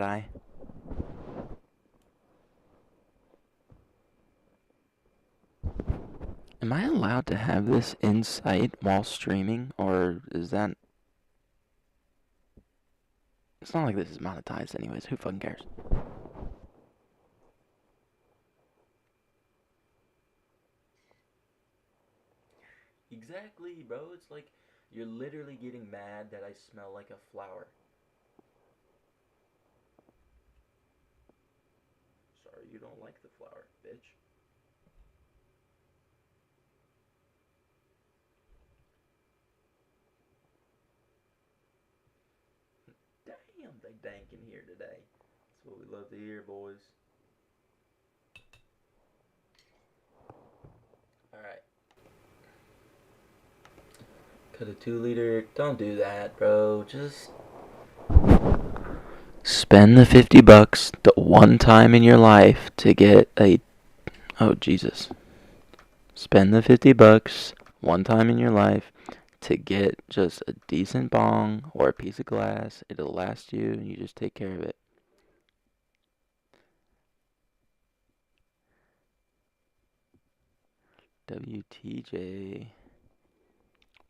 I? Am I allowed to have this in sight while streaming, or is that... It's not like this is monetized anyways, who fucking cares? Exactly, bro. It's like you're literally getting mad that I smell like a flower. Sorry, you don't like the flower, bitch. Damn, they dank in here today. That's what we love to hear, boys. Alright. Cut a 2 liter. Don't do that, bro. Just spend the $50 the one time in your life to get a... Oh, Jesus. Spend the $50 one time in your life to get just a decent bong or a piece of glass. It'll last you, and you just take care of it. WTJ.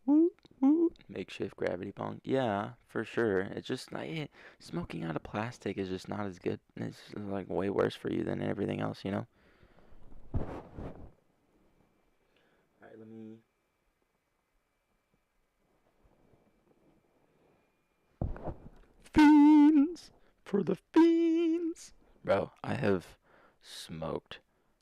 Woo, woo. Makeshift gravity bong. Yeah, for sure. It's just like smoking out of plastic is just not as good. It's like way worse for you than everything else, you know? Alright, let me... Fiends! For the fiends! Bro, I have smoked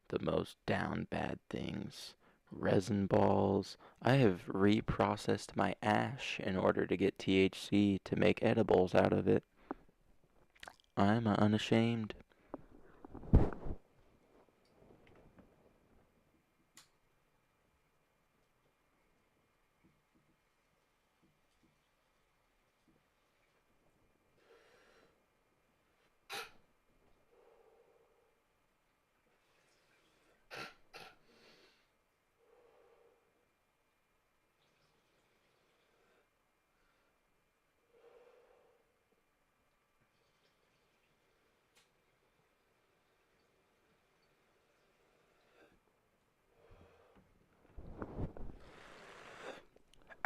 the most down bad things. Resin balls. I have reprocessed my ash in order to get THC to make edibles out of it. I'm unashamed.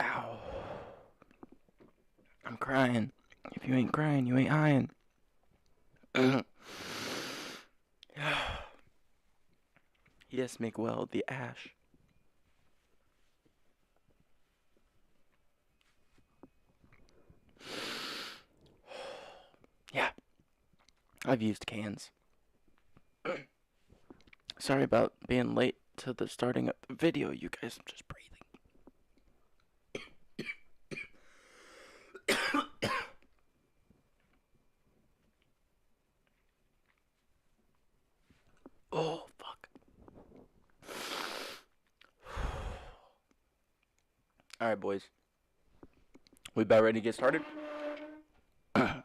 Ow. I'm crying. If you ain't crying, you ain't highin'. Yes, Miguel, the ash. Yeah, I've used cans. Sorry about being late to the starting of the video, you guys. I'm just breathing. Oh, fuck. Alright, boys. We about ready to get started? Let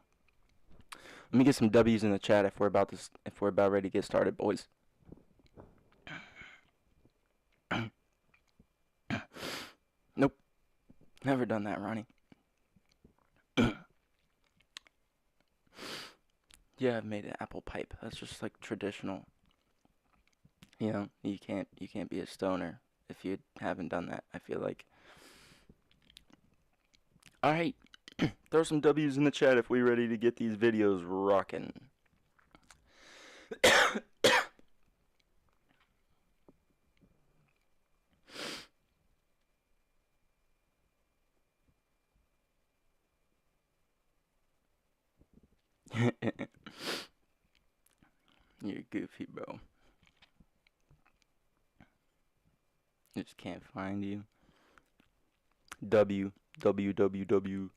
me get some W's in the chat if we're about ready to get started, boys. Nope. Never done that, Ronnie. Yeah, I've made an apple pipe. That's just like traditional. You know, you can't be a stoner if you haven't done that, I feel like. Alright. Throw some W's in the chat if we're ready to get these videos rocking. You're goofy, bro. Just can't find you. W. W, W, W.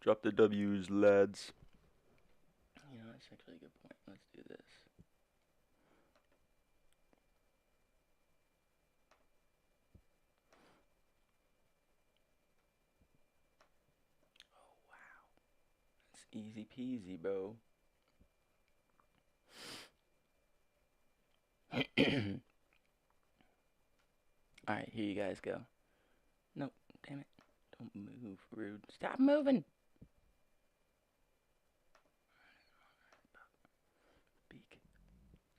Drop the W's, lads. You know, that's actually a good point. Let's do this. Oh, wow. That's easy peasy, bro. Alright, here you guys go. Nope, damn it. Don't move, rude. Stop moving!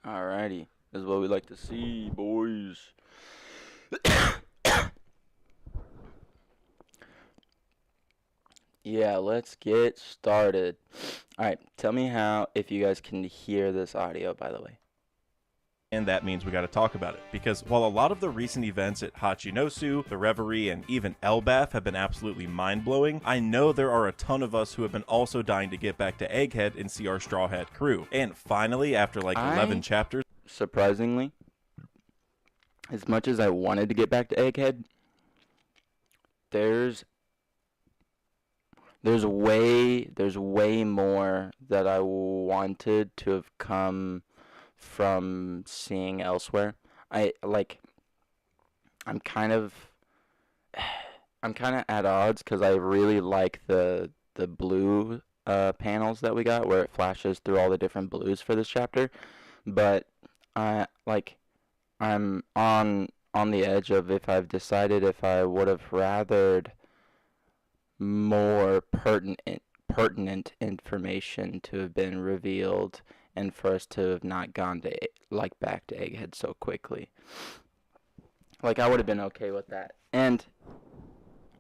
Alrighty. This is what we like to see, boys. Yeah, let's get started. Alright, tell me if you guys can hear this audio, by the way. And that means we gotta talk about it. Because while a lot of the recent events at Hachinosu, the Reverie, and even Elbaf have been absolutely mind-blowing, I know there are a ton of us who have been also dying to get back to Egghead and see our Straw Hat crew. And finally, after like 11 chapters... Surprisingly, as much as I wanted to get back to Egghead, there's way more that I wanted to have come from seeing elsewhere. I'm kind of at odds because I really like the blue panels that we got where it flashes through all the different blues for this chapter, but I'm on the edge of if I've decided if I would have rathered more pertinent information to have been revealed and for us to have not gone to back to Egghead so quickly. Like, I would have been okay with that. And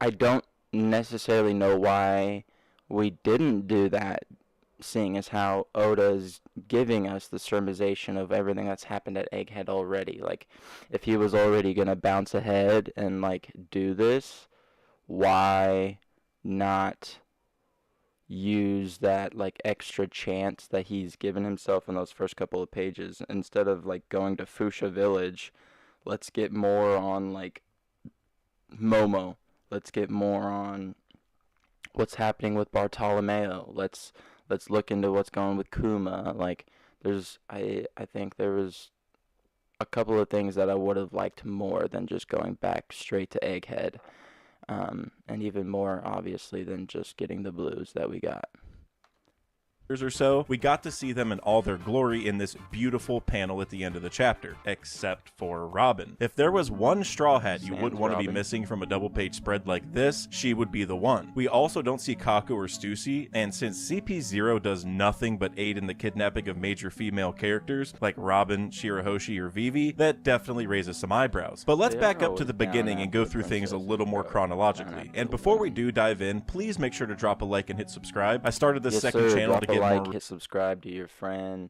I don't necessarily know why we didn't do that, seeing as how Oda's giving us the sermonization of everything that's happened at Egghead already. Like, if he was already gonna bounce ahead and do this, why not use that extra chance that he's given himself in those first couple of pages instead of going to Fuchsia Village? Let's get more on Momo. Let's get more on what's happening with Bartolomeo. Let's look into what's going with Kuma. I think there was a couple of things that I would have liked more than just going back straight to Egghead. And even more, obviously, than just getting the blues that we got. Or so, we got to see them in all their glory in this beautiful panel at the end of the chapter, except for Robin. If there was one Straw Hat you wouldn't want to be missing from a double-page spread like this, she would be the one. We also don't see Kaku or Stussy, and since CP0 does nothing but aid in the kidnapping of major female characters like Robin, Shirahoshi, or Vivi, that definitely raises some eyebrows. But let's back up to the beginning and go through things a little more chronologically. And before we do dive in, please make sure to drop a like and hit subscribe. I started this second channel to get hit subscribe to your friend,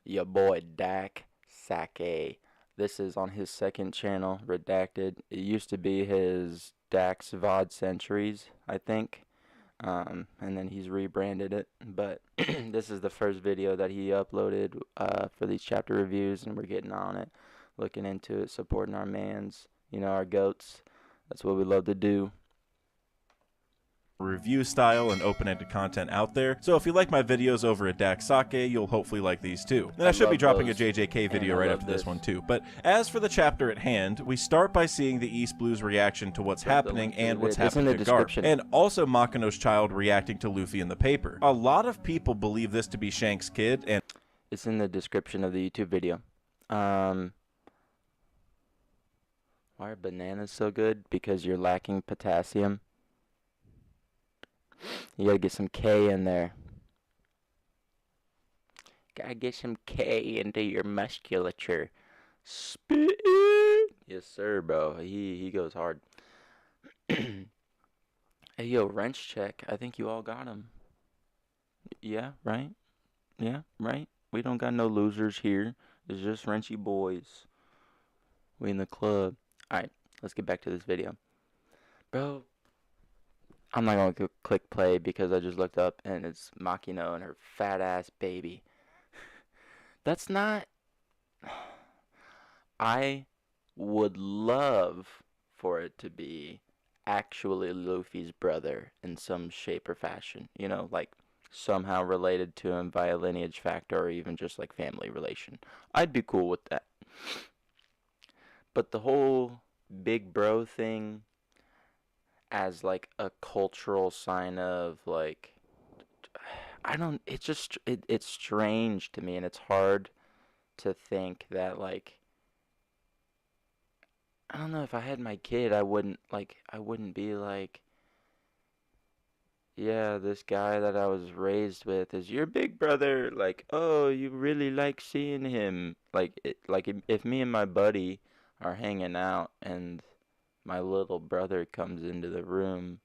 your boy Dak Sake. This is on his second channel, Redacted. It used to be his Dak's VOD Centuries, I think, and then he's rebranded it. But this is the first video that he uploaded for these chapter reviews, and we're getting on it, looking into it, supporting our mans, our goats. That's what we love to do. Review style and open-ended content out there, so if you like my videos over at Daksake, you'll hopefully like these too. And I should be dropping a JJK video right after this one too. But as for the chapter at hand, we start by seeing the East Blue's reaction to what's happening and what's happening to Garp, and also Makino's child reacting to Luffy in the paper. A lot of people believe this to be Shank's kid, and it's in the description of the YouTube video. Why are bananas so good? Because you're lacking potassium. You gotta get some K in there. Gotta get some K into your musculature. Spit it. Yes, sir, bro. He goes hard. Hey, yo, wrench check. I think you all got him. Yeah, right? Yeah, right? We don't got no losers here. It's just wrenchy boys. We in the club. Alright, let's get back to this video. Bro, I'm not going to click play because I just looked up and it's Makino and her fat ass baby. That's not... I would love for it to be actually Luffy's brother in some shape or fashion. Somehow related to him via lineage factor or even just family relation. I'd be cool with that. But the whole big bro thing as a cultural sign of it's strange to me, and it's hard to think that I don't know, if I had my kid I wouldn't be yeah, this guy that I was raised with is your big brother. Like, oh, you really like seeing him. Like if me and my buddy are hanging out and my little brother comes into the room,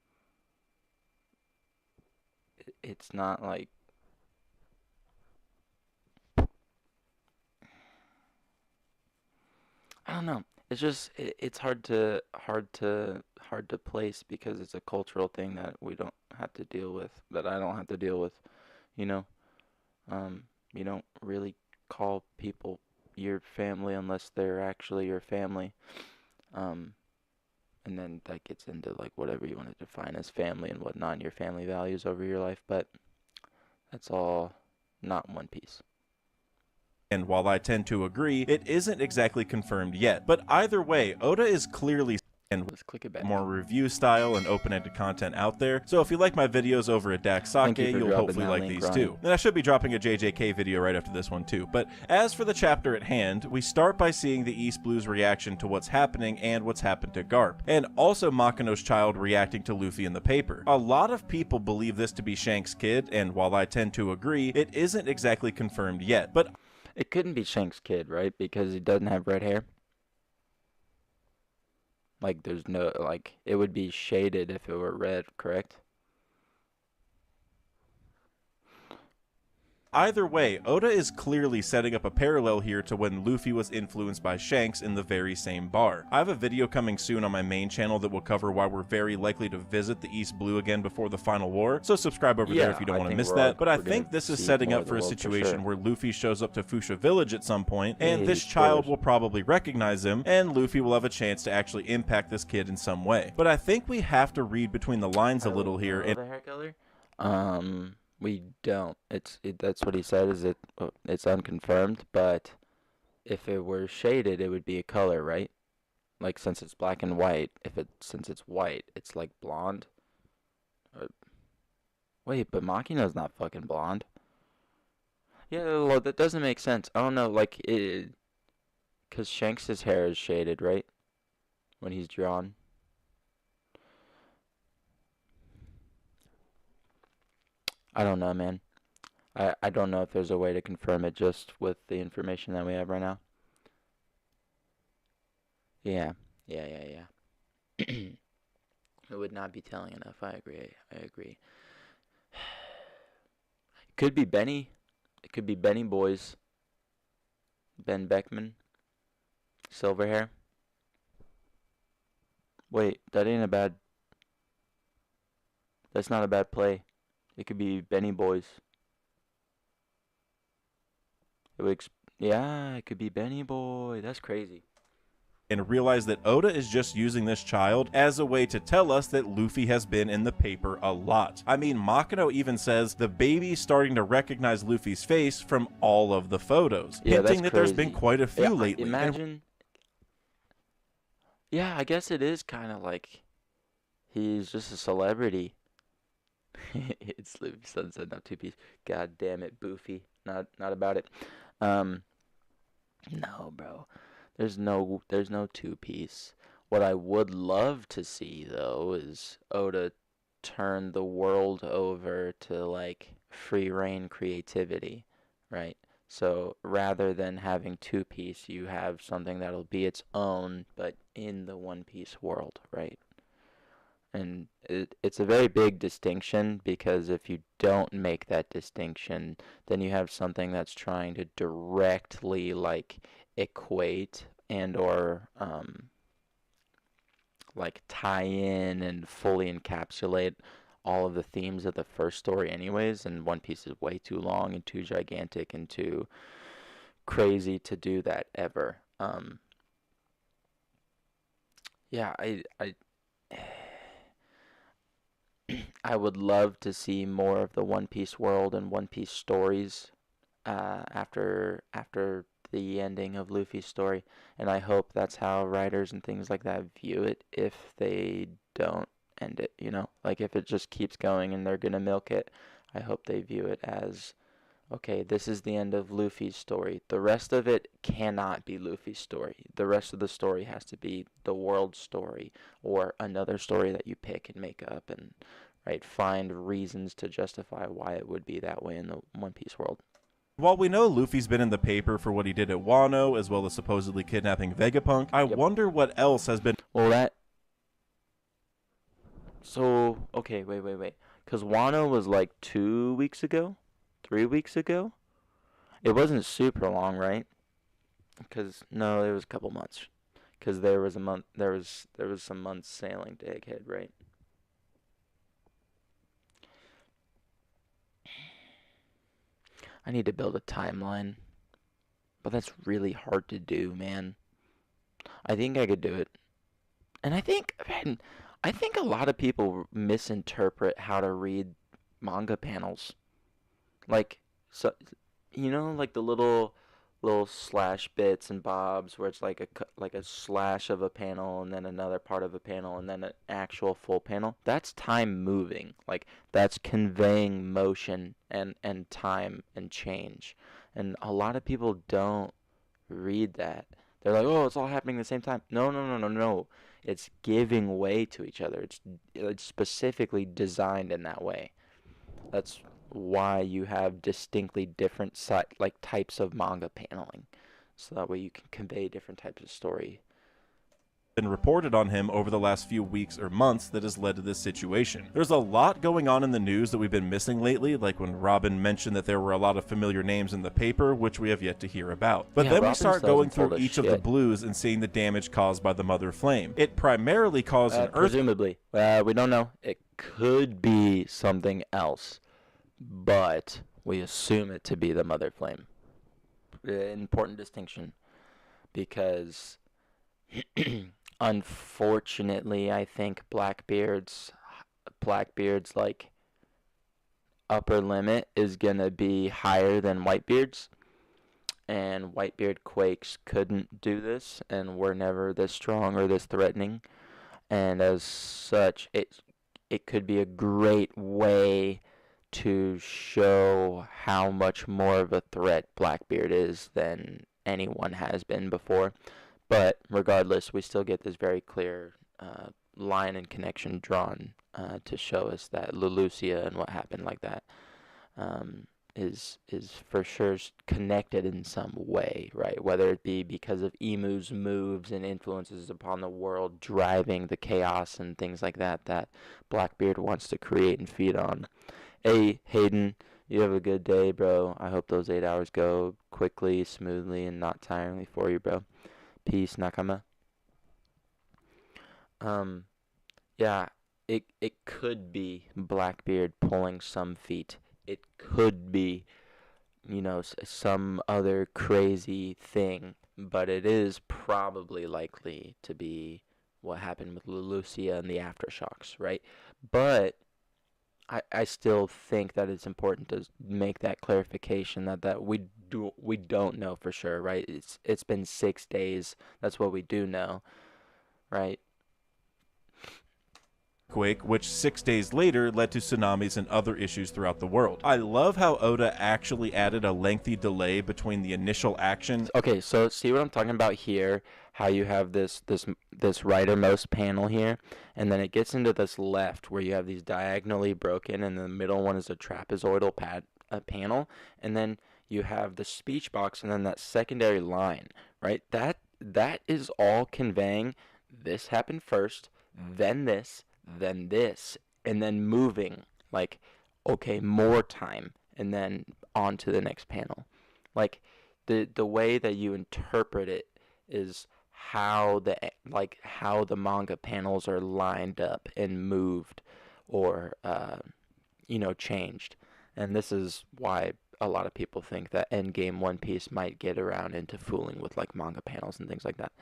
it's not like I don't know. It's just it's hard to place because it's a cultural thing that we don't have to deal with, that I don't have to deal with, you know. You don't really call people your family unless they're actually your family. Um, and then that gets into like whatever you want to define as family and whatnot, and your family values over your life, but that's all not One Piece. And while I tend to agree, it isn't exactly confirmed yet. But either way, Oda is clearly and Let's click it back. more review style and open-ended content out there. So if you like my videos over at Thank you Daksake, for you'll dropping hopefully that like link, these Ryan. too. And I should be dropping a JJK video right after this one too. But as for the chapter at hand, we start by seeing the East Blue's reaction to what's happening and what's happened to Garp, and also Makino's child reacting to Luffy in the paper. A lot of people believe this to be Shanks' kid, and while I tend to agree, it isn't exactly confirmed yet. But It couldn't be Shanks' kid, right? Because he doesn't have red hair. Like, there's no, like, it would be shaded if it were red, correct? either way, Oda is clearly setting up a parallel here to when Luffy was influenced by Shanks in the very same bar. I have a video coming soon on my main channel that will cover why we're very likely to visit the East Blue again before the final war, so subscribe over there if you don't want to miss that. But I think this is setting up for a situation where Luffy shows up to Fuchsia Village at some point, and this child will probably recognize him, and Luffy will have a chance to actually impact this kid in some way. But I think we have to read between the lines a little here. The hair color? We don't. That's what he said. It's unconfirmed, but if it were shaded, it would be a color, right? Like since it's black and white, since it's white, it's like blonde. Wait, but Makino's not fucking blonde. Yeah, well, that doesn't make sense. I don't know, like cause Shanks's hair is shaded, right? When he's drawn. I don't know, man. I don't know if there's a way to confirm it just with the information that we have right now. Yeah, yeah. It would not be telling enough. I agree. I agree. Could be Benny. It could be Benny Boys. Ben Beckman. Silver hair. Wait, that ain't a bad. That's not a bad play. It could be Benny Boys. Yeah, it could be Benny Boy. That's crazy. And realize that Oda is just using this child as a way to tell us that Luffy has been in the paper a lot. I mean, Makino even says the baby's starting to recognize Luffy's face from all of the photos, hinting that there's been quite a few lately. Imagine. Yeah, I guess it is kind of like he's just a celebrity. It's Luffy Sunset, not Two Piece. God damn it, Boofy. Not about it. No, bro. There's no Two Piece. What I would love to see though is Oda turn the world over to like free reign creativity, right? So rather than having Two Piece, you have something that'll be its own, but in the One Piece world, right? And it's a very big distinction because if you don't make that distinction, then you have something that's trying to directly like equate and or like tie in and fully encapsulate all of the themes of the first story anyways, and One Piece is way too long and too gigantic and too crazy to do that ever. Yeah, I would love to see more of the One Piece world and One Piece stories after the ending of Luffy's story, and I hope that's how writers and things like that view it if they don't end it, you know? Like if it just keeps going and they're gonna milk it, I hope they view it as okay, this is the end of Luffy's story. The rest of it cannot be Luffy's story. The rest of the story has to be the world story or another story that you pick and make up and right? Find reasons to justify why it would be that way in the One Piece world. While we know Luffy's been in the paper for what he did at Wano, as well as supposedly kidnapping Vegapunk, I wonder what else has been... Well, So, okay, wait. Because Wano was like 2 weeks ago? 3 weeks ago? It wasn't super long, right? Because, no, it was a couple months. Because there was a month, there was some months sailing to Egghead, right? I need to build a timeline. But that's really hard to do, man. I think I could do it. And man, I think a lot of people misinterpret how to read manga panels. Like, so, like the little slash bits and bobs where it's like like a slash of a panel and then another part of a panel and then an actual full panel. That's time moving. Like that's conveying motion and time and change. And a lot of people don't read that. They're like, "Oh, it's all happening at the same time." No, no, no, no, no. It's giving way to each other. It's specifically designed in that way. That's why you have distinctly different like types of manga paneling, so that way you can convey different types of story. Been reported on him over the last few weeks or months that has led to this situation. There's a lot going on in the news that we've been missing lately, like when Robin mentioned that there were a lot of familiar names in the paper, which we have yet to hear about. But then we start going through each of the blues and seeing the damage caused by the Mother Flame. It primarily caused an earth... Presumably. We don't know. It could be something else, but we assume it to be the Mother Flame. Important distinction, because unfortunately, I think Blackbeard's like upper limit is gonna be higher than Whitebeard's, and Whitebeard Quakes couldn't do this and were never this strong or this threatening, and as such, it could be a great way to show how much more of a threat Blackbeard is than anyone has been before. But regardless, we still get this very clear line and connection drawn to show us that Leloucia and what happened like that is for sure connected in some way, right? Whether it be because of Emu's moves and influences upon the world, driving the chaos and things like that Blackbeard wants to create and feed on. Hey, Hayden, you have a good day, bro. I hope those 8 hours go quickly, smoothly, and not tiringly for you, bro. Peace, Nakama. Yeah, it could be Blackbeard pulling some feet. It could be, some other crazy thing, but it is probably likely to be what happened with Leloucia and the aftershocks, right? But I still think that it's important to make that clarification that we don't know for sure, right? It's been 6 days. That's what we do know, right? Quake, which 6 days later led to tsunamis and other issues throughout the world. I love how Oda actually added a lengthy delay between the initial action. Okay, so see what I'm talking about here? How you have this rightmost panel here, and then it gets into this left where you have these diagonally broken, and the middle one is a trapezoidal panel, and then you have the speech box, and then that secondary line, right? That is all conveying this happened first, then this, and then moving, like, okay, more time, and then on to the next panel. Like, the way that you interpret it is how the manga panels are lined up and moved or changed. And this is why a lot of people think that Endgame One Piece might get around into fooling with like manga panels and things like that.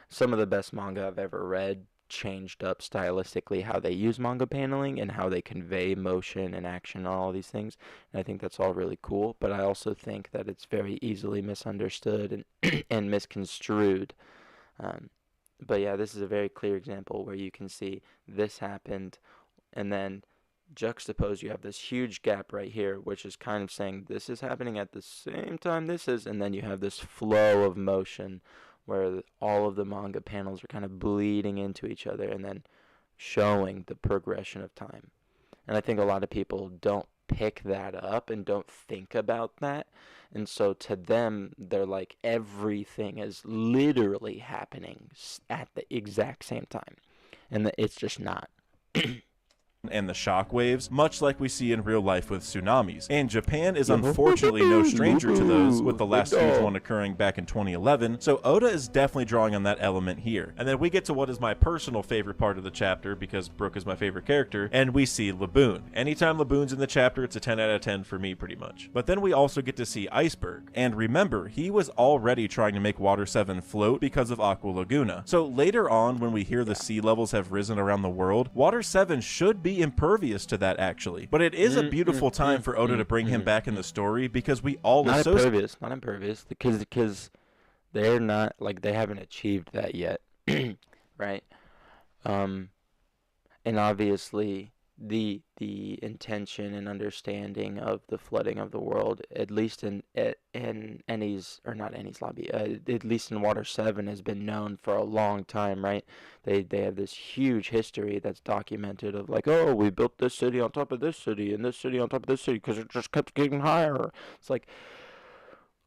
Some of the best manga I've ever read changed up stylistically how they use manga paneling and how they convey motion and action and all these things. And I think that's all really cool, but I also think that it's very easily misunderstood and and misconstrued. But yeah, this is a very clear example where you can see this happened, and then juxtapose, you have this huge gap right here, which is kind of saying this is happening at the same time this is, and then you have this flow of motion where all of the manga panels are kind of bleeding into each other and then showing the progression of time. And I think a lot of people don't pick that up and don't think about that. And so to them, they're like, everything is literally happening at the exact same time. And it's just not. And the shock waves, much like we see in real life with tsunamis. And Japan is unfortunately no stranger to those, with the last huge one occurring back in 2011, so Oda is definitely drawing on that element here. And then we get to what is my personal favorite part of the chapter, because Brook is my favorite character, and we see Laboon. Anytime Laboon's in the chapter, it's a 10 out of 10 for me, pretty much. But then we also get to see Iceberg, and remember, he was already trying to make Water 7 float because of Aqua Laguna. So later on, when we hear the sea levels have risen around the world, Water 7 should be impervious to that, actually. But it is a beautiful time for Oda to bring him back in the story, because we all not impervious, because they're not, like, they haven't achieved that yet. Right? And obviously the intention and understanding of the flooding of the world, at least in Ennie's, or not Ennie's lobby, at least in Water 7, has been known for a long time, right? They have this huge history that's documented of, like, oh, we built this city on top of this city and this city on top of this city because it just kept getting higher. It's like,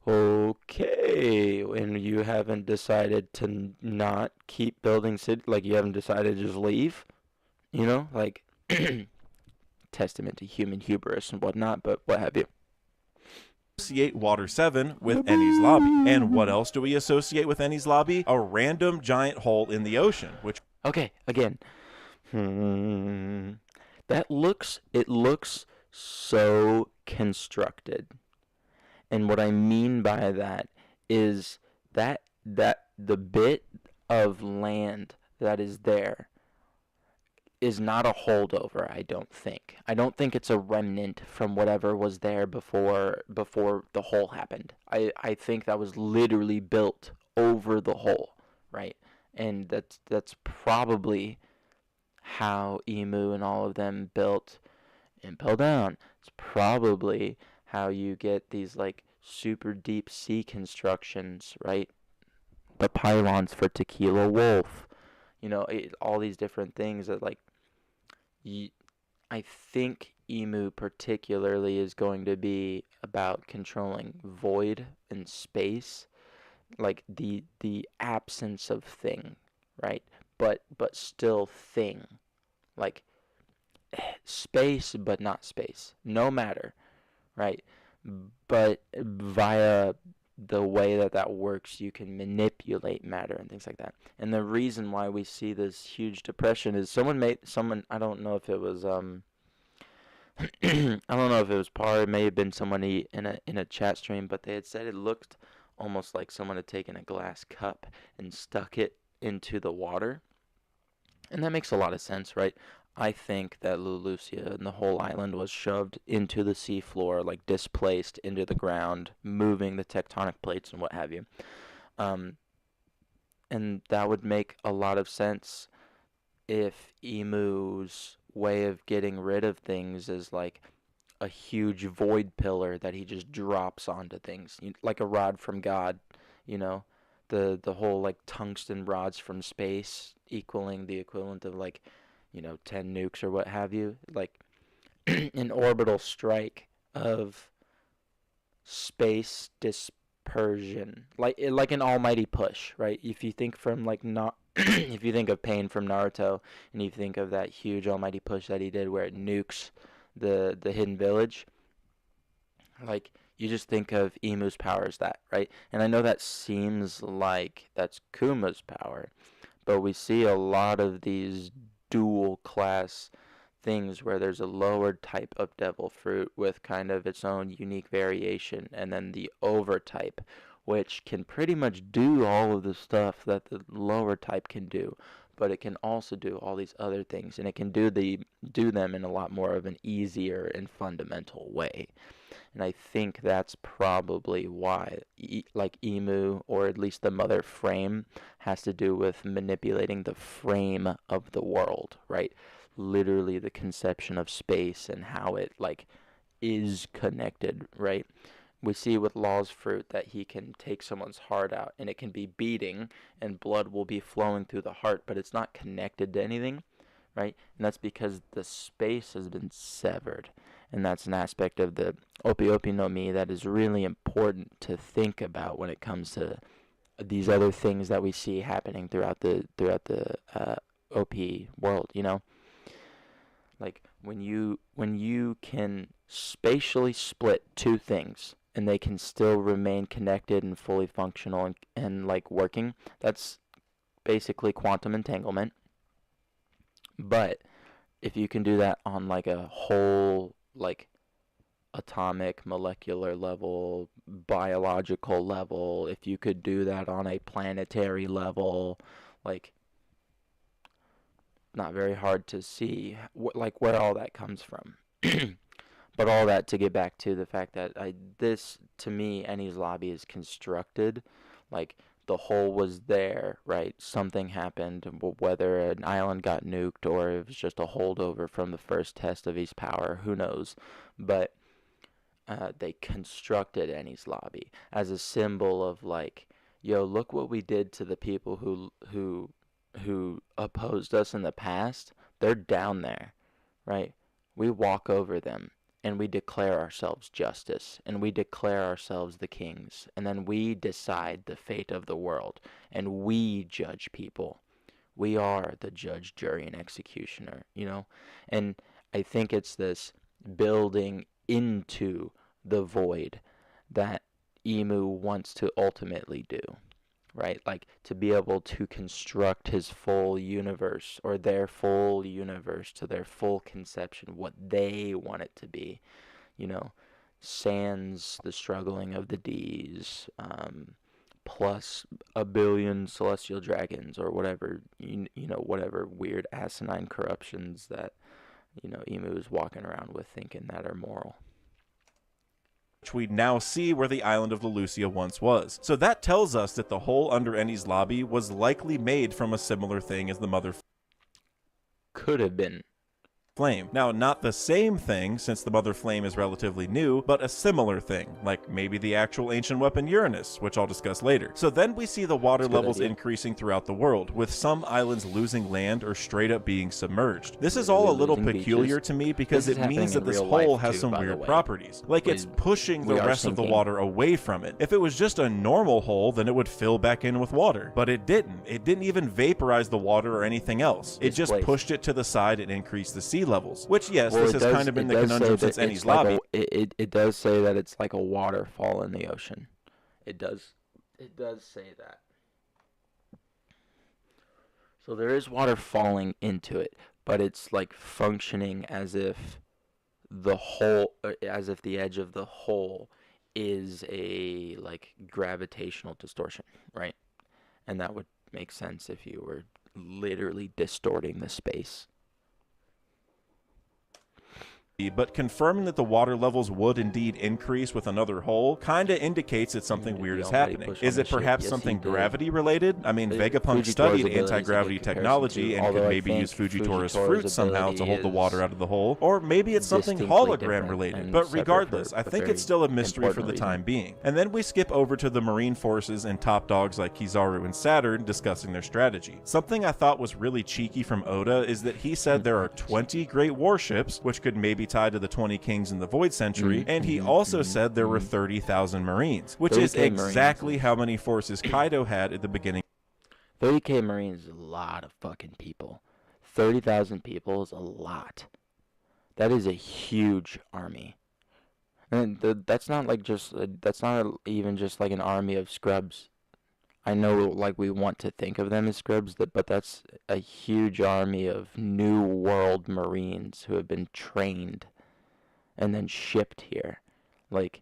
okay, and you haven't decided to not keep building city, like, you haven't decided to just leave, like, testament to human hubris and whatnot, but what have you. Associate Water 7 with Ennie's lobby. And what else do we associate with Ennie's lobby? A random giant hole in the ocean, which... Okay, again. It looks so constructed. And what I mean by that is that the bit of land that is there is not a holdover, I don't think. I don't think it's a remnant from whatever was there before the hole happened. I think that was literally built over the hole, right? And that's probably how Emu and all of them built Impel Down. It's probably how you get these, like, super deep sea constructions, right? The pylons for Tequila Wolf, all these different things that, like, I think Emu particularly is going to be about controlling void and space, like the absence of thing, right? But still thing, like space but not space, no matter, right? But via the way that works, you can manipulate matter and things like that. And the reason why we see this huge depression is someone, I don't know if it was I don't know if it was Par, it may have been somebody in a chat stream, but they had said it looked almost like someone had taken a glass cup and stuck it into the water. And that makes a lot of sense, right? I think that Lulusia and the whole island was shoved into the seafloor, like displaced into the ground, moving the tectonic plates and what have you. And that would make a lot of sense if Emu's way of getting rid of things is like a huge void pillar that he just drops onto things, like a rod from God, the whole, like, tungsten rods from space equaling the equivalent of, like, 10 nukes or what have you, like an orbital strike of space dispersion, like an almighty push, right? If you think from, like, not if you think of Pain from Naruto, and you think of that huge almighty push that he did where it nukes the hidden village, like, you just think of Emu's power as that, right? And I know that seems like that's Kuma's power, but we see a lot of these dual class things where there's a lower type of devil fruit with kind of its own unique variation, and then the over type, which can pretty much do all of the stuff that the lower type can do, but it can also do all these other things, and it can do them in a lot more of an easier and fundamental way. And I think that's probably why, like, Emu, or at least the mother frame, has to do with manipulating the frame of the world, right? Literally the conception of space and how it, like, is connected, right? We see with Law's fruit that he can take someone's heart out, and it can be beating, and blood will be flowing through the heart, but it's not connected to anything, right? And that's because the space has been severed. And that's an aspect of the Opi Opi no Mi that is really important to think about when it comes to these other things that we see happening throughout the OP world, you know? Like when you can spatially split two things and they can still remain connected and fully functional and like working, that's basically quantum entanglement. But if you can do that on like a whole like atomic, molecular level, biological level, if you could do that on a planetary level, like not very hard to see like where all that comes from. But all that to get back to the fact that this to me, Enies Lobby is constructed like the hole was there, right? Something happened, whether an island got nuked or it was just a holdover from the first test of East Power, who knows? But they constructed Enies Lobby as a symbol of like, yo, look what we did to the people who opposed us in the past. They're down there, right? We walk over them and we declare ourselves justice and we declare ourselves the kings and then we decide the fate of the world and we judge people. We are the judge, jury, and executioner, you know? And I think it's this building into the void that Emu wants to ultimately do, right? Like to be able to construct his full universe or their full universe to their full conception, what they want it to be, you know, sans the struggling of the D's, plus a billion celestial dragons or whatever, you know, whatever weird asinine corruptions that, you know, Emu is walking around with thinking that are moral. Which we now see where the island of Lelucia once was. So that tells us that the hole under Enies Lobby was likely made from a similar thing as the Mother Could have been. Flame. Now, not the same thing, since the Mother Flame is relatively new, but a similar thing, like maybe the actual ancient weapon Uranus, which I'll discuss later. So then we see the water levels increasing throughout the world, with some islands losing land or straight up being submerged. This is all a little peculiar to me because it means that this hole has some weird properties. Like it's pushing the rest of the water away from it. If it was just a normal hole, then it would fill back in with water. But it didn't. It didn't even vaporize the water or anything else. It just pushed it to the side and increased the sea levels. Which, yes, this has kind of been the conundrum since Enies Lobby. It does say that it's like a waterfall in the ocean. It does say that. So there is water falling into it, but it's like functioning as if the edge of the hole is a like gravitational distortion, right? And that would make sense if you were literally distorting the space. But confirming that the water levels would indeed increase with another hole kinda indicates that something weird is happening. Is it perhaps something gravity related? I mean, Vegapunk studied anti-gravity technology and could maybe use Fujitora's fruit somehow to hold the water out of the hole. Or maybe it's something hologram related. But regardless, I think it's still a mystery for the time being. And then we skip over to the Marine Forces and top dogs like Kizaru and Saturn discussing their strategy. Something I thought was really cheeky from Oda is that he said there are 20 great warships, which could maybe tied to the 20 kings in the Void Century, and he also said there were 30,000 Marines, which is exactly how many forces Kaido had at the beginning. 30k Marines is a lot of fucking people. 30,000 people is a lot. That is a huge army. And that's not like just that's not even just like an army of scrubs. I know like we want to think of them as scrubs, but that's a huge army of New World Marines who have been trained and then shipped here. Like,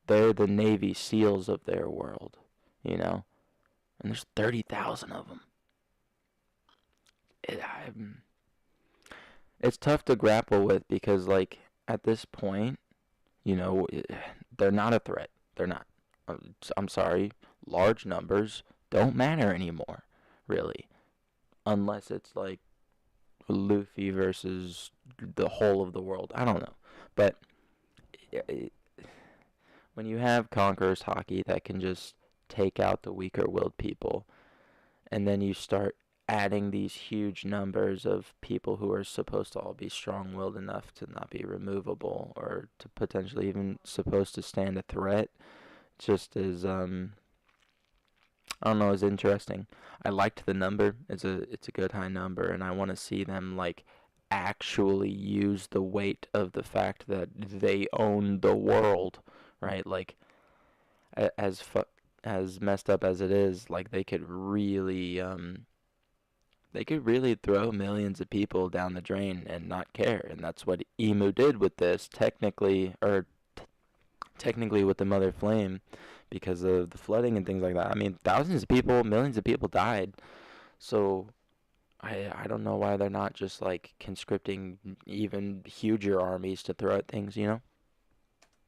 they're the Navy SEALs of their world, you know? And there's 30,000 of them. It's tough to grapple with because, like, at this point, you know, they're not a threat. They're not. I'm sorry. Large numbers don't matter anymore, really. Unless it's like Luffy versus the whole of the world. I don't know. But when you have Conqueror's Haki that can just take out the weaker willed people, and then you start adding these huge numbers of people who are supposed to all be strong-willed enough to not be removable or to potentially even supposed to stand a threat just is I don't know, is interesting. I liked the number. It's a good high number, and I want to see them like actually use the weight of the fact that they own the world, right? Like as messed up as it is, like they could really throw millions of people down the drain and not care, and that's what Emu did with this technically with the Mother Flame because of the flooding and things like that. I mean, thousands of people, millions of people died. So I don't know why they're not just like conscripting even huger armies to throw at things, you know?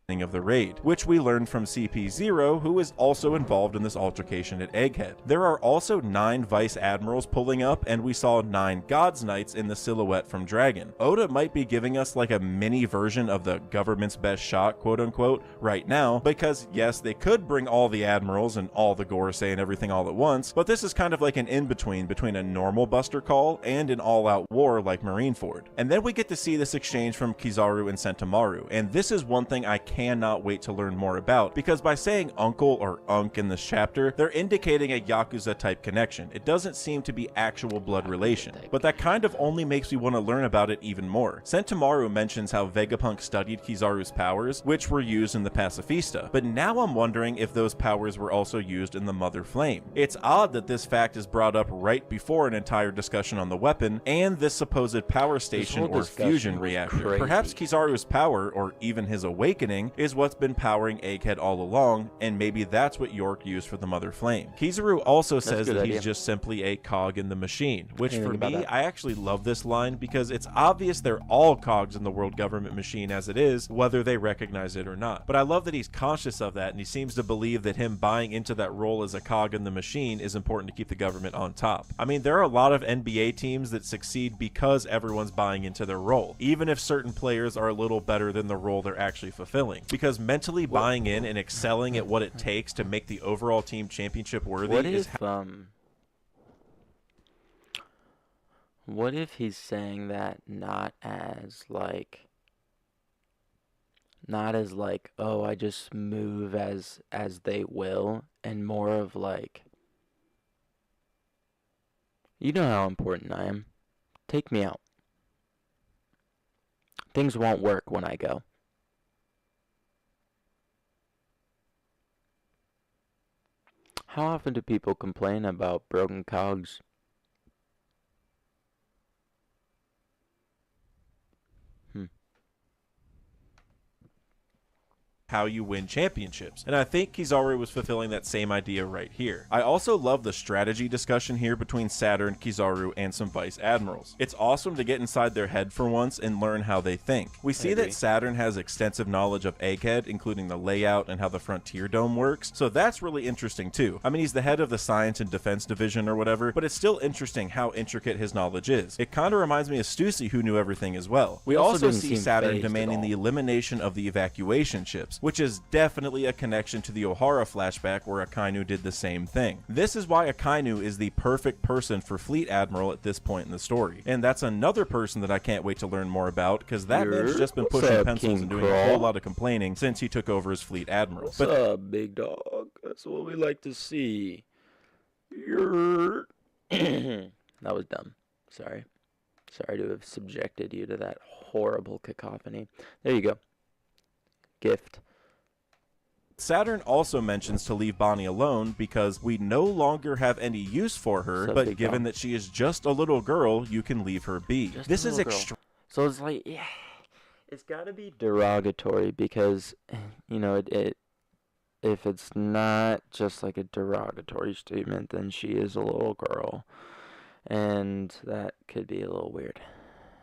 Of the raid, which we learned from CP0, who is also involved in this altercation at Egghead. There are also 9 Vice Admirals pulling up, and we saw 9 Gods Knights in the silhouette from Dragon. Oda might be giving us like a mini version of the government's best shot, quote unquote, right now, because yes, they could bring all the Admirals and all the Gorosei and everything all at once, but this is kind of like an in-between a normal Buster Call and an all-out war like Marineford. And then we get to see this exchange from Kizaru and Sentomaru, and this is one thing I cannot wait to learn more about, because by saying uncle or unk in this chapter, they're indicating a Yakuza type connection. It doesn't seem to be actual blood relation, but that kind of only makes me want to learn about it even more. Sentomaru mentions how Vegapunk studied Kizaru's powers, which were used in the Pacifista, but now I'm wondering if those powers were also used in the Mother Flame. It's odd that this fact is brought up right before an entire discussion on the weapon and this supposed power station or fusion reactor. Perhaps Kizaru's power, or even his awakening, is what's been powering Egghead all along, and maybe that's what York used for the Mother Flame. Kizaru also says that he's just simply a cog in the machine, which for me, I actually love this line because it's obvious they're all cogs in the world government machine as it is, whether they recognize it or not. But I love that he's conscious of that, and he seems to believe that him buying into that role as a cog in the machine is important to keep the government on top. I mean, there are a lot of NBA teams that succeed because everyone's buying into their role, even if certain players are a little better than the role they're actually fulfilling. Because mentally buying in and excelling at what it takes to make the overall team championship worthy what if he's saying that not as like, oh, I just move as they will, and more of like, you know how important I am. Take me out. Things won't work when I go. How often do people complain about broken cogs? How you win championships, and I think Kizaru was fulfilling that same idea right here. I also love the strategy discussion here between Saturn, Kizaru, and some Vice Admirals. It's awesome to get inside their head for once and learn how they think. We see that Saturn has extensive knowledge of Egghead, including the layout and how the Frontier Dome works, so that's really interesting too. I mean, he's the head of the Science and Defense Division or whatever, but it's still interesting how intricate his knowledge is. It kind of reminds me of Stussy, who knew everything as well. We also see Saturn demanding the elimination of the evacuation ships, which is definitely a connection to the Ohara flashback where Akainu did the same thing. This is why Akainu is the perfect person for Fleet Admiral at this point in the story. And that's another person that I can't wait to learn more about, because that man's just been pushing pencils and doing a whole lot of complaining since he took over as Fleet Admiral. What's up, big dog? That's what we like to see. That was dumb. Sorry to have subjected you to that horrible cacophony. There you go. Gift. Saturn also mentions to leave Bonnie alone because we no longer have any use for her, but given that she is just a little girl, you can leave her be. This is extreme. So it's like, yeah, it's got to be derogatory because, you know, if it's not just like a derogatory statement, then she is a little girl, and that could be a little weird.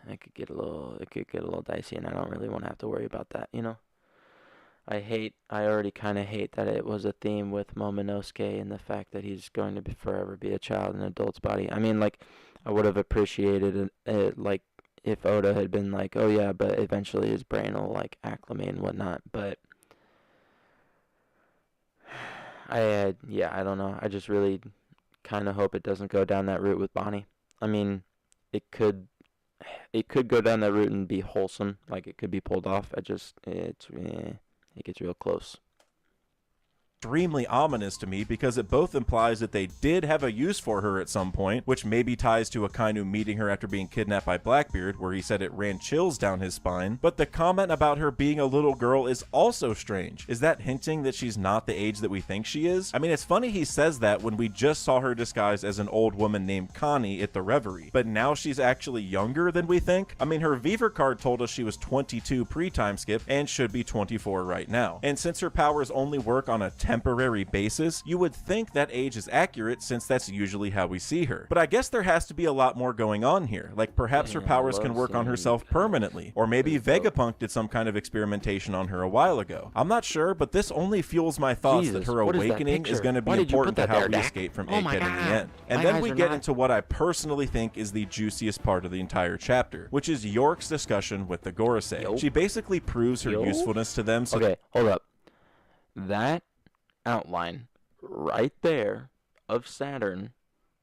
It could get a little dicey, and I don't really want to have to worry about that, you know? I already kind of hate that it was a theme with Momonosuke and the fact that he's going to forever be a child in an adult's body. I mean, like, I would have appreciated it, like, if Oda had been like, oh yeah, but eventually his brain will, like, acclimate and whatnot, but I don't know. I just really kind of hope it doesn't go down that route with Bonnie. I mean, it could go down that route and be wholesome, like it could be pulled off. It gets real close. Extremely ominous to me because it both implies that they did have a use for her at some point, which maybe ties to Akainu meeting her after being kidnapped by Blackbeard, where he said it ran chills down his spine. But the comment about her being a little girl is also strange. Is that hinting that she's not the age that we think she is? I mean, it's funny he says that when we just saw her disguised as an old woman named Connie at the Reverie, but now she's actually younger than we think. I mean, her Viver card told us she was 22 pre-time skip and should be 24 right now. And since her powers only work on a temporary basis, you would think that age is accurate since that's usually how we see her. But I guess there has to be a lot more going on here. Like perhaps her powers can work on herself permanently, or maybe Vegapunk did some kind of experimentation on her a while ago. I'm not sure, but this only fuels my thoughts that her awakening is going to be important to how we escape from Egghead in the end. And then we get into what I personally think is the juiciest part of the entire chapter, which is York's discussion with the Gorosei. She basically proves her usefulness to them. Okay, hold up. That outline right there of Saturn,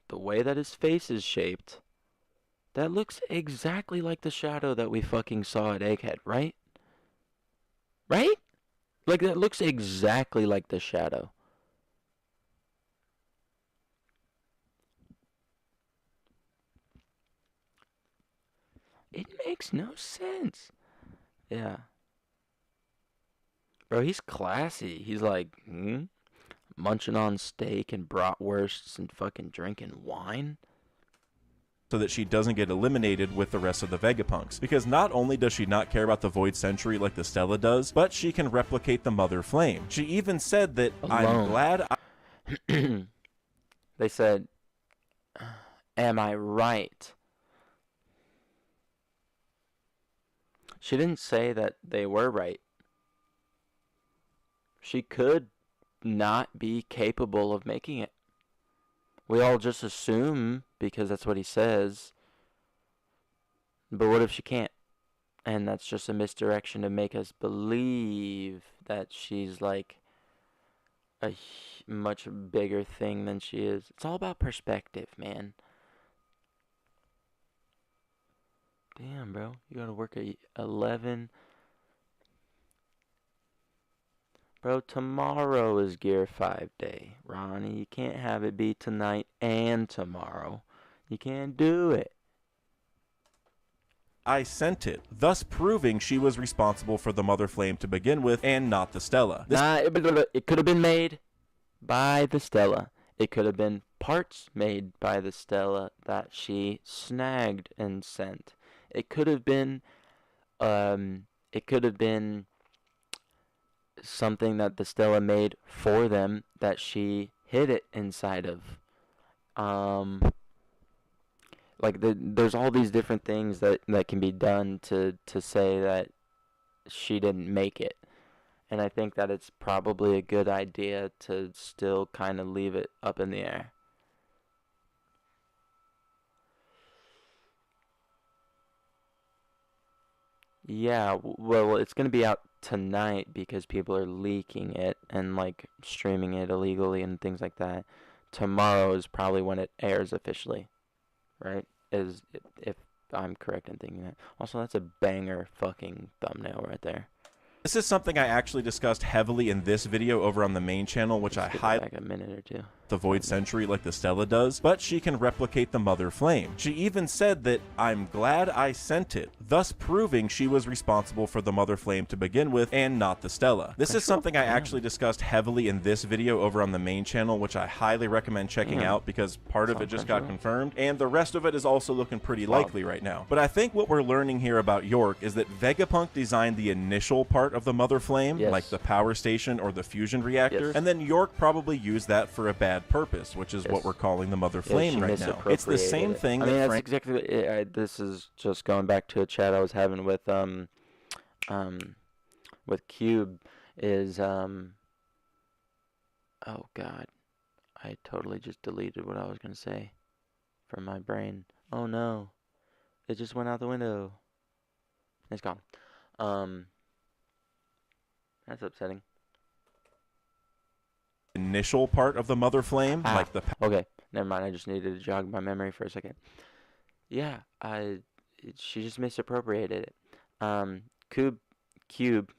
the way that his face is shaped, that looks exactly like the shadow that we fucking saw at Egghead, right? Right? Like, that looks exactly like the shadow. It makes no sense. Yeah. Bro, he's classy. He's like, munching on steak and bratwursts and fucking drinking wine. So that she doesn't get eliminated with the rest of the Vegapunks. Because not only does she not care about the Void Century like the Stella does, but she can replicate the Mother Flame. She even said that, I'm glad They said, am I right? She didn't say that they were right. She could not be capable of making it. We all just assume because that's what he says. But what if she can't? And that's just a misdirection to make us believe that she's like a much bigger thing than she is. It's all about perspective, man. Damn, bro. You gotta work at 11. Bro, tomorrow is Gear 5 day. Ronnie, you can't have it be tonight and tomorrow. You can't do it. I sent it, thus proving she was responsible for the Mother Flame to begin with and not the Stella. It could have been made by the Stella. It could have been parts made by the Stella that she snagged and sent. It could have been something that the Stella made for them that she hid it inside of. There's all these different things that can be done to say that she didn't make it. And I think that it's probably a good idea to still kind of leave it up in the air. Yeah, well, it's going to be out tonight because people are leaking it and like streaming it illegally and things like that. Tomorrow is probably when it airs officially, right? If I'm correct in thinking that. Also, that's a banger fucking thumbnail right there. This is something I actually discussed heavily in this video over on the main channel, which I highlight a minute or two. The Void Century like the Stella does, but she can replicate the Mother Flame. She even said that, I'm glad I sent it, thus proving she was responsible for the Mother Flame to begin with and not the Stella. This is something I actually discussed heavily in this video over on the main channel, which I highly recommend checking out because part of it just got confirmed and the rest of it is also looking pretty likely right now. But I think what we're learning here about York is that Vegapunk designed the initial part of the Mother Flame, like the power station or the fusion reactor, and then York probably used that for a bad purpose, which is what we're calling the Mother Flame right now. It's the same thing. I mean, that's exactly. This is just going back to a chat I was having with Cube. Is oh god, I totally just deleted what I was gonna say from my brain. Oh no, it just went out the window. It's gone. That's upsetting. Initial part of the Mother Flame, like the okay. Never mind. I just needed to jog my memory for a second. Yeah, she just misappropriated it. Um, Cube, Cube,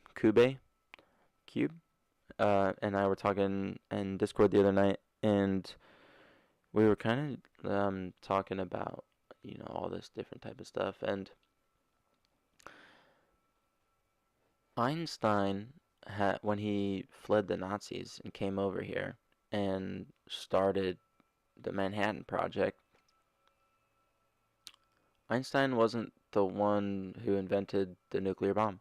Cube. And I were talking in Discord the other night, and we were kind of talking about all this different type of stuff, and Einstein had when he fled the Nazis and came over here and started the Manhattan Project. Einstein wasn't the one who invented the nuclear bomb,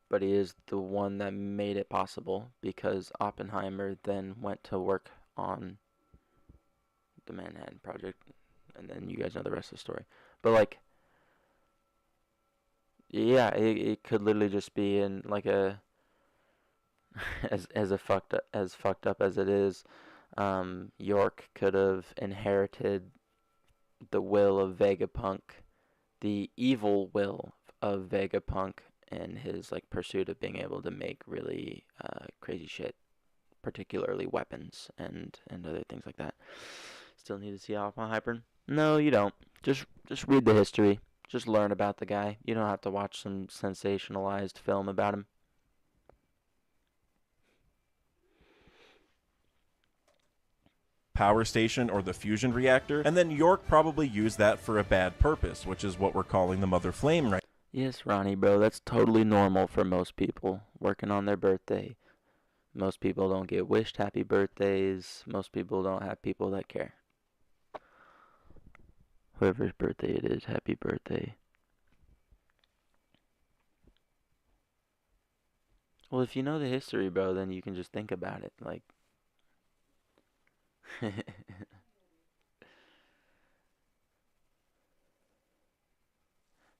but he is the one that made it possible because Oppenheimer then went to work on the Manhattan Project, and then you guys know the rest of the story. But like, yeah, it could literally just be in like a as fucked up as it is. York could have inherited the will of Vegapunk, the evil will of Vegapunk, and his like pursuit of being able to make really crazy shit, particularly weapons and other things like that. Still need to see Oppenheimer? No, you don't. Just read the history. Just learn about the guy. You don't have to watch some sensationalized film about him. Power station or the fusion reactor, and then York probably used that for a bad purpose, which is what we're calling the mother flame right. Yes, Ronnie, bro, that's totally normal for most people working on their birthday. Most people don't get wished happy birthdays. Most people don't have people that care. Whoever's birthday it is, happy birthday. Well, if you know the history, bro, then you can just think about it. Like,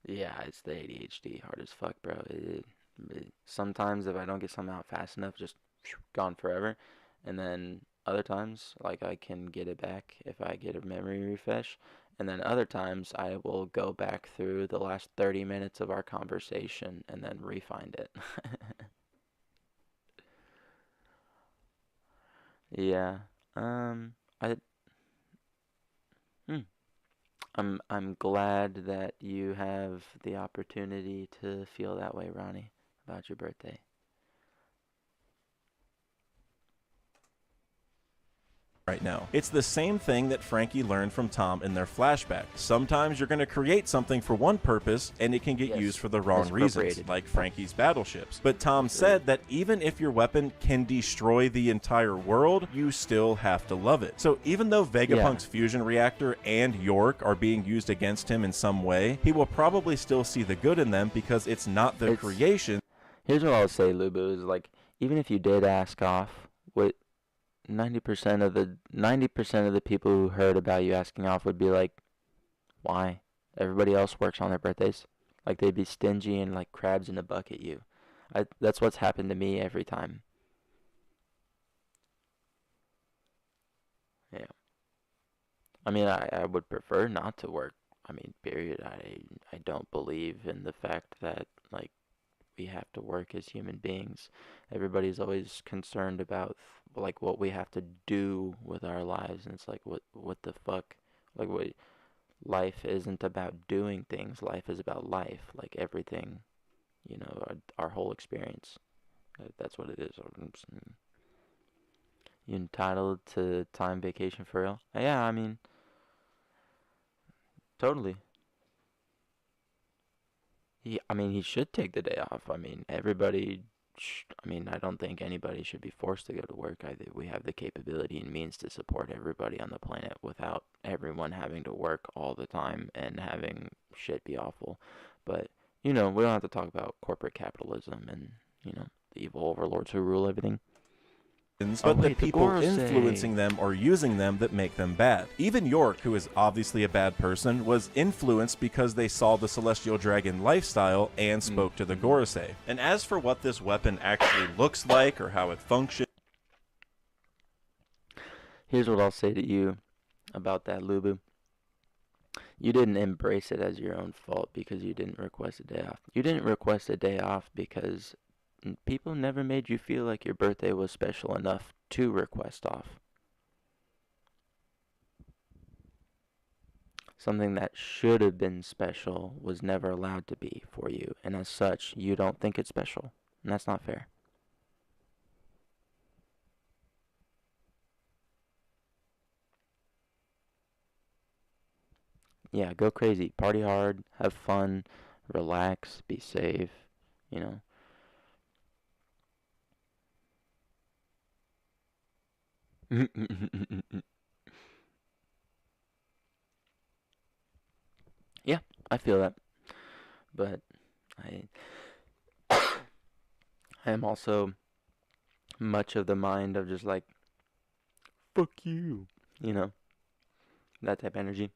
yeah, it's the ADHD, hard as fuck, bro. Sometimes if I don't get something out fast enough, just gone forever. And then other times, like I can get it back if I get a memory refresh. And then other times I will go back through the last 30 minutes of our conversation and then re-find it. Yeah. I hmm. I'm glad that you have the opportunity to feel that way, Ronnie, about your birthday. Right now. It's the same thing that Frankie learned from Tom in their flashback. Sometimes you're going to create something for one purpose and it can get used for the wrong reasons, like Frankie's battleships. But Tom said that even if your weapon can destroy the entire world, you still have to love it. So even though Vegapunk's fusion reactor and York are being used against him in some way, he will probably still see the good in them because it's not the creation. Here's what I'll say, Lubu, is like, even if you did ask off, what 90% of the people who heard about you asking off would be like, why? Everybody else works on their birthdays. Like they'd be stingy and like crabs in a bucket you. That's what's happened to me every time. Yeah. I mean, I would prefer not to work. I mean, period. I don't believe in the fact that like we have to work as human beings. Everybody's always concerned about like what we have to do with our lives, and it's like what the fuck? Like what life isn't about doing things. Life is about life. Like everything, our whole experience. That's what it is. You entitled to time vacation for real? Yeah, I mean, totally. He should take the day off. I mean, I don't think anybody should be forced to go to work. I think we have the capability and means to support everybody on the planet without everyone having to work all the time and having shit be awful. But, we don't have to talk about corporate capitalism and, the evil overlords who rule everything. But the people influencing them or using them that make them bad. Even York, who is obviously a bad person, was influenced because they saw the Celestial Dragon lifestyle and spoke to the Gorosei. And as for what this weapon actually looks like or how it functions, here's what I'll say to you about that, Lubu. You didn't embrace it as your own fault because you didn't request a day off. You didn't request a day off because people never made you feel like your birthday was special enough to request off. Something that should have been special was never allowed to be for you, and as such, you don't think it's special. And that's not fair. Yeah, go crazy. Party hard, have fun, relax, be safe, you know. Yeah, I feel that. But I I am also much of the mind of just like, fuck you. You know, that type of energy.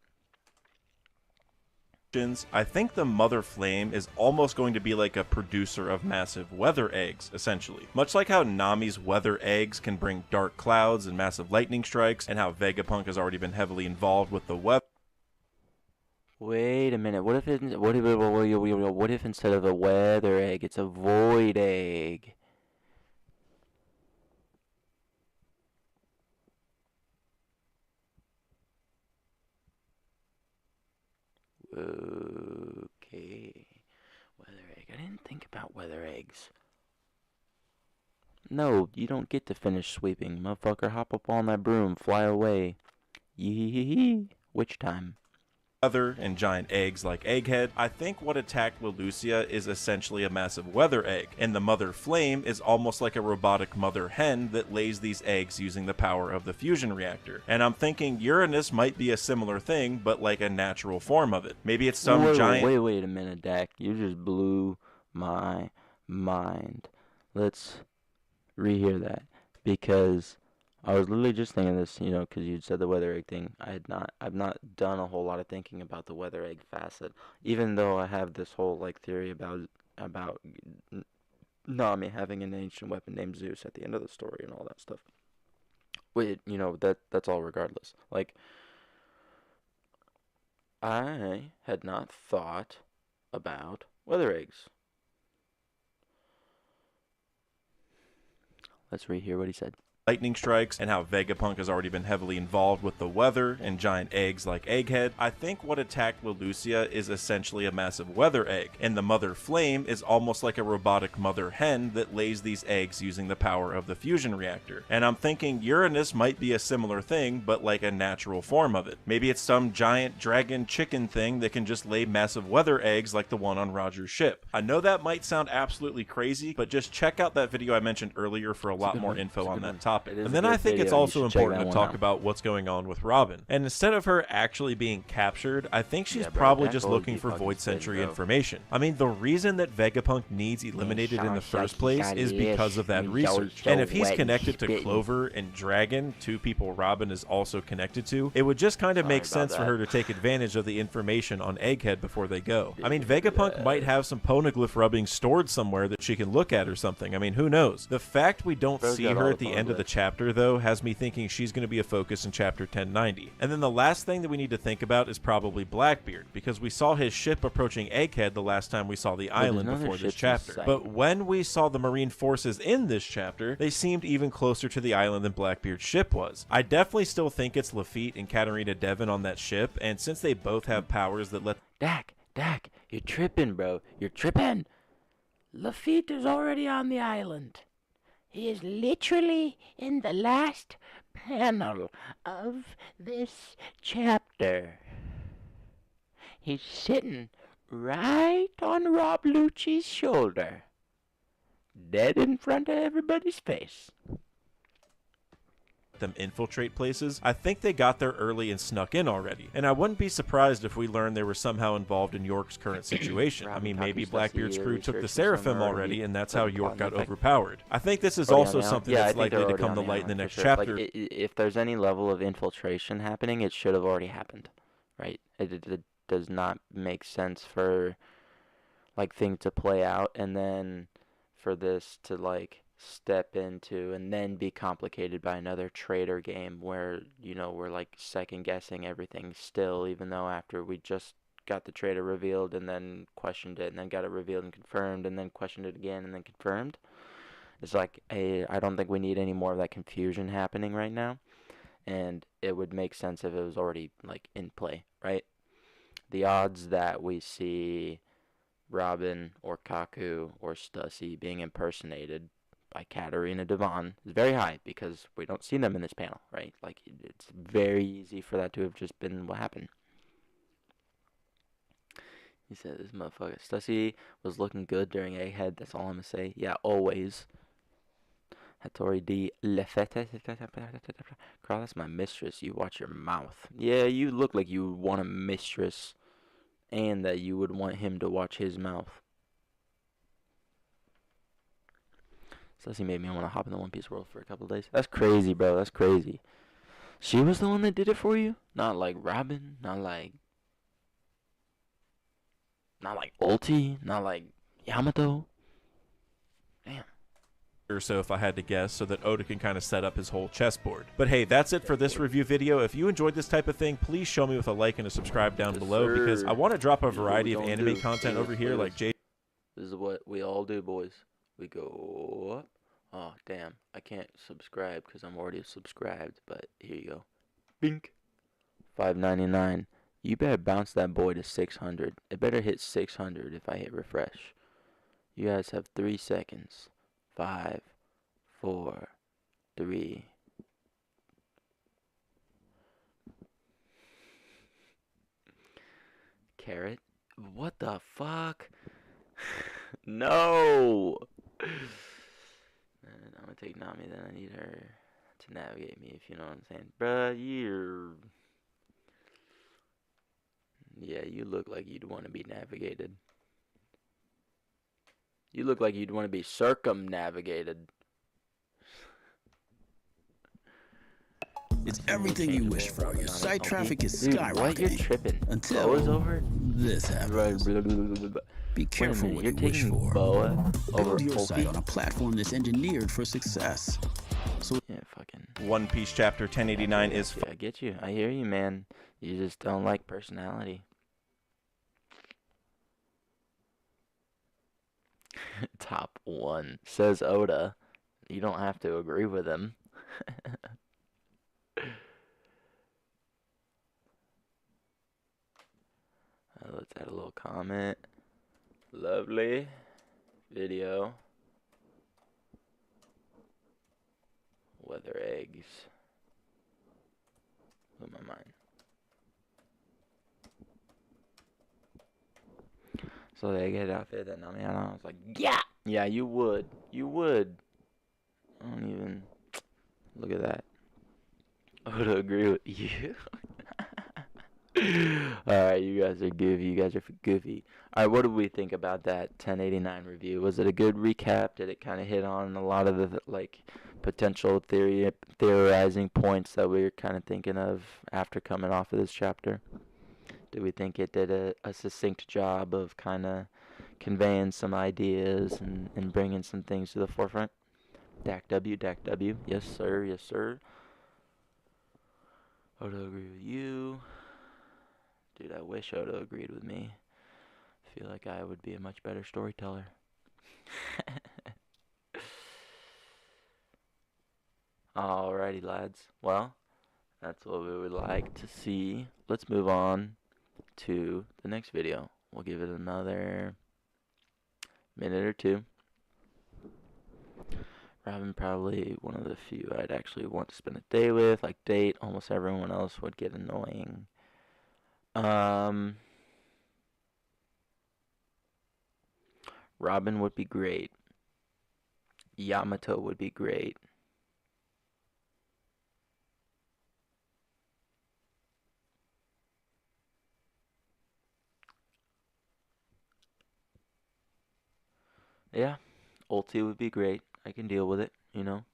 I think the mother flame is almost going to be like a producer of massive weather eggs, essentially. Much like how Nami's weather eggs can bring dark clouds and massive lightning strikes, and how Vegapunk has already been heavily involved with the weather. Wait a minute. What if instead of a weather egg, it's a void egg? Okay. Weather egg. I didn't think about weather eggs. No, you don't get to finish sweeping. Motherfucker, hop up on that broom, fly away. Yee. Which time? Weather and giant eggs like Egghead. I think what attacked Lelucia is essentially a massive weather egg, and the mother flame is almost like a robotic mother hen that lays these eggs using the power of the fusion reactor. And I'm thinking Uranus might be a similar thing, but like a natural form of it. Maybe it's some giant. Wait a minute, Dak. You just blew my mind. Let's rehear that, because I was literally just thinking this, because you'd said the weather egg thing. I've not done a whole lot of thinking about the weather egg facet, even though I have this whole like theory about Nami having an ancient weapon named Zeus at the end of the story and all that stuff. Wait, that's all regardless. Like, I had not thought about weather eggs. Let's rehear what he said. Lightning strikes, and how Vegapunk has already been heavily involved with the weather and giant eggs like Egghead. I think what attacked Lelucia is essentially a massive weather egg, and the mother flame is almost like a robotic mother hen that lays these eggs using the power of the fusion reactor. And I'm thinking Uranus might be a similar thing, but like a natural form of it. Maybe it's some giant dragon chicken thing that can just lay massive weather eggs like the one on Roger's ship. I know that might sound absolutely crazy, but just check out that video I mentioned earlier for a lot more info on that topic. And then I think it's also important to talk about what's going on with Robin. And instead of her actually being captured, I think she's probably just looking for Void Century information. I mean, the reason that Vegapunk needs eliminated in the first place is because of that research. And if he's connected to Clover and Dragon, two people Robin is also connected to, it would just kind of make sense for her to take advantage of the information on Egghead before they go. I mean, Vegapunk might have some poneglyph rubbing stored somewhere that she can look at or something. I mean, who knows? The fact we don't see her at the end of the chapter, though, has me thinking she's going to be a focus in chapter 1090. And then the last thing that we need to think about is probably Blackbeard, because we saw his ship approaching Egghead the last time we saw the island before this chapter. But when we saw the Marine forces in this chapter, they seemed even closer to the island than Blackbeard's ship was. I definitely still think it's Lafitte and Katarina Devon on that ship, and since they both have powers that let... Dak, you're tripping, bro. You're tripping. Lafitte is already on the island. He is literally in the last panel of this chapter. He's sitting right on Rob Lucci's shoulder, dead in front of everybody's face. Them infiltrate places. I think they got there early and snuck in already, and I wouldn't be surprised if we learned they were somehow involved in York's current situation. I mean, maybe Blackbeard's crew took the Seraphim already, and that's how York got overpowered. I think this is also something that's likely to come to light in the next chapter. Like, if there's any level of infiltration happening, it should have already happened, right? It does not make sense for like things to play out and then for this to like step into and then be complicated by another traitor game where, we're like second guessing everything still, even though after we just got the traitor revealed and then questioned it and then got it revealed and confirmed and then questioned it again and then confirmed. It's like, I don't think we need any more of that confusion happening right now, and it would make sense if it was already like in play, right? The odds that we see Robin or Kaku or Stussy being impersonated by Katarina Devon is very high because we don't see them in this panel, right? Like, it's very easy for that to have just been what happened. He said this motherfucker Stussy was looking good during Egghead. That's all I'm gonna say. Yeah, always. Hattori D. Lefete. Carl, that's my mistress. You watch your mouth. Yeah, you look like you want a mistress and that you would want him to watch his mouth. Stussy made me want to hop in the One Piece world for a couple of days. That's crazy, bro. That's crazy. She was the one that did it for you? Not like Robin? Not like Ulti? Not like Yamato? Damn. Or so if I had to guess, so that Oda can kind of set up his whole chessboard. But hey, that's it for this review video. If you enjoyed this type of thing, please show me with a like and a subscribe down below, because I want to drop a variety of anime content over here, like J. This is what we all do, boys. We go up. Oh, damn. I can't subscribe because I'm already subscribed, but here you go. Bink. $5.99. You better bounce that boy to 600. It better hit 600 if I hit refresh. You guys have 3 seconds. 5, 4, 3. Carrot? What the fuck? No! Man, I'm gonna take Nami, then I need her to navigate me, if you know what I'm saying. Bruh, you're... Yeah, you look like you'd want to be navigated. You look like you'd want to be circumnavigated. It's everything you wish for. Your site traffic is Dude, skyrocketing. what? You're tripping. Until Boa's over? this happens. Be careful what you're you wish taking for. Boa over Build your site Ulti? on a platform that's engineered for success. So Yeah, fucking... One Piece chapter 1089 is... I get you. I hear you, man. You just don't like personality. Top 1. Says Oda. You don't have to agree with him. Let's add a little comment. Lovely video. Weather eggs. Blew my mind. So they get outfit that Nami had on. I was like, yeah! Yeah, you would. You would. I don't even... Look at that. I would agree with you. Alright, you guys are goofy. You guys are goofy. Alright, what did we think about that 1089 review? Was it a good recap? Did it kind of hit on a lot of the, like, potential theorizing points that we were kind of thinking of after coming off of this chapter? Do we think it did a succinct job of kind of conveying some ideas and bringing some things to the forefront? Dak W. Yes, sir. Yes, sir. Oda agree with you. Dude, I wish Oda agreed with me. I feel like I would be a much better storyteller. Alrighty, lads. Well, that's what we would like to see. Let's move on to the next video. We'll give it another minute or two. Robin probably one of the few I'd actually want to spend a day with. Like date, almost everyone else would get annoying. Robin would be great. Yamato would be great. Yeah, Ulti would be great. I can deal with it, you know.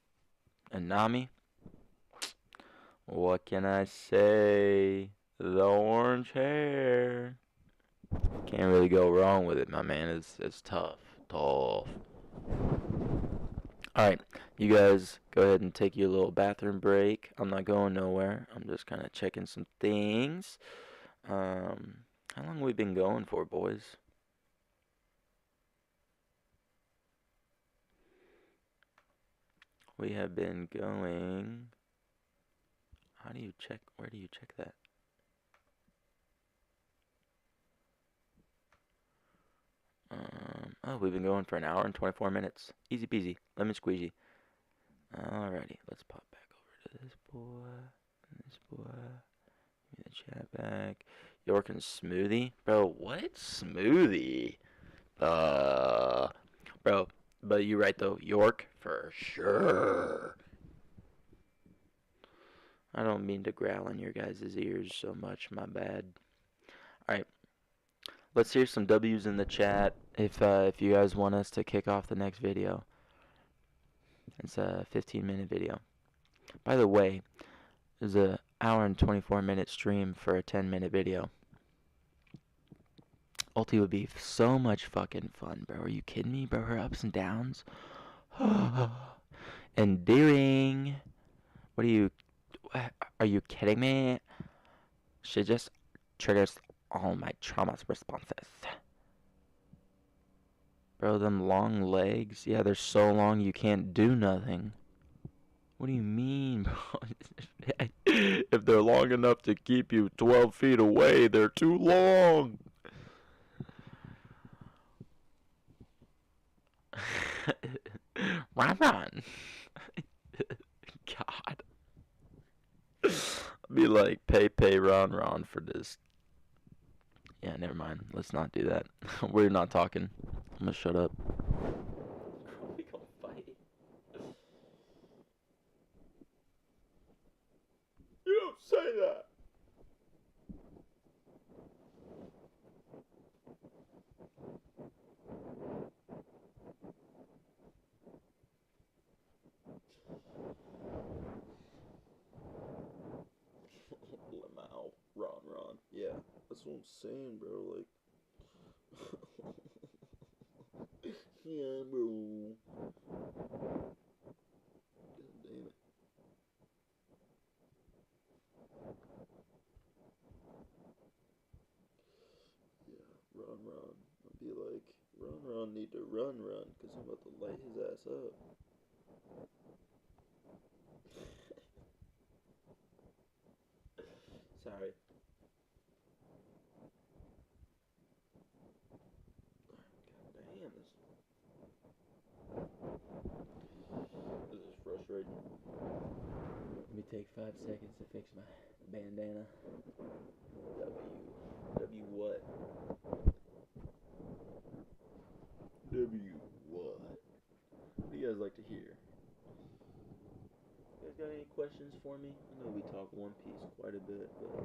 And Nami, what can I say? The orange hair. Can't really go wrong with it, my man. It's tough. Tough. Alright, you guys go ahead and take your little bathroom break. I'm not going nowhere. I'm just kind of checking some things. How long we been going for, boys? We have been going... How do you check? Where do you check that? Oh, we've been going for an hour and 24 minutes. Easy peasy, lemon squeezy. Alrighty, let's pop back over to this boy. This boy. Give me the chat back. York and smoothie, bro. What smoothie? Bro. But you're right though. York for sure. I don't mean to growl in your guys' ears so much. My bad. All right. Let's hear some W's in the chat if you guys want us to kick off the next video. It's a 15-minute video. By the way, there's a hour and 24-minute stream for a 10-minute video. Ulti would be so much fucking fun, bro. Are you kidding me, bro? Her ups and downs. Endearing. What are you kidding me? She just triggers all my trauma responses. Bro, them long legs. Yeah, they're so long you can't do nothing. What do you mean, bro? If they're long enough to keep you 12 feet away, they're too long. Run. God. I'll be like, pay, Ron for this. Yeah, never mind. Let's not do that. We're not talking. I'm gonna shut up. We gonna fight. You don't say that. Lamau, Ron. Yeah, that's what I'm saying, bro. Like, yeah, bro. God damn it. Yeah, Ron. I'll be like, Ron need to run, because I'm about to light his ass up. Sorry. God damn, this is frustrating. Let me take 5 seconds to fix my bandana. W what? W what? What do you guys like to hear? You guys got any questions for me? I know we talk One Piece quite a bit, but...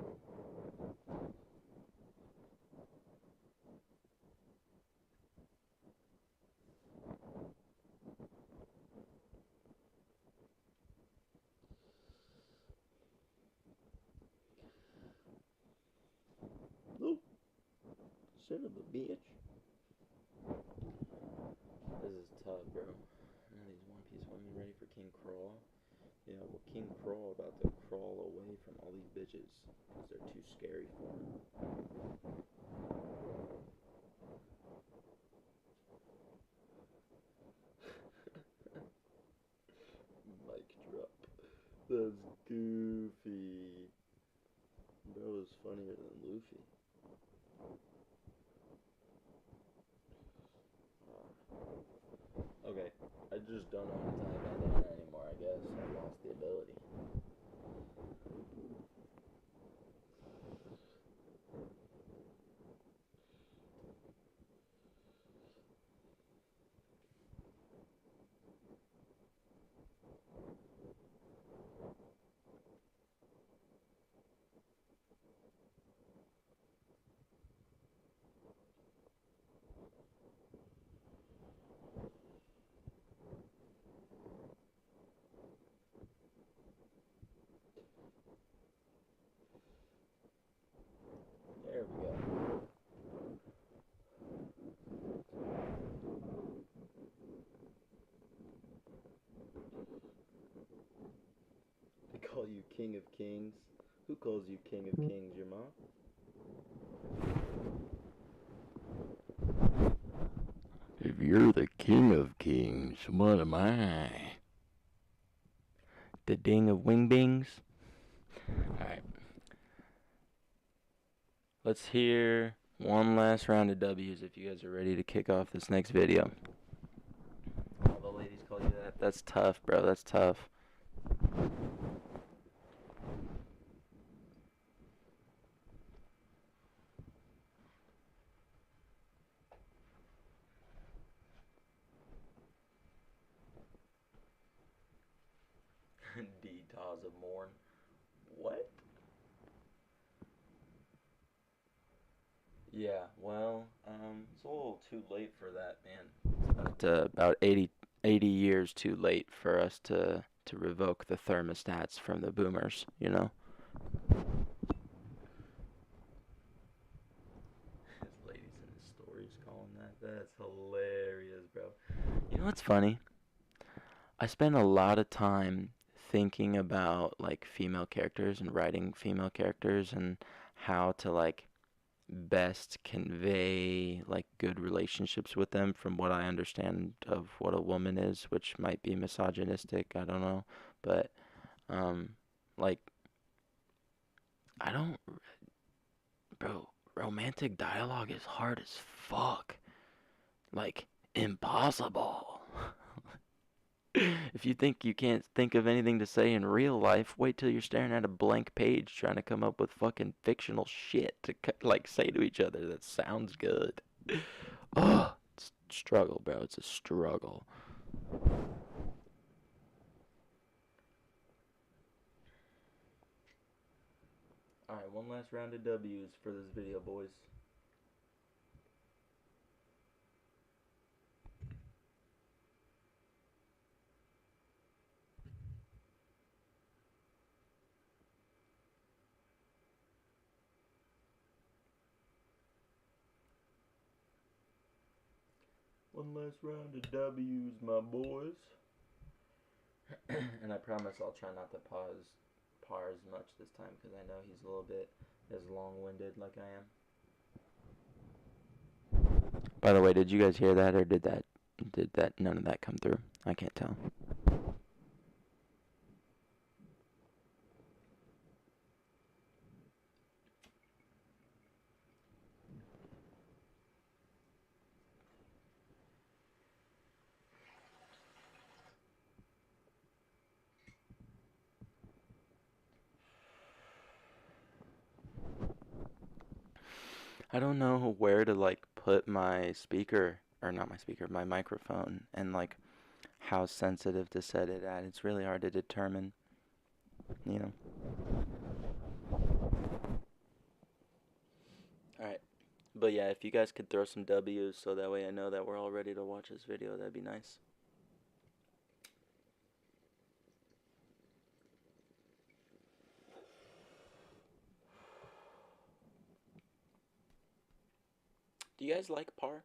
Nope. Son of a bitch. This is tough, bro. None of these One Piece women ready for King Crawl. Yeah, well, King Crawl about to crawl away from all these bitches because they're too scary for him. Mic drop. That's goofy. Bro is funnier than Luffy. Okay, I just don't know how to tie a bandana anymore, I guess. I lost the ability. There we go. They call you King of Kings. Who calls you King of Kings? Your mom? If you're the King of Kings, what am I? The Ding of Wing Bings? Alright. Let's hear One last round of W's if you guys are ready to kick off this next video. All the ladies call you that. That's tough, bro. That's tough. D-Taws of Morn. What? Yeah, well, it's a little too late for that, man. It's about 80 years too late for us to revoke the thermostats from the boomers, you know? His ladies in his stories calling that. That's hilarious, bro. You know what's funny? I spend a lot of time thinking about like female characters and writing female characters and how to like best convey like good relationships with them from what I understand of what a woman is, which might be misogynistic, I don't know, but um like I don't bro, romantic dialogue is hard as fuck. Like impossible. If you think you can't think of anything to say in real life, wait till you're staring at a blank page trying to come up with fucking fictional shit to like say to each other that sounds good. Oh, it's a struggle, bro. It's a struggle. Alright, one last round of W's for this video, boys. One last round of W's, my boys. And I promise I'll try not to par as much this time because I know he's a little bit as long-winded like I am. By the way, did you guys hear that, or did none of that come through? I can't tell. I don't know where to like put my speaker, or not my speaker, my microphone, and like how sensitive to set it at. It's really hard to determine, you know. Alright. But yeah, if you guys could throw some W's so that way I know that we're all ready to watch this video, that'd be nice. Do you guys like Par?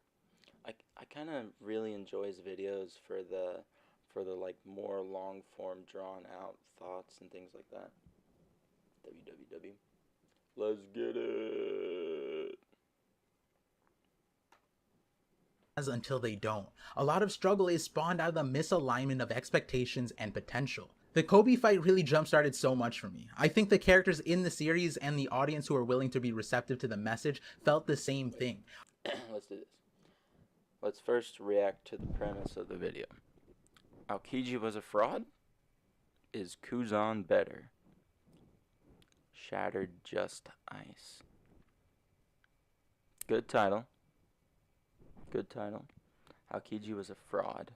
I kind of really enjoy his videos for the like more long form drawn out thoughts and things like that. www. Let's get it. Until they don't. A lot of struggle is spawned out of the misalignment of expectations and potential. The Kobe fight really jump-started so much for me. I think the characters in the series and the audience who are willing to be receptive to the message felt the same thing. Let's do this. Let's first react to the premise of the video. Aokiji was a fraud? Is Kuzan better? Shattered Just Ice. Good title. Good title. Aokiji was a fraud.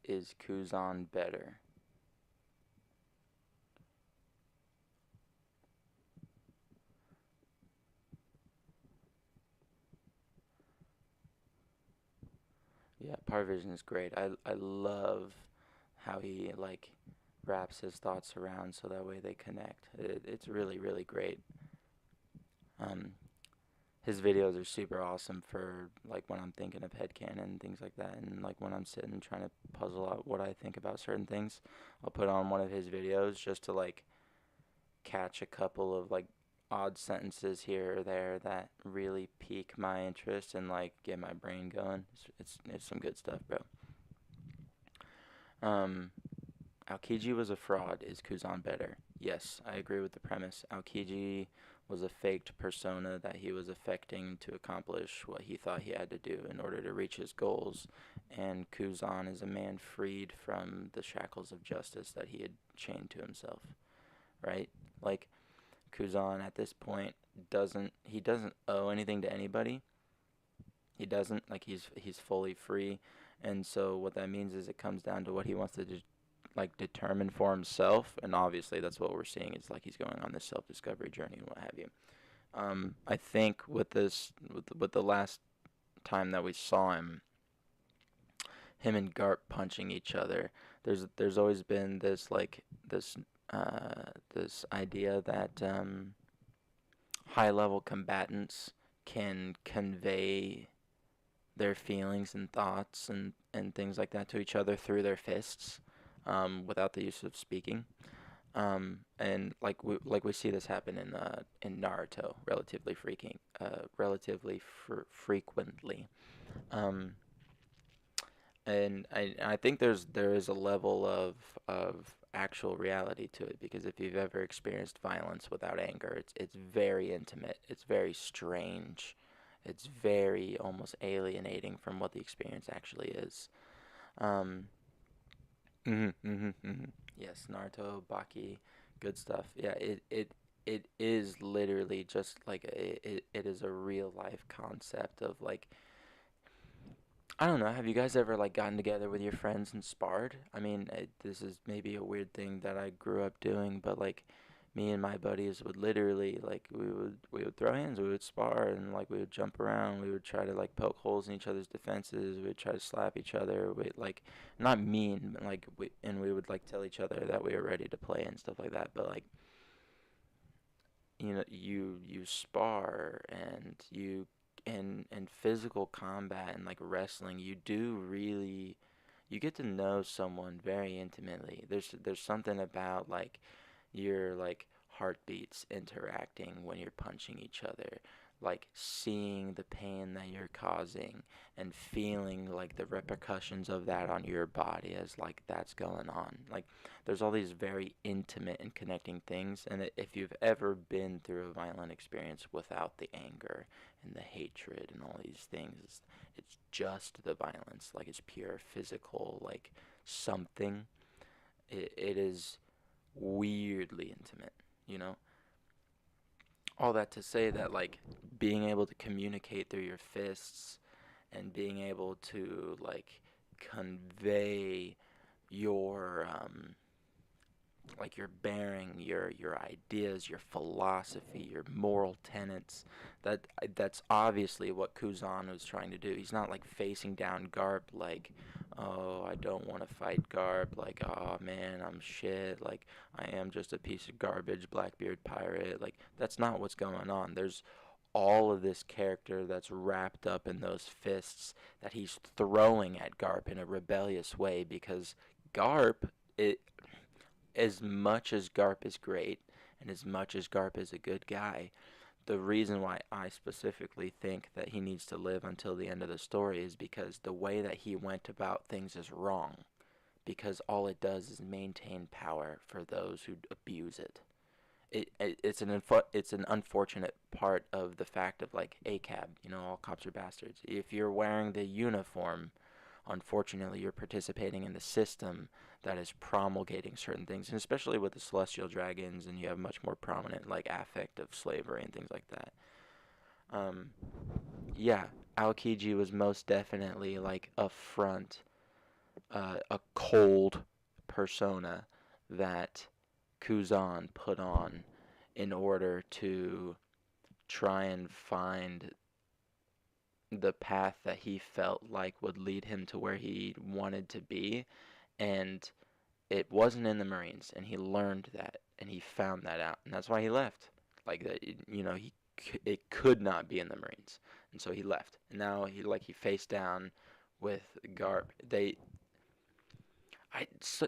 Is Kuzan better? Yeah, Parvision is great. I love how he like wraps his thoughts around so that way they connect. It's really, really great. His videos are super awesome for like when I'm thinking of headcanon and things like that, and like when I'm sitting and trying to puzzle out what I think about certain things, I'll put on one of his videos just to like catch a couple of like odd sentences here or there that really pique my interest and like get my brain going. It's some good stuff, bro. Aokiji was a fraud. Is Kuzan better? Yes, I agree with the premise. Aokiji was a faked persona that he was affecting to accomplish what he thought he had to do in order to reach his goals. And Kuzan is a man freed from the shackles of justice that he had chained to himself. Right? Like, Kuzan at this point doesn't owe anything to anybody. He doesn't, like, he's fully free. And so what that means is it comes down to what he wants to like determine for himself, and obviously that's what we're seeing is like he's going on this self-discovery journey and what have you. I think with this, with the last time that we saw him and Garp punching each other, there's always been this like this idea that high level combatants can convey their feelings and thoughts and things like that to each other through their fists, without the use of speaking. And like we see this happen in Naruto relatively frequently. Um, and I think there is a level of actual reality to it, because if you've ever experienced violence without anger, it's very intimate, it's very strange, it's very almost alienating from what the experience actually is. Um, yes, Naruto, Baki, good stuff. Yeah, it is literally just like it is a real life concept of like, I don't know. Have you guys ever like gotten together with your friends and sparred? I mean, this is maybe a weird thing that I grew up doing, but like me and my buddies would literally like we would throw hands, we would spar, and like we would jump around, we would try to like poke holes in each other's defenses, we would try to slap each other, we like not mean, but like we would like tell each other that we were ready to play and stuff like that, but like you spar and you and physical combat and like wrestling, you do really, you get to know someone very intimately. There's something about like your like heartbeats interacting when you're punching each other, like seeing the pain that you're causing and feeling like the repercussions of that on your body as like that's going on. Like there's all these very intimate and connecting things, and if you've ever been through a violent experience without the anger and the hatred and all these things, it's just the violence, like it's pure physical like something. It is weirdly intimate, you know? All that to say that, like, being able to communicate through your fists and being able to, like, convey your, like, your bearing, your ideas, your philosophy, your moral tenets, that's obviously what Kuzan was trying to do. He's not, like, facing down Garp, like, oh, I don't want to fight Garp, like, oh man, I'm shit, like, I am just a piece of garbage, Blackbeard pirate, like, that's not what's going on. There's all of this character that's wrapped up in those fists that he's throwing at Garp in a rebellious way, because Garp, as much as Garp is great and as much as Garp is a good guy, the reason why I specifically think that he needs to live until the end of the story is because the way that he went about things is wrong. Because all it does is maintain power for those who abuse it. It's an unfortunate part of the fact of like ACAB, all cops are bastards. If you're wearing the uniform, unfortunately you're participating in the system that is promulgating certain things, and especially with the celestial dragons, and you have much more prominent like affect of slavery and things like that. Um, yeah, Aokiji was most definitely like a front, a cold persona that Kuzan put on in order to try and find the path that he felt like would lead him to where he wanted to be, and it wasn't in the Marines, and he learned that, and he found that out, and that's why he left. Like that, it could not be in the Marines, and so he left. And now he faced down with Garp. I so,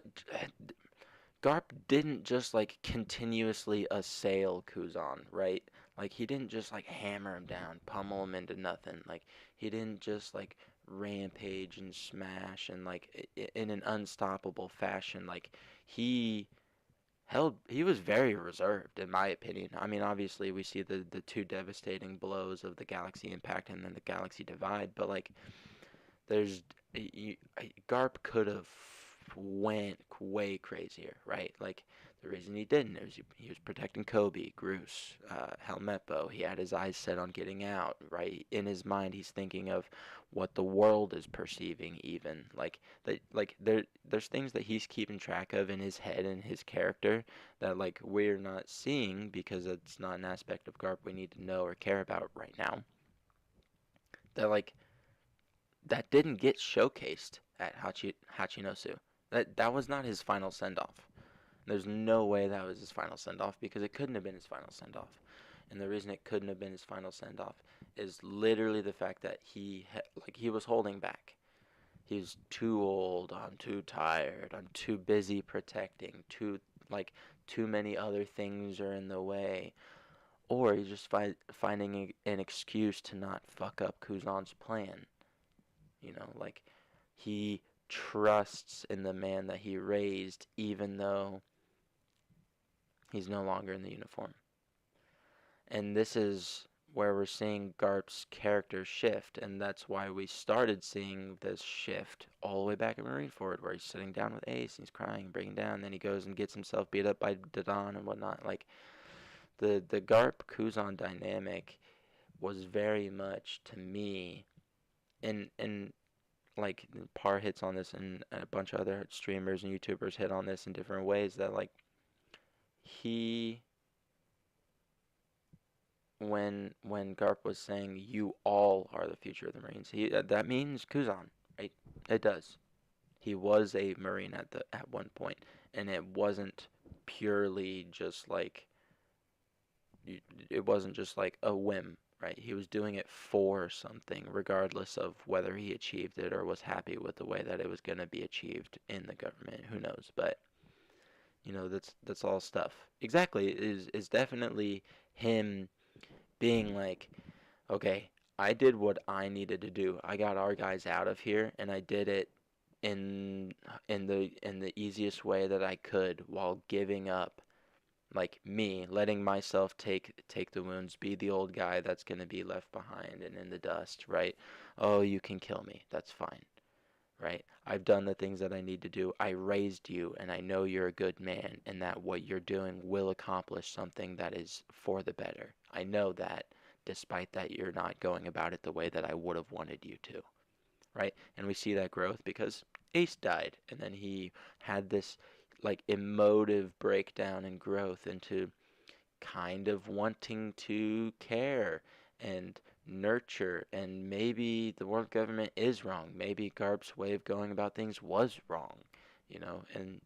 Garp didn't just like continuously assail Kuzan, right? Like he didn't just like hammer him down, pummel him into nothing. Like he didn't just like rampage and smash and like in an unstoppable fashion. Like he he was very reserved in my opinion. I mean, obviously we see the two devastating blows of the galaxy impact and then the galaxy divide, but like there's Garp could have went way crazier, right? Like the reason he didn't is he was protecting Kobe, Groose, Helmeppo. He had his eyes set on getting out, right? In his mind, he's thinking of what the world is perceiving, even there's things that he's keeping track of in his head and his character that like we're not seeing because it's not an aspect of Garp we need to know or care about right now. That like that didn't get showcased at Hachinosu. That was not his final send-off. There's no way that was his final send-off because it couldn't have been his final send-off. And the reason it couldn't have been his final send-off is literally the fact that he was holding back. He's too old, I'm too tired, I'm too busy protecting, too many other things are in the way. Or he's just finding an excuse to not fuck up Kuzan's plan. You know, like he trusts in the man that he raised even though he's no longer in the uniform. And this is where we're seeing Garp's character shift, and that's why we started seeing this shift all the way back in Marineford, where he's sitting down with Ace and he's crying and breaking down, and then he goes and gets himself beat up by Dadan and whatnot. Like the Garp Kuzan dynamic was very much to me, and like Par hits on this, and a bunch of other streamers and YouTubers hit on this in different ways, that like he when Garp was saying you all are the future of the Marines, that means Kuzan, right? It does. He was a Marine at one point, and it wasn't purely just like a whim, right? He was doing it for something, regardless of whether he achieved it or was happy with the way that it was going to be achieved in the government. Who knows? But you know, that's all stuff. Exactly, is definitely him being like, okay, I did what I needed to do. I got our guys out of here, and I did it in the easiest way that I could, while giving up, like me, letting myself take the wounds, be the old guy that's gonna be left behind and in the dust, right? Oh, you can kill me, that's fine, right? I've done the things that I need to do. I raised you, and I know you're a good man, and that what you're doing will accomplish something that is for the better. I know that, despite that you're not going about it the way that I would have wanted you to, right? And we see that growth because Ace died, and then he had this like emotive breakdown and growth into kind of wanting to care and nurture, and maybe the world government is wrong. Maybe Garp's way of going about things was wrong, you know, and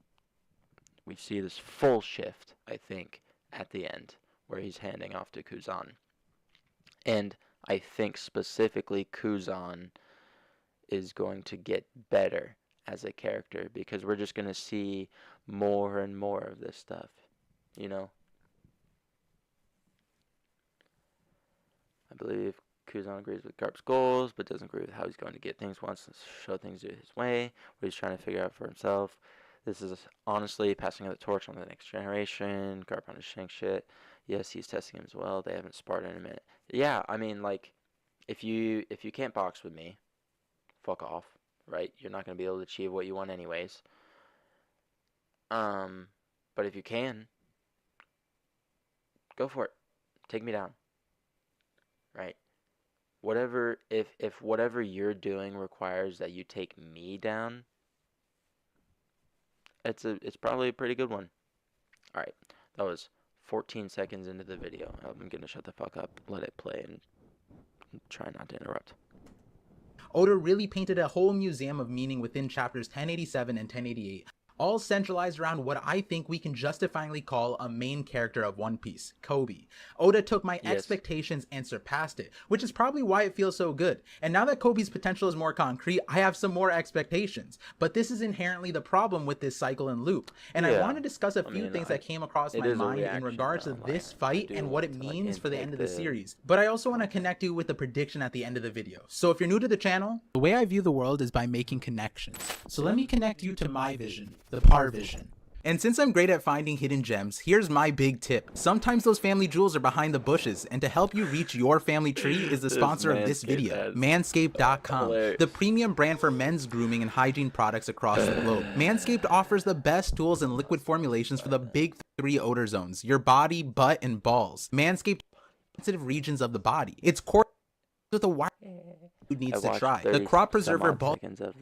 we see this full shift, I think, at the end, where he's handing off to Kuzan. And I think specifically Kuzan is going to get better as a character, because we're just going to see more and more of this stuff, you know? I believe Kuzan agrees with Garp's goals, but doesn't agree with how he's going to get things, wants to show things his way, what he's trying to figure out for himself. This is honestly passing the torch on the next generation. Garp understanding shit. Yes, he's testing him as well. They haven't sparred in a minute. Yeah, I mean, like, if you can't box with me, fuck off, right? You're not going to be able to achieve what you want anyways. But if you can, go for it. Take me down. Right? Whatever, if whatever you're doing requires that you take me down, it's probably a pretty good one. All right. That was 14 seconds into the video. I'm going to shut the fuck up, let it play, and try not to interrupt. Oda really painted a whole museum of meaning within chapters 1087 and 1088. all centralized around what I think we can justifyingly call a main character of One Piece, Kobe. Oda took my expectations and surpassed it, which is probably why it feels so good. And now that Kobe's potential is more concrete, I have some more expectations. But this is inherently the problem with this cycle and loop. And I want to discuss a few things that came across my mind in regards to this fight and what it means for the end of the series. But I also want to connect you with the prediction at the end of the video. So if you're new to the channel, the way I view the world is by making connections. So let me connect you to my vision, the Par vision. And since I'm great at finding hidden gems, here's my big tip. Sometimes those family jewels are behind the bushes, and to help you reach your family tree is the sponsor of this video, Manscaped.com, the premium brand for men's grooming and hygiene products across the globe. Manscaped offers the best tools and liquid formulations for the big three odor zones, your body, butt, and balls. Manscaped sensitive regions of the body. It's core with a wide who needs to try. The crop preserver ball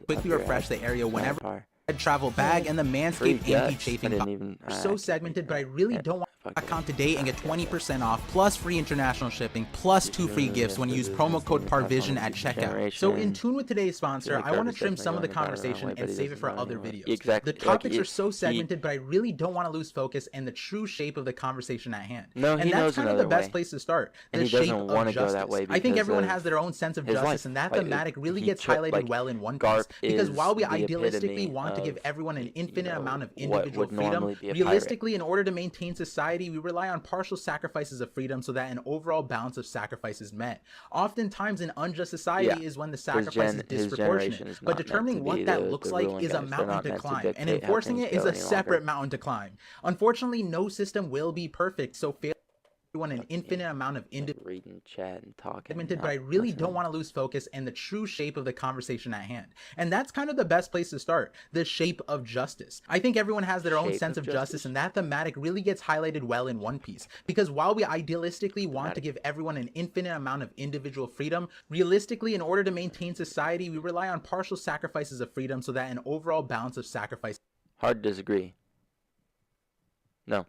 quickly refresh the area whenever travel bag and the Manscaped anti-chafing bottle are so segmented, but I really don't want to account today and get 20% off plus free international shipping plus 2 free gifts when you use promo code PARVISION at checkout. So in tune with today's sponsor, I want to trim some of the conversation and save it for other videos. The topics are so segmented, but I really don't want to lose focus and the true shape of the conversation at hand. And that's kind of the best place to start, the shape of justice. I think everyone has their own sense of justice, and that thematic really gets highlighted well in One Piece, because while we idealistically want to give everyone an infinite amount of individual freedom, realistically, in order to maintain society, we rely on partial sacrifices of freedom so that an overall balance of sacrifice is met. Oftentimes, an unjust society is when the sacrifice is disproportionate, but determining what that looks like is a mountain to climb, and enforcing it is a separate mountain to climb. Unfortunately, no system will be perfect, so fail everyone an infinite amount of reading, chat, and talking. But I really don't want to lose focus and the true shape of the conversation at hand. And that's kind of the best place to start, the shape of justice. I think everyone has their own sense of justice, and that thematic really gets highlighted well in One Piece. Because while we idealistically want to give everyone an infinite amount of individual freedom, realistically, in order to maintain society, we rely on partial sacrifices of freedom so that an overall balance of sacrifice. Hard to disagree. No.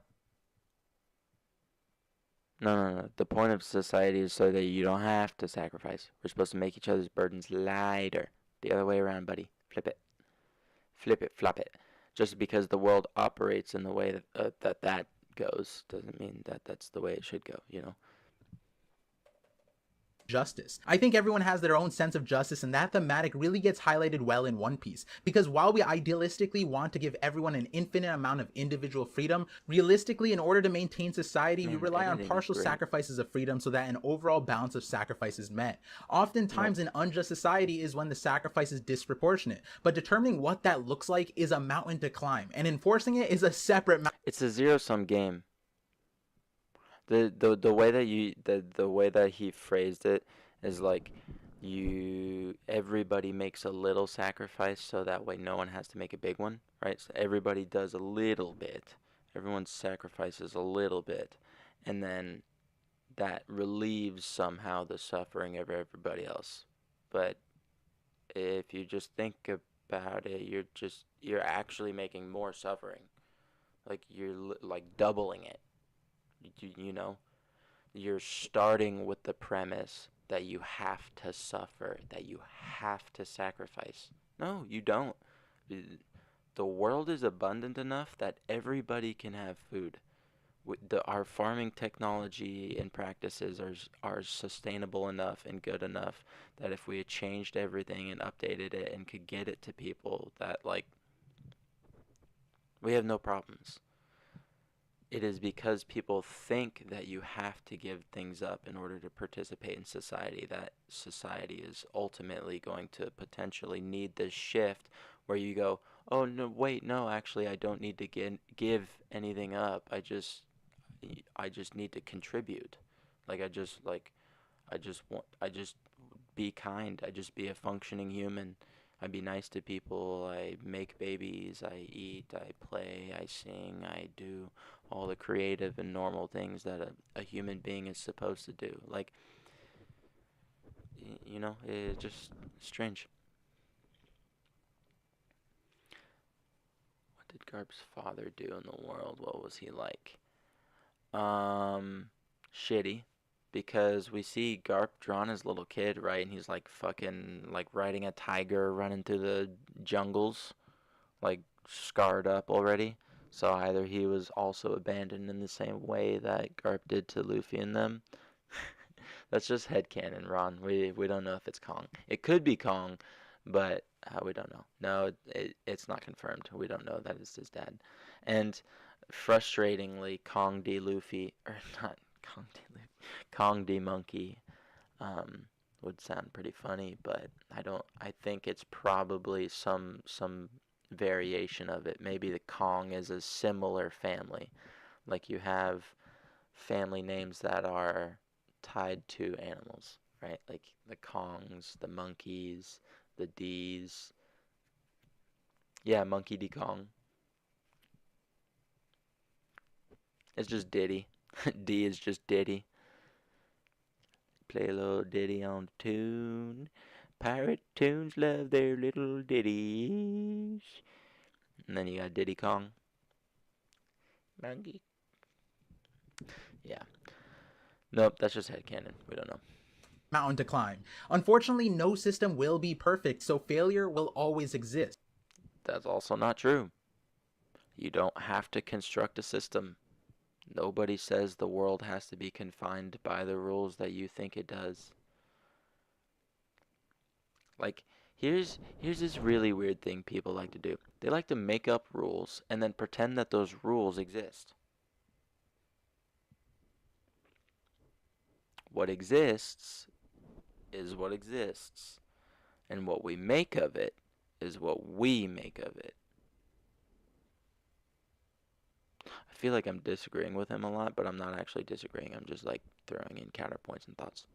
No. The point of society is so that you don't have to sacrifice. We're supposed to make each other's burdens lighter. The other way around, buddy. Flip it. Flip it, flop it. Just because the world operates in the way that that goes doesn't mean that that's the way it should go, you know? Justice. I think everyone has their own sense of justice, and that thematic really gets highlighted well in One Piece. Because while we idealistically want to give everyone an infinite amount of individual freedom, realistically, in order to maintain society, we rely on partial sacrifices of freedom so that an overall balance of sacrifice is met. Oftentimes, an unjust society is when the sacrifice is disproportionate, but determining what that looks like is a mountain to climb, and enforcing it is a separate mountain. It's a zero-sum game. The way that the way that he phrased it is like everybody makes a little sacrifice so that way no one has to make a big one, right? So everybody does a little bit. Everyone sacrifices a little bit, and then that relieves somehow the suffering of everybody else. But if you just think about it, you're actually making more suffering. Like you're like doubling it. You know, you're starting with the premise that you have to suffer, that you have to sacrifice. No, you don't. The world is abundant enough that everybody can have food. Our farming technology and practices are sustainable enough and good enough that if we had changed everything and updated it and could get it to people, that like we have no problems. It is because people think that you have to give things up in order to participate in society that society is ultimately going to potentially need this shift where you go, oh no, wait, no, actually I don't need to give anything up. I just need to contribute. I just be kind. I just be a functioning human. I be nice to people, I make babies, I eat, I play, I sing, I do all the creative and normal things that a human being is supposed to do. Like, you know, it's just strange. What did Garp's father do in the world? What was he like? Shitty. Because we see Garp drawn as a little kid, right? And he's like fucking like riding a tiger, running through the jungles, like scarred up already. So either he was also abandoned in the same way that Garp did to Luffy and them. That's just headcanon, Ron. We don't know if it's Kong. It could be Kong, but we don't know. No, it's not confirmed. We don't know that it's his dad. And frustratingly, Kong D. Luffy, or not Kong D. Luffy, Kong D. Monkey, would sound pretty funny, but I think it's probably some variation of it. Maybe the Kong is a similar family. Like you have family names that are tied to animals, right? Like the Kongs, the monkeys, the D's. Yeah, Monkey D. Kong. It's just Diddy. D is just Diddy. Play a little ditty on the tune. Pirate tunes love their little ditties. And then you got Diddy Kong. Monkey. Yeah. Nope, that's just headcanon. We don't know. Mountain to climb. Unfortunately, no system will be perfect, so failure will always exist. That's also not true. You don't have to construct a system. Nobody says the world has to be confined by the rules that you think it does. Like, here's this really weird thing people like to do. They like to make up rules and then pretend that those rules exist. What exists is what exists, and what we make of it is what we make of it. I feel like I'm disagreeing with him a lot, but I'm not actually disagreeing. I'm just like throwing in counterpoints and thoughts.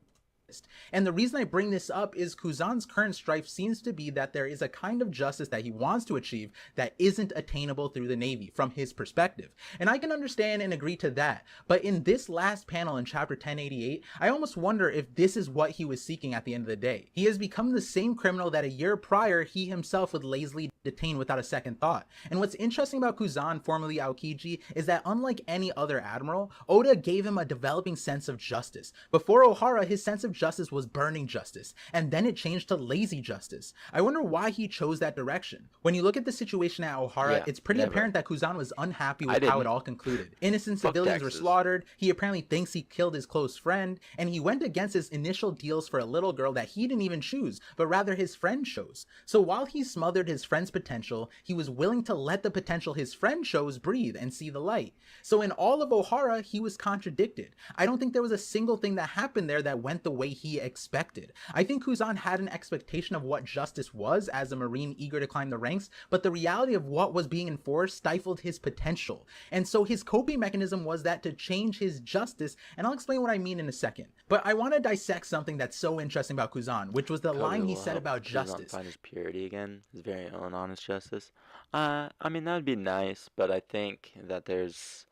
And the reason I bring this up is Kuzan's current strife seems to be that there is a kind of justice that he wants to achieve that isn't attainable through the Navy, from his perspective. And I can understand and agree to that. But in this last panel in chapter 1088, I almost wonder if this is what he was seeking at the end of the day. He has become the same criminal that a year prior he himself would lazily detain without a second thought. And what's interesting about Kuzan, formerly Aokiji, is that unlike any other admiral, Oda gave him a developing sense of justice. Before Ohara, his sense of justice was burning justice, and then it changed to lazy justice. I wonder why he chose that direction. When you look at the situation at Ohara, it's pretty apparent that Kuzan was unhappy with how it all concluded. Innocent civilians were slaughtered, he apparently thinks he killed his close friend, and he went against his initial deals for a little girl that he didn't even choose, but rather his friend chose. So while he smothered his friend's potential, he was willing to let the potential his friend chose breathe and see the light. So in all of Ohara, he was contradicted. I don't think there was a single thing that happened there that went the way he expected. I think Kuzan had an expectation of what justice was as a Marine eager to climb the ranks, but the reality of what was being enforced stifled his potential. And so his coping mechanism was that to change his justice, and I'll explain what I mean in a second. But I want to dissect something that's so interesting about Kuzan, which was the line he said about justice. Find his purity again, his very own honest justice. I mean, that would be nice, but I think that there's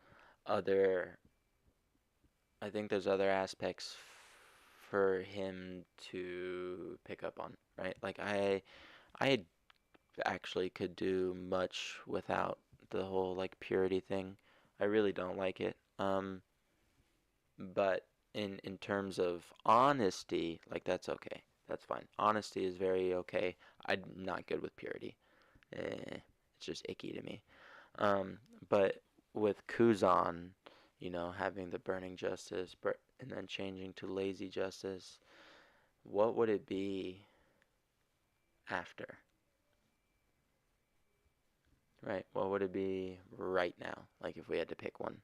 other aspects for him to pick up on, right? Like I actually could do much without the whole like purity thing. I really don't like it. But in terms of honesty, like that's okay. That's fine. Honesty is very okay. I'm not good with purity. It's just icky to me. But with Kuzan, you know, having the burning justice, and then changing to lazy justice, what would it be after? Right? What would it be right now? Like if we had to pick one.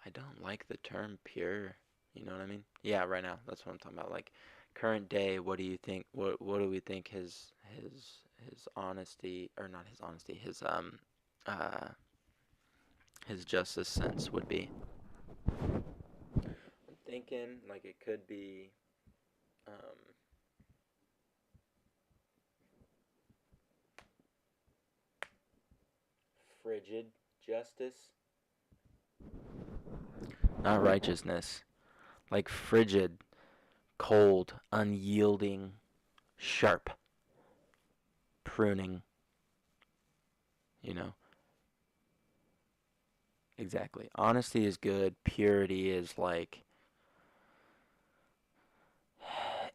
I don't like the term pure. You know what I mean? Yeah, right now. That's what I'm talking about. Like current day, what do you think? What do we think his honesty, or not his honesty, his justice sense would be? I'm thinking like it could be frigid justice. Not righteousness. Like frigid, cold, unyielding, sharp. pruning, you know. Exactly. Honesty is good. Purity is like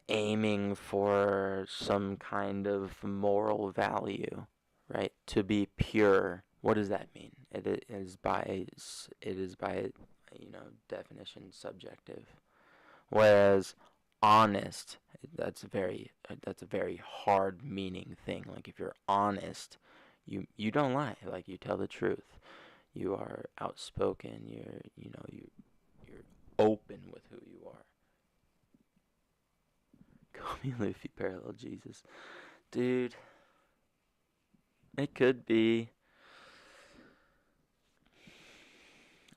aiming for some kind of moral value, right? To be pure. What does that mean? It is by definition subjective. Whereas honest, that's a very hard meaning thing. Like if you're honest, you don't lie. Like you tell the truth. You are outspoken. You're open with who you are. Call me Luffy, parallel Jesus. Dude, it could be.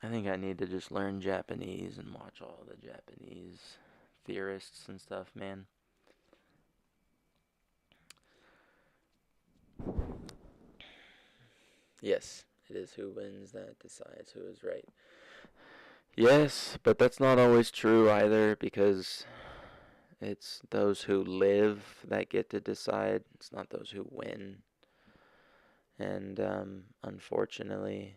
I think I need to just learn Japanese and watch all the Japanese theorists and stuff, man. Yes, it is who wins that decides who is right. Yes, but that's not always true either, because it's those who live that get to decide. It's not those who win. And unfortunately,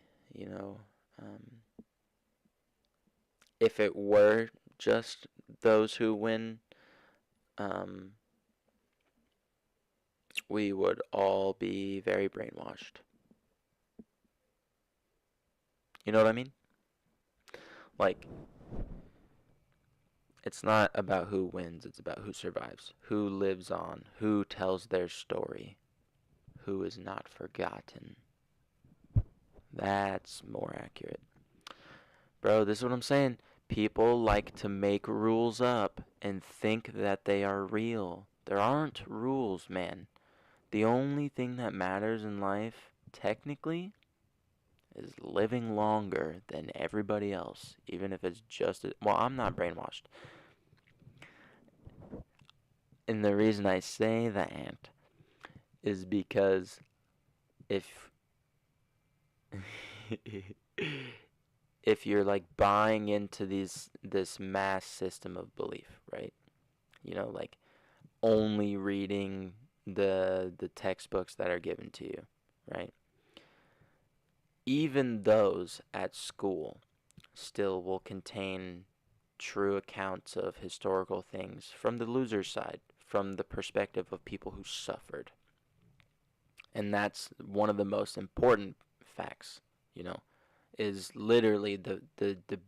if it were just those who win, we would all be very brainwashed. You know what I mean? Like, it's not about who wins, it's about who survives, who lives on, who tells their story, who is not forgotten. That's more accurate. Bro, this is what I'm saying. People like to make rules up and think that they are real. There aren't rules, man. The only thing that matters in life, technically, is living longer than everybody else, even if it's just well, I'm not brainwashed. And the reason I say that is because if if you're like buying into this mass system of belief, right? Like only reading the textbooks that are given to you, right? Even those at school still will contain true accounts of historical things from the loser's side, from the perspective of people who suffered. And that's one of the most important facts, is literally the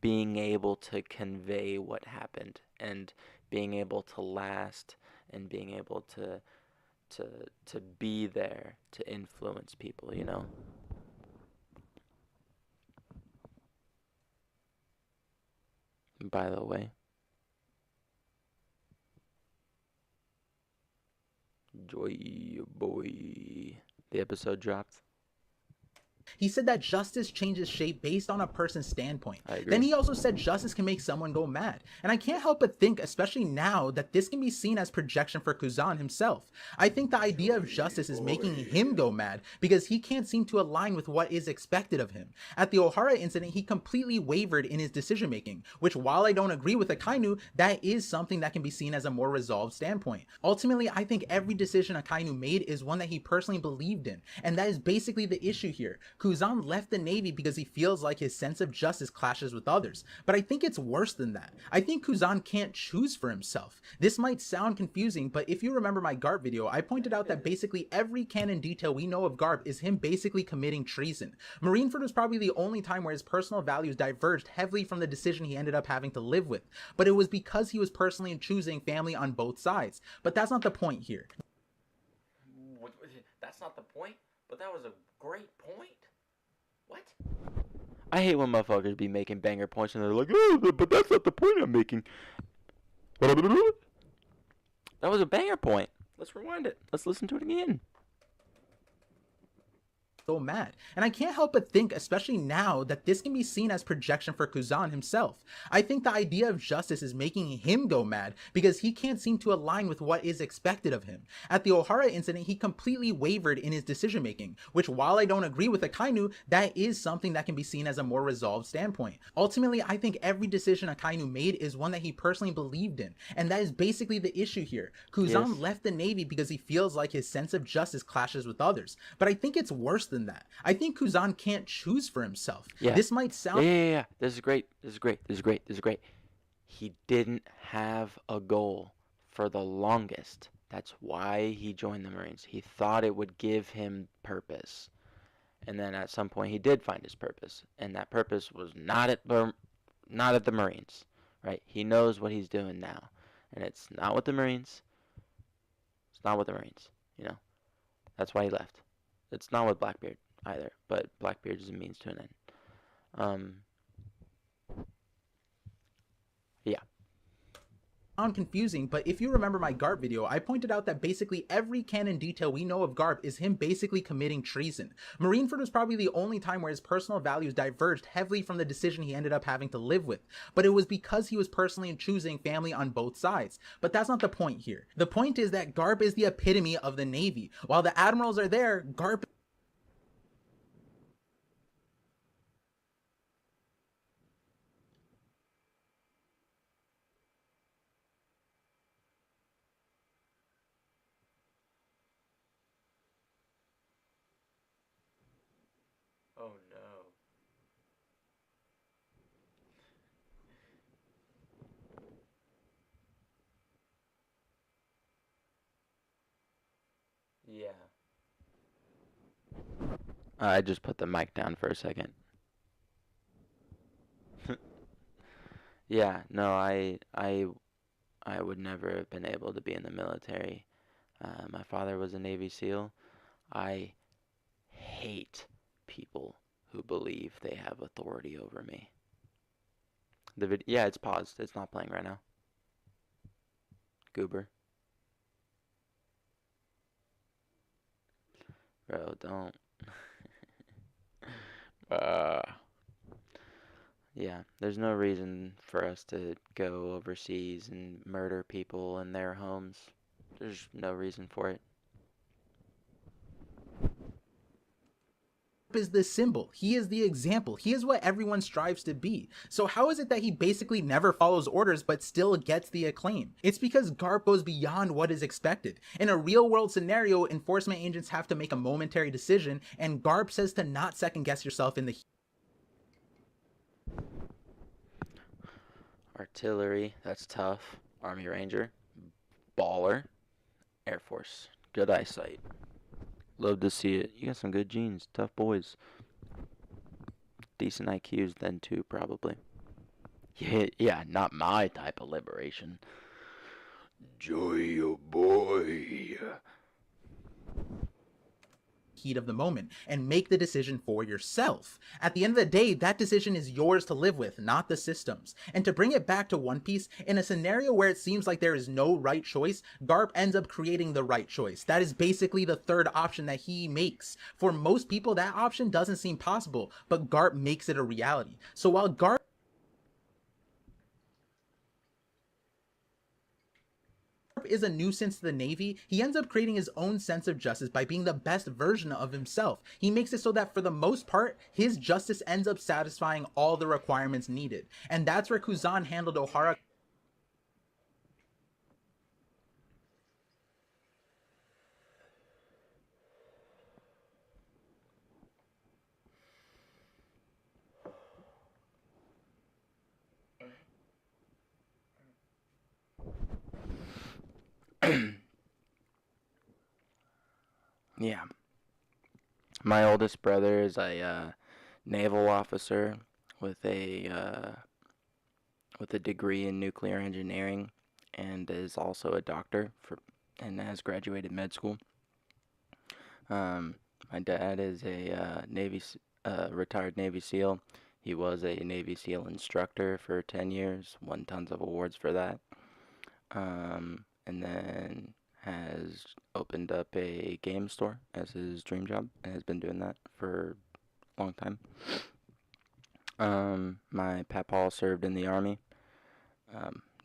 being able to convey what happened, and being able to last, and being able to be there to influence people, By the way, Joy boy. The episode dropped. He said that justice changes shape based on a person's standpoint. I agree. Then he also said justice can make someone go mad. And I can't help but think, especially now, that this can be seen as projection for Kuzan himself. I think the idea of justice is making him go mad because he can't seem to align with what is expected of him. At the Ohara incident, he completely wavered in his decision making, which, while I don't agree with Akainu, that is something that can be seen as a more resolved standpoint. Ultimately, I think every decision Akainu made is one that he personally believed in, and that is basically the issue here. Kuzan left the Navy because he feels like his sense of justice clashes with others, but I think it's worse than that. I think Kuzan can't choose for himself. This might sound confusing, but if you remember my Garp video, I pointed out that basically every canon detail we know of Garp is him basically committing treason. Marineford was probably the only time where his personal values diverged heavily from the decision he ended up having to live with, but it was because he was personally choosing family on both sides. But that's not the point here. That's not the point? But that was a great point. What? I hate when motherfuckers be making banger points and they're like, oh, but that's not the point I'm making. That was a banger point. Let's rewind it. Let's listen to it again. so mad. And I can't help but think, especially now, that this can be seen as projection for Kuzan himself. I think the idea of justice is making him go mad because he can't seem to align with what is expected of him. At the Ohara incident, he completely wavered in his decision making, which, while I don't agree with Akainu, that is something that can be seen as a more resolved standpoint. Ultimately, I think every decision Akainu made is one that he personally believed in, and that is basically the issue here. Kuzan left the Navy because he feels like his sense of justice clashes with others, but I think it's worse than that. I think Kuzan can't choose for himself. This might sound... Yeah. This is great. He didn't have a goal for the longest. That's why he joined the Marines. He thought it would give him purpose. And then at some point he did find his purpose. And that purpose was not at the Marines. Right? He knows what he's doing now. And it's not with the Marines. It's not with the Marines. You know? That's why he left. It's not with Blackbeard either. But Blackbeard is a means to an end. Yeah. Confusing, but if you remember my Garp video, I pointed out that basically every canon detail we know of Garp is him basically committing treason. Marineford was probably the only time where his personal values diverged heavily from the decision he ended up having to live with, but it was because he was personally choosing family on both sides. But that's not the point here. The point is that Garp is the epitome of the Navy. While the admirals are there, Garp... Oh no. Yeah. I just put the mic down for a second. Yeah, no, I would never have been able to be in the military. My father was a Navy SEAL. I hate people who believe they have authority over me. Yeah, it's paused. It's not playing right now. Goober. Bro, don't. Yeah, there's no reason for us to go overseas and murder people in their homes. There's no reason for it. is the symbol. He is the example. He is what everyone strives to be. So how is it that he basically never follows orders but still gets the acclaim? It's because Garp goes beyond what is expected. In a real world scenario, enforcement agents have to make a momentary decision, and Garp says to not second guess yourself in the... Artillery, that's tough. Army Ranger, baller. Air Force, good eyesight. Love to see it. You got some good genes, tough boys. Decent IQs then too, probably. Yeah, not my type of liberation. Joy, oh boy. Heat of the moment and make the decision for yourself. At the end of the day, that decision is yours to live with, not the system's. And to bring it back to One Piece, in a scenario where it seems like there is no right choice, Garp ends up creating the right choice. That is basically the third option that he makes. For most people, that option doesn't seem possible, but Garp makes it a reality. So while Garp is a nuisance to the Navy, he ends up creating his own sense of justice by being the best version of himself. He makes it so that for the most part, his justice ends up satisfying all the requirements needed. And that's where Kuzan handled Ohara Yeah. My oldest brother is a naval officer with a degree in nuclear engineering, and is also a doctor and has graduated med school. My dad is a retired Navy SEAL. He was a Navy SEAL instructor for 10 years, won tons of awards for that. And then has opened up a game store as his dream job and has been doing that for a long time. My papaw served in the army.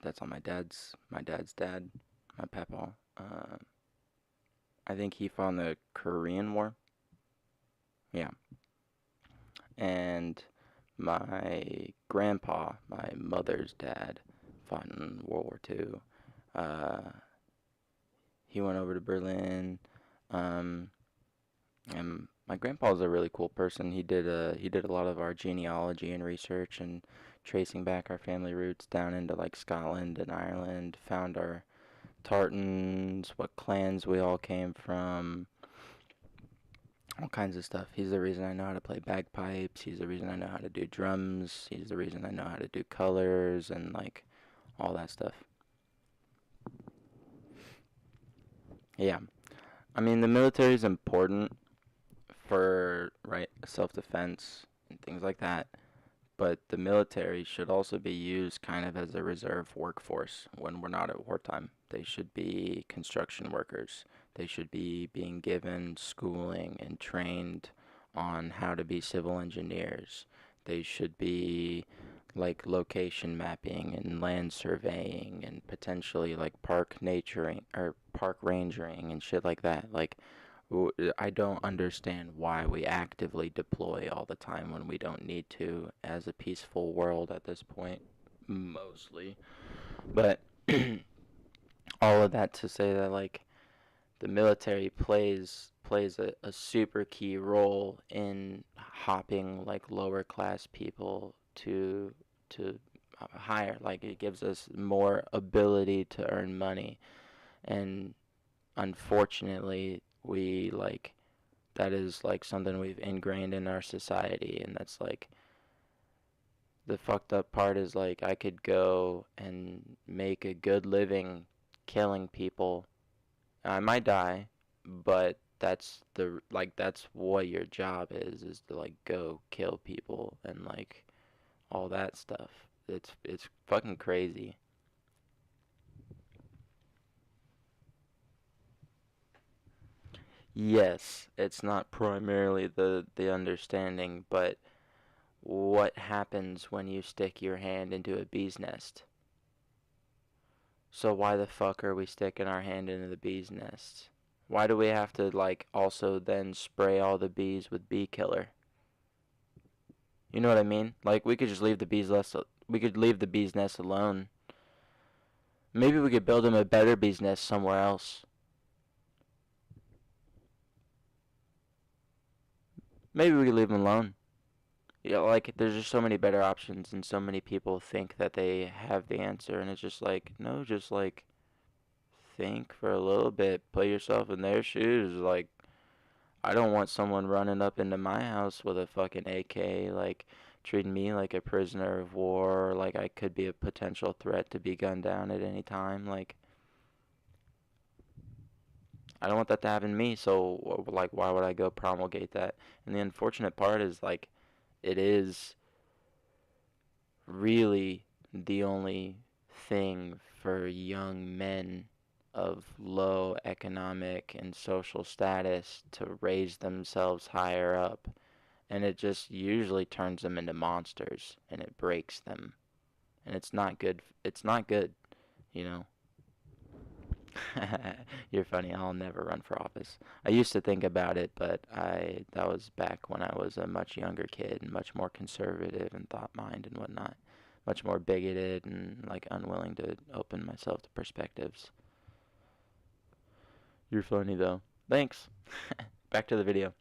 That's on my dad's dad, my papaw. I think he fought in the Korean War. Yeah. And my grandpa, my mother's dad, fought in World War II. He went over to Berlin. And my grandpa's a really cool person. He did a lot of our genealogy and research and tracing back our family roots down into like Scotland and Ireland. Found our tartans, what clans we all came from, all kinds of stuff. He's the reason I know how to play bagpipes. He's the reason I know how to do drums. He's the reason I know how to do colors and like all that stuff. Yeah. I mean, the military is important for, right, self-defense and things like that, but the military should also be used kind of as a reserve workforce when we're not at wartime. They should be construction workers. They should be being given schooling and trained on how to be civil engineers. They should be like location mapping and land surveying and potentially like park naturing or park rangering and shit like that. Like, I don't understand why we actively deploy all the time when we don't need to as a peaceful world at this point, mostly. But all of that to say that like the military plays a super key role in hopping like lower class people to higher. Like it gives us more ability to earn money, and unfortunately we like that is like something we've ingrained in our society, and that's like the fucked up part is like I could go and make a good living killing people. I might die, but that's what your job is to like go kill people and like all that stuff. It's fucking crazy. Yes, it's not primarily the understanding, but what happens when you stick your hand into a bee's nest? So why the fuck are we sticking our hand into the bee's nest? Why do we have to like also then spray all the bees with bee killer? You know what I mean? Like we could just leave the bee's nest alone. Maybe we could build them a better bee's nest somewhere else. Maybe we could leave them alone. Yeah, like there's just so many better options, and so many people think that they have the answer, and it's just like no, just like think for a little bit, put yourself in their shoes. Like I don't want someone running up into my house with a fucking AK, like treating me like a prisoner of war, or like I could be a potential threat to be gunned down at any time. Like I don't want that to happen to me, so like why would I go promulgate that? And the unfortunate part is like it is really the only thing for young men of low economic and social status to raise themselves higher up. And it just usually turns them into monsters and it breaks them. And it's not good. It's not good, you know. You're funny. I'll never run for office. I used to think about it, but that was back when I was a much younger kid and much more conservative and thought mind and whatnot. Much more bigoted and like unwilling to open myself to perspectives. You're funny though. Thanks. Back to the video.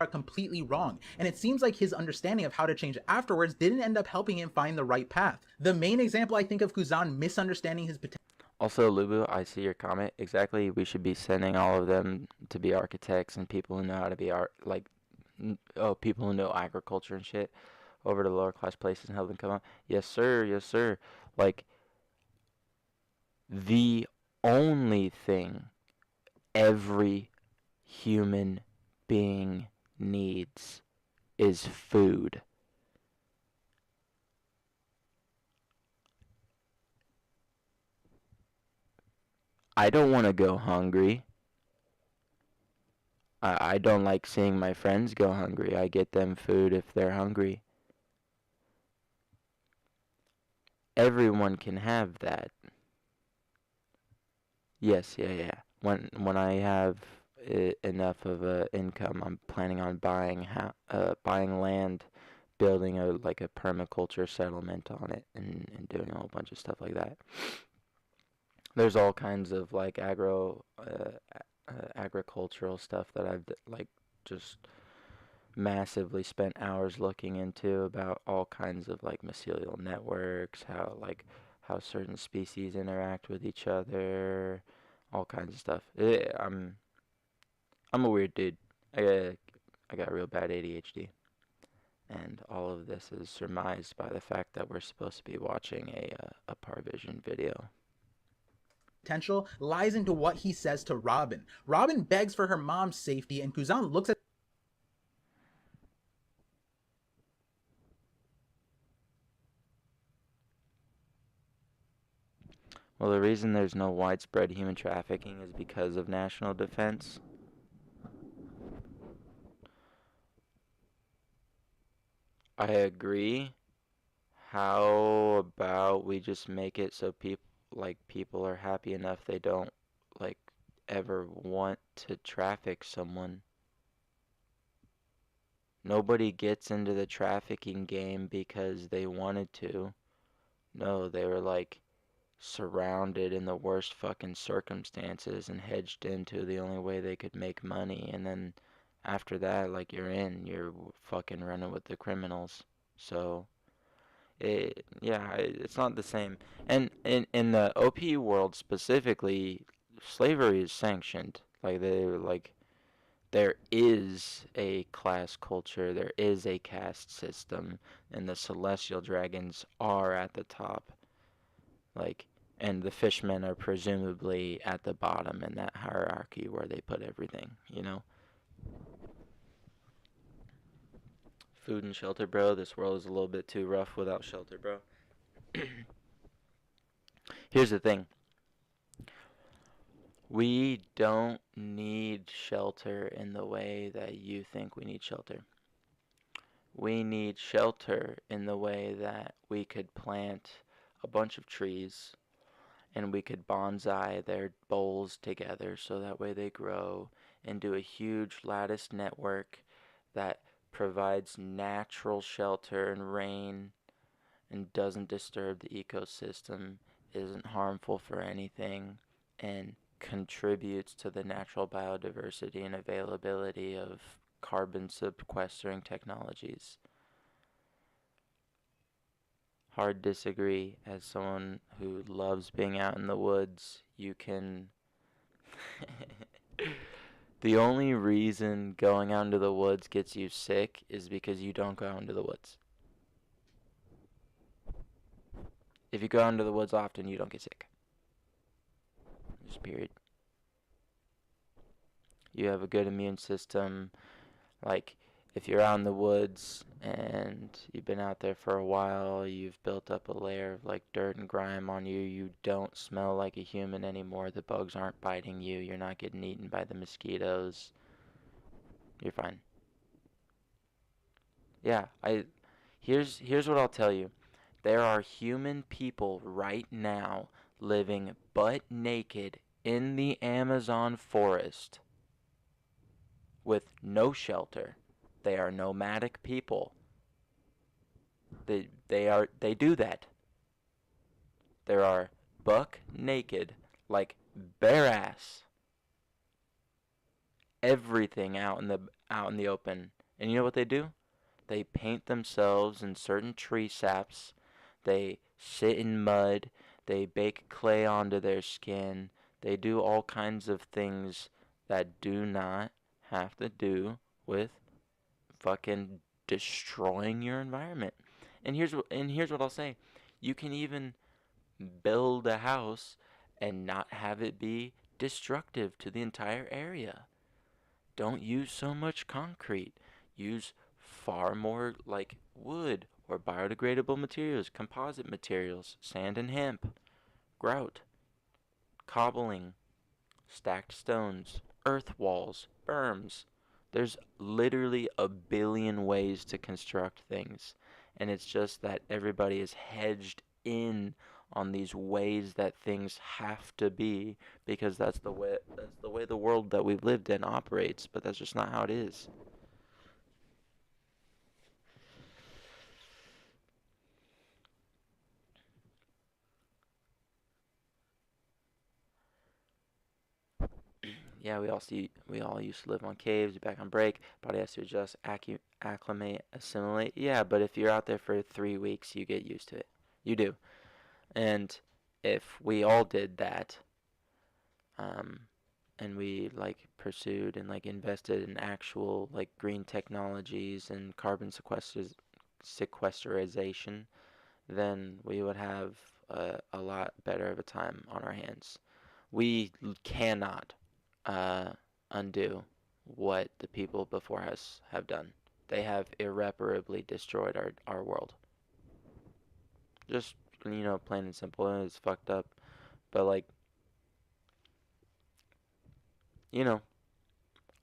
Are completely wrong, and it seems like his understanding of how to change afterwards didn't end up helping him find the right path. The main example I think of Kuzan misunderstanding his potential. Also, Lubu, I see your comment. Exactly, we should be sending all of them to be architects and people who know how to be people who know agriculture and shit over to lower class places and help them come out. Yes, sir. Yes, sir. Like, the only thing every human being needs is food. I don't want to go hungry. I don't like seeing my friends go hungry. I get them food if they're hungry. Everyone can have that. Yes, yeah, yeah. When I have enough of a income, I'm planning on buying land, building a permaculture settlement on it, and doing a whole bunch of stuff like that. There's all kinds of like agricultural stuff that like just massively spent hours looking into about all kinds of like mycelial networks, how certain species interact with each other, all kinds of stuff. I'm a weird dude. I got real bad ADHD, and all of this is surmised by the fact that we're supposed to be watching a Parvision video. Potential lies into what he says to Robin. Robin begs for her mom's safety, and Kuzan looks at Well, the reason there's no widespread human trafficking is because of national defense. I agree. How about we just make it so people are happy enough they don't like ever want to traffic someone. Nobody gets into the trafficking game because they wanted to. No, they were like surrounded in the worst fucking circumstances and hedged into the only way they could make money. And then after that, like you're fucking running with the criminals. So it's not the same. And in the OP world specifically, slavery is sanctioned. There is a class culture, there is a caste system, and the celestial dragons are at the top. Like, and the fishmen are presumably at the bottom in that hierarchy where they put everything, you know? Food and shelter, bro. This world is a little bit too rough without shelter, bro. Here's the thing. We don't need shelter in the way that you think we need shelter. We need shelter in the way that we could plant a bunch of trees and we could bonsai their boles together so that way they grow into a huge lattice network that provides natural shelter and rain and doesn't disturb the ecosystem, isn't harmful for anything, and contributes to the natural biodiversity and availability of carbon sequestering technologies. Hard disagree. As someone who loves being out in the woods, you can. The only reason going out into the woods gets you sick is because you don't go out into the woods. If you go out into the woods often, you don't get sick. Just period. You have a good immune system. Like, if you're out in the woods and you've been out there for a while, you've built up a layer of like dirt and grime on you, you don't smell like a human anymore, the bugs aren't biting you, you're not getting eaten by the mosquitoes, you're fine. Yeah, here's what I'll tell you. There are human people right now living butt naked in the Amazon forest with no shelter. They are nomadic people. They do that. There are buck naked, like bare ass, everything out in the open. And you know what they do? They paint themselves in certain tree saps. They sit in mud. They bake clay onto their skin. They do all kinds of things that do not have to do with fucking destroying your environment. And here's what I'll say. You can even build a house and not have it be destructive to the entire area. Don't use so much concrete. Use far more like wood or biodegradable materials, composite materials, sand and hemp, grout, cobbling, stacked stones, earth walls, berms. There's literally a billion ways to construct things, and it's just that everybody is hedged in on these ways that things have to be because that's the way the world that we've lived in operates, but that's just not how it is. Yeah, we all used to live on caves, back on break. Body has to adjust, acclimate, assimilate. Yeah, but if you're out there for 3 weeks, you get used to it. You do. And if we all did that, um, and we like pursued and like invested in actual like green technologies and carbon sequestration, then we would have a lot better of a time on our hands. We cannot uh, undo what the people before us have done. They have irreparably destroyed our world. Just, plain and simple, and it's fucked up. But, like, you know,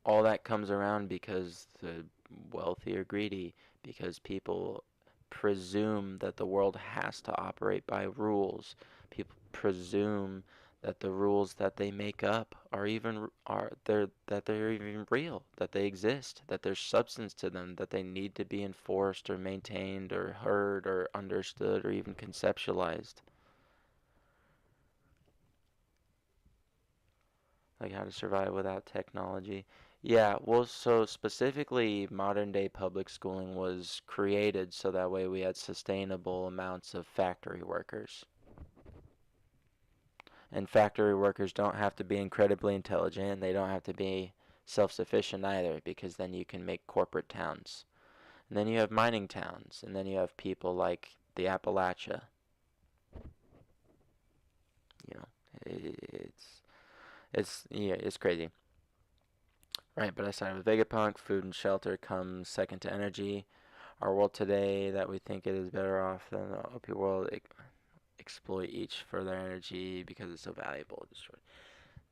all that comes around because the wealthy are greedy, because people presume that the world has to operate by rules. People presume that the rules that they make up they're even real, that they exist, that there's substance to them, that they need to be enforced or maintained or heard or understood or even conceptualized. Like how to survive without technology. Yeah, well, so specifically, modern day public schooling was created so that way we had sustainable amounts of factory workers. And factory workers don't have to be incredibly intelligent, and they don't have to be self-sufficient either, because then you can make corporate towns. And then you have mining towns, and then you have people like the Appalachia. You know, it's crazy. Right, but I started with Vegapunk. Food and shelter comes second to energy. Our world today that we think it is better off than the OP world exploit each for their energy because it's so valuable.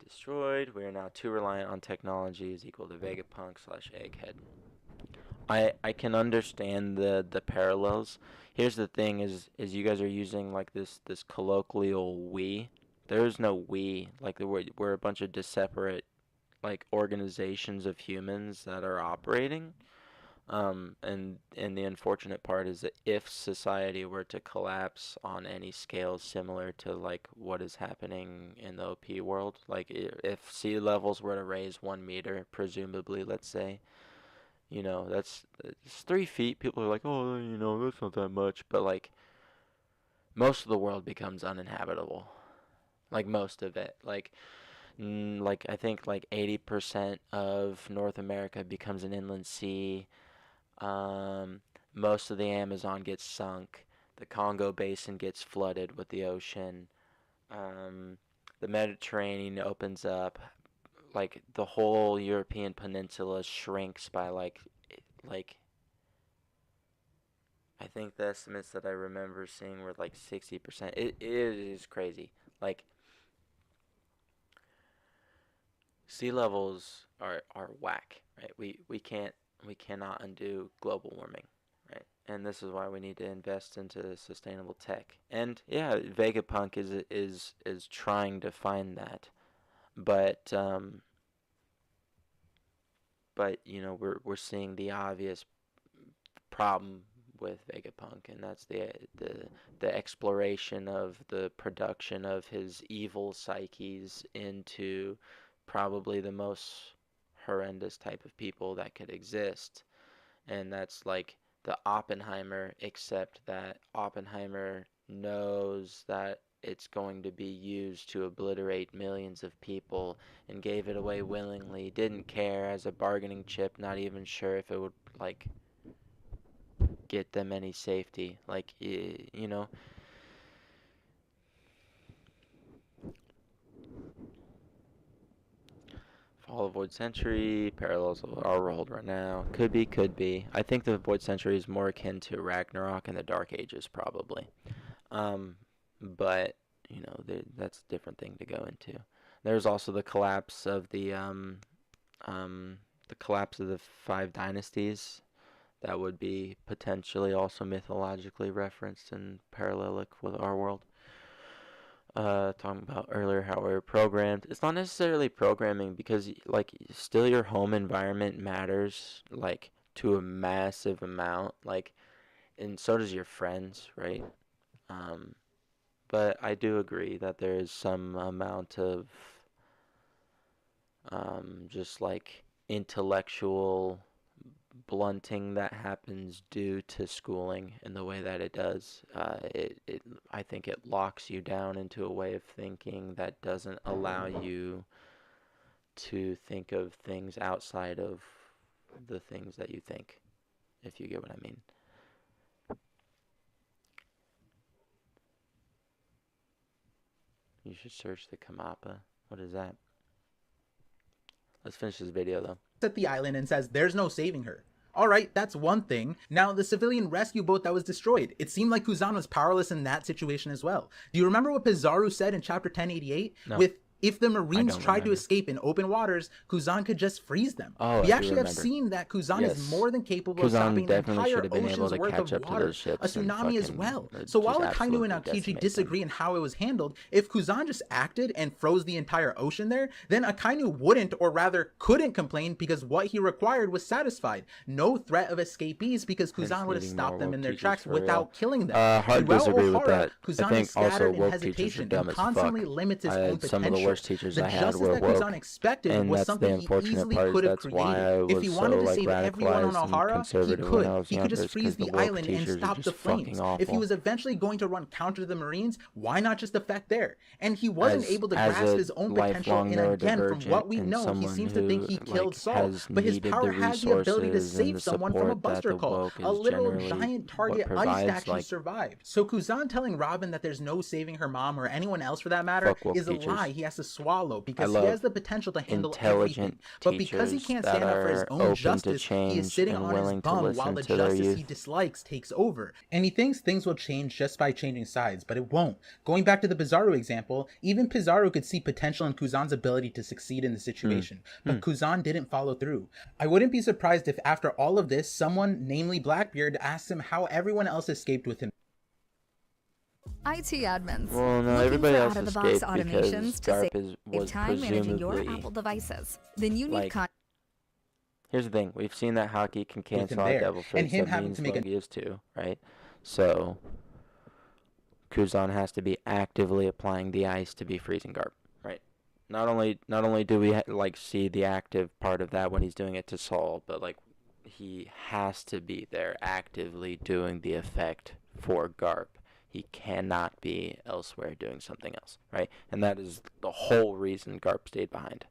Destroyed. We are now too reliant on technology is equal to Vegapunk slash Egghead. I can understand the parallels. Here's the thing is you guys are using like this colloquial we. There is no we. Like we're a bunch of separate like organizations of humans that are operating. And the unfortunate part is that if society were to collapse on any scale similar to like what is happening in the OP world, like if sea levels were to raise 1 meter, presumably, let's say, that's it's 3 feet. People are like, oh, that's not that much, but like most of the world becomes uninhabitable. Like most of it, like I think like 80% of North America becomes an inland sea. Um, Most of the Amazon gets sunk. The Congo Basin gets flooded with the ocean. Um, the Mediterranean opens up. Like the whole European peninsula shrinks by like I think the estimates that I remember seeing were like 60%. It is crazy. Like sea levels are whack, right? We cannot undo global warming, right? And this is why we need to invest into sustainable tech. And yeah, Vegapunk is trying to find that, but we're seeing the obvious problem with Vegapunk, and that's the exploration of the production of his evil psyches into probably the most horrendous type of people that could exist. And that's like the Oppenheimer, except that Oppenheimer knows that it's going to be used to obliterate millions of people and gave it away willingly, didn't care as a bargaining chip, not even sure if it would like get them any safety. Like, Fall of Void Century, parallels of our world right now. Could be, could be. I think the Void Century is more akin to Ragnarok and the Dark Ages, probably. Um, but, that's a different thing to go into. There's also the collapse of the collapse of the five dynasties. That would be potentially also mythologically referenced and parallelic with our world. Talking about earlier how we were programmed. It's not necessarily programming because like still your home environment matters like to a massive amount. Like, and so does your friends, right? Um, but I do agree that there is some amount of just like intellectual blunting that happens due to schooling and the way that it does. I think it locks you down into a way of thinking that doesn't allow you to think of things outside of the things that you think, if you get what I mean. You should search the Kamapa. What is that? Let's finish this video though. At the island and says there's no saving her. Alright, that's one thing. Now, the civilian rescue boat that was destroyed. It seemed like Kuzan was powerless in that situation as well. Do you remember what Pizarro said in chapter 1088? No. With if the Marines tried to escape in open waters, Kuzan could just freeze them. We actually have seen that Kuzan is more than capable of stopping an entire ocean's worth of water, a tsunami as well. So while Akainu and Aokiji disagree on how it was handled, if Kuzan just acted and froze the entire ocean there, then Akainu wouldn't, or rather couldn't complain because what he required was satisfied. No threat of escapees because Kuzan would have stopped them in their tracks without killing them. Hard to disagree with that. Kuzan is scattered in hesitation and constantly limits his own potential. Worst teachers the I had justice were that woke, Kuzan expected and was that's something the he unfortunate easily part. could have That's why I created. was If he wanted so to like save everyone on radicalized and Ohara, he conservative when I could. was He could younger, just freeze because the woke island and teachers are stop the just fucking flames. awful. If he was eventually going to run counter to the Marines, why not just defect there? And he wasn't able to grasp his own potential. And again, from what we know, he seems to think he killed Saul, but his power has the ability to save someone from a buster call. A literal giant target ice statue survived. So Kuzan telling Robin that there's no saving her mom or anyone else for that matter is a lie he has to swallow, because he has the potential to handle everything. But because he can't stand up for his own justice, he is sitting on his bum while the justice he dislikes takes over. And he thinks things will change just by changing sides, but it won't. Going back to the Pizarro example, even Pizarro could see potential in Kuzan's ability to succeed in the situation, but Kuzan didn't follow through. I wouldn't be surprised if after all of this, someone, namely Blackbeard, asks him how everyone else escaped with him. IT admins. Well, no, looking everybody for else out-of-the-box escaped automations because to Garp was time managing your presumably Apple devices. Then you need like. Here's the thing: we've seen that hockey can cancel out devil fruits. And him that having means to make Logi is too, right? So Kuzan has to be actively applying the ice to be freezing Garp, right? Not only do we like see the active part of that when he's doing it to Saul, but like he has to be there actively doing the effect for Garp. He cannot be elsewhere doing something else, right? And that is the whole reason Garp stayed behind.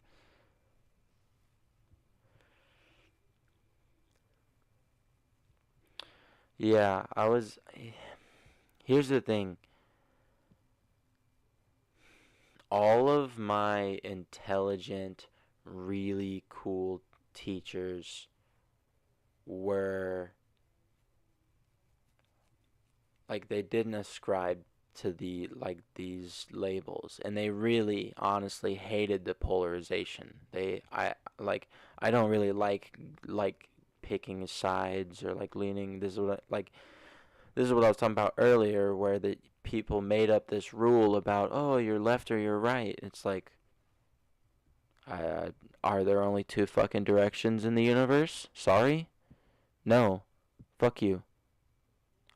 Yeah, here's the thing. All of my intelligent, really cool teachers were like, they didn't ascribe to these labels, and they really honestly hated the polarization. I don't really like picking sides or like leaning. This is what I was talking about earlier, where the people made up this rule about, oh, you're left or you're right. It's like, are there only two fucking directions in the universe? Sorry? No. Fuck you.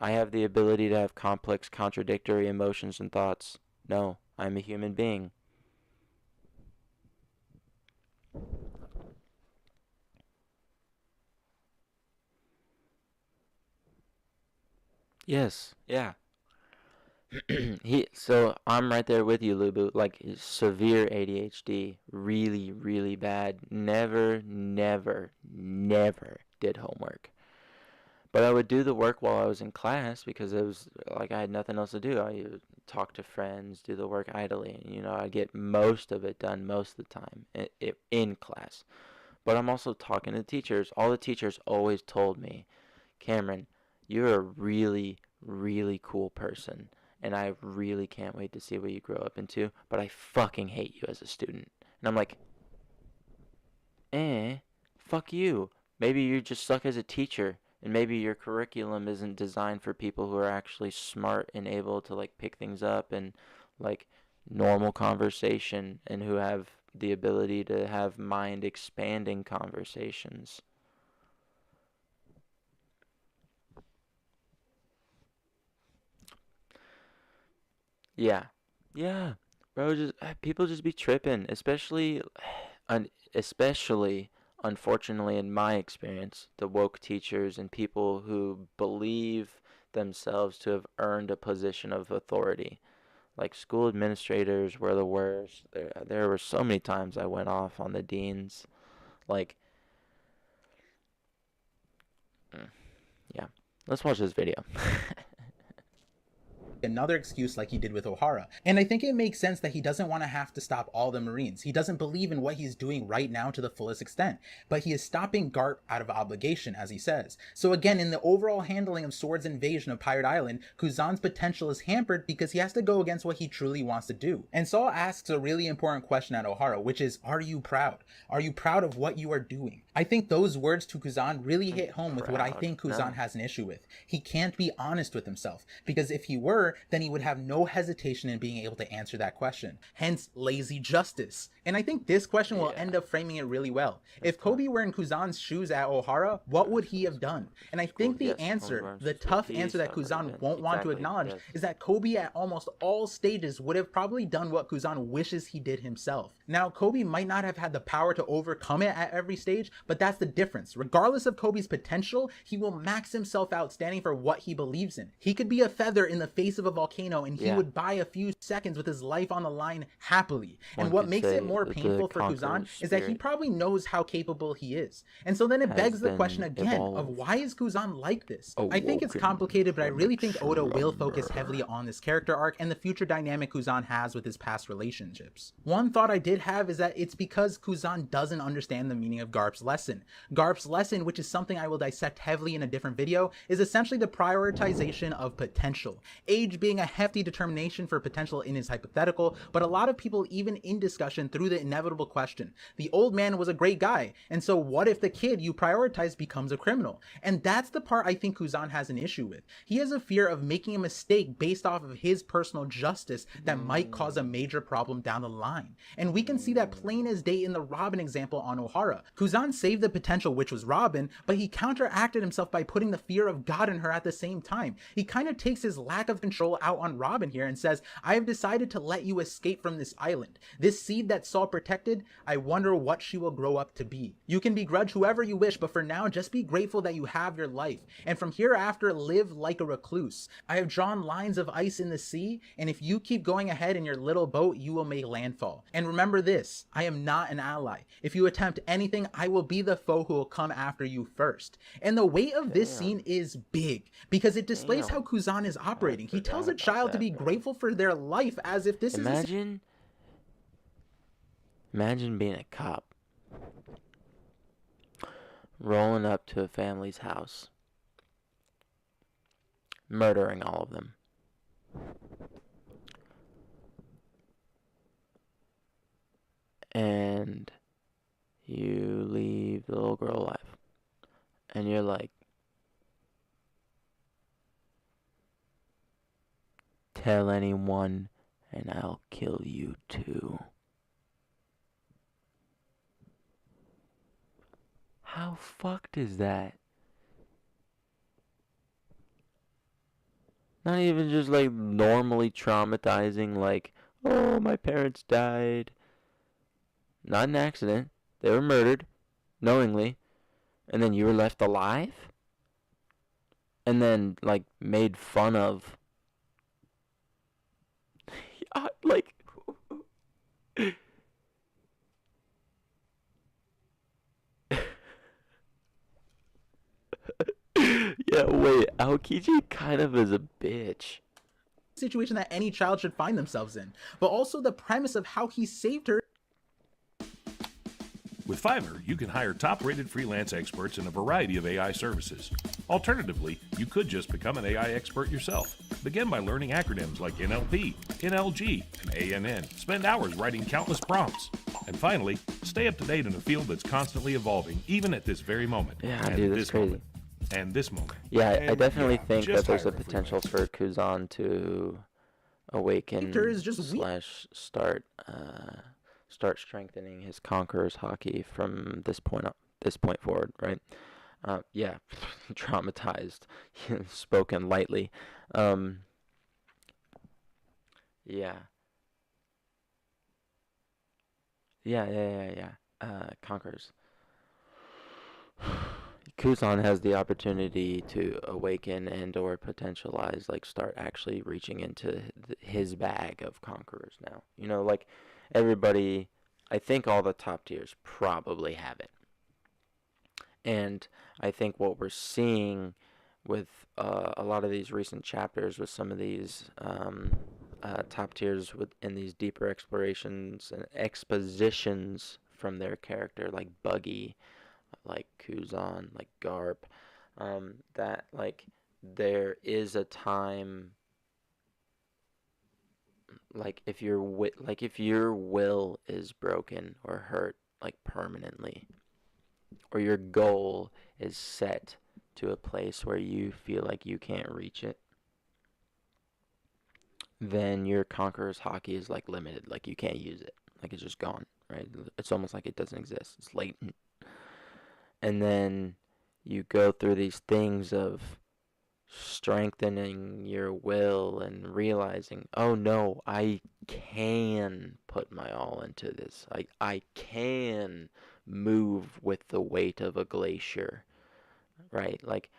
I have the ability to have complex, contradictory emotions and thoughts. No, I'm a human being. Yes, yeah. So I'm right there with you, Lubu. Like, severe ADHD, really, really bad. Never did homework. But I would do the work while I was in class because it was like I had nothing else to do. I would talk to friends, do the work idly, and I'd get most of it done most of the time in class. But I'm also talking to teachers. All the teachers always told me, Cameron, you're a really, really cool person, and I really can't wait to see what you grow up into, but I fucking hate you as a student. And I'm like, fuck you. Maybe you just suck as a teacher, and maybe your curriculum isn't designed for people who are actually smart and able to like pick things up and like normal conversation, and who have the ability to have mind expanding conversations. Yeah. Yeah. Bro, just people just be tripping, especially unfortunately in my experience, the woke teachers and people who believe themselves to have earned a position of authority. Like school administrators were the worst. There were so many times I went off on the deans. Like, yeah. Let's watch this video. Another excuse like he did with O'Hara. And I think it makes sense that he doesn't want to have to stop all the Marines. He doesn't believe in what he's doing right now to the fullest extent, but he is stopping Garp out of obligation, as he says. So again, in the overall handling of Sword's invasion of Pirate Island, Kuzan's potential is hampered because he has to go against what he truly wants to do. And Saul asks a really important question at O'Hara, which is, are you proud? Are you proud of what you are doing? I think those words to Kuzan really hit home with what I think Kuzan has an issue with. He can't be honest with himself, because if he were, then he would have no hesitation in being able to answer that question. Hence, lazy justice. And I think this question will end up framing it really well. If Kobe were in Kuzan's shoes at O'Hara, what would he have done? And I think the answer, the tough answer that Kuzan won't want to acknowledge, is that Kobe at almost all stages would have probably done what Kuzan wishes he did himself. Now, Kobe might not have had the power to overcome it at every stage, but that's the difference. Regardless of Kobe's potential, he will max himself out standing for what he believes in. He could be a feather in the face of a volcano, and he would buy a few seconds with his life on the line happily. And what makes it more painful for Kuzan is that he probably knows how capable he is. And so then it begs the question again of why is Kuzan like this? I think it's complicated, but I really think Oda will focus heavily on this character arc and the future dynamic Kuzan has with his past relationships. One thought I did have is that it's because Kuzan doesn't understand the meaning of Garp's lesson. Garp's lesson, which is something I will dissect heavily in a different video, is essentially the prioritization of potential. Age being a hefty determination for potential in his hypothetical, but a lot of people even in discussion through the inevitable question. The old man was a great guy, and so what if the kid you prioritize becomes a criminal? And that's the part I think Kuzan has an issue with. He has a fear of making a mistake based off of his personal justice that might cause a major problem down the line. And we can see that plain as day in the Robin example on O'Hara. Kuzan saved the potential, which was Robin, but he counteracted himself by putting the fear of God in her at the same time. He kind of takes his lack of control out on Robin here and says, I have decided to let you escape from this island. This seed that Saul protected, I wonder what she will grow up to be. You can begrudge whoever you wish, but for now, just be grateful that you have your life. And from hereafter, live like a recluse. I have drawn lines of ice in the sea, and if you keep going ahead in your little boat, you will make landfall. And remember this, I am not an ally. If you attempt anything, I will be the foe who will come after you first. And the weight of this scene is big, because it displays how Kuzan is operating. He tells a child to be grateful for their life as if this Imagine being a cop, rolling up to a family's house, murdering all of them. And you leave the little girl alive. And you're like, tell anyone and I'll kill you too. How fucked is that? Not even just like normally traumatizing, like, oh, my parents died. Not an accident. They were murdered, knowingly. And then you were left alive? And then, like, made fun of. Like... Yeah, wait, Aokiji kind of is a bitch. Situation that any child should find themselves in, but also the premise of how he saved her. With Fiverr, you can hire top-rated freelance experts in a variety of AI services. Alternatively, you could just become an AI expert yourself. Begin by learning acronyms like NLP, NLG, and ANN. Spend hours writing countless prompts. And finally, stay up to date in a field that's constantly evolving, even at this very moment. Yeah, and dude, that's this crazy. moment. And this moment. Yeah, I And, definitely yeah, think that just there's a hire a potential freelancer. for Kuzan to awaken Victor is just weak. slash start strengthening his conqueror's hockey from this point forward, right? Yeah, traumatized, spoken lightly. Yeah, yeah. Conquerors. Kuzan has the opportunity to awaken and or potentialize, like start actually reaching into his bag of conquerors now. You know, like everybody, I think all the top tiers probably have it. And I think what we're seeing with a lot of these recent chapters with some of these top tiers in these deeper explorations and expositions from their character, like Buggy, like Kuzan, like Garp, that like there is a time, like if your will is broken or hurt like permanently, or your goal is set to a place where you feel like you can't reach it, then your conqueror's hockey is like limited, like you can't use it, like it's just gone, right? It's almost like it doesn't exist, it's latent. And then you go through these things of strengthening your will and realizing, oh no, I can put my all into this. I can move with the weight of a glacier, right? Like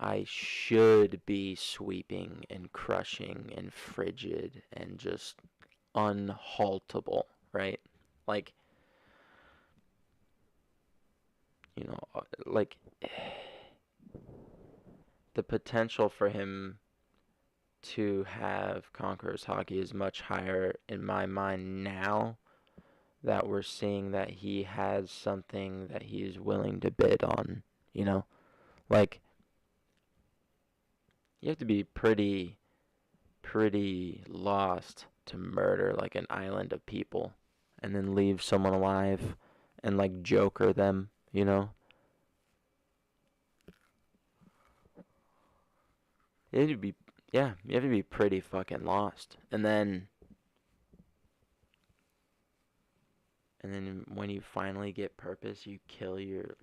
I should be sweeping and crushing and frigid and just unhaltable, right? Like, you know, like the potential for him to have Conqueror's hockey is much higher in my mind now that we're seeing that he has something that he is willing to bid on, you know? Like, you have to be pretty lost to murder like an island of people and then leave someone alive and like Joker them, you know? You have to be, yeah, you have to be pretty fucking lost. And then when you finally get purpose, you kill your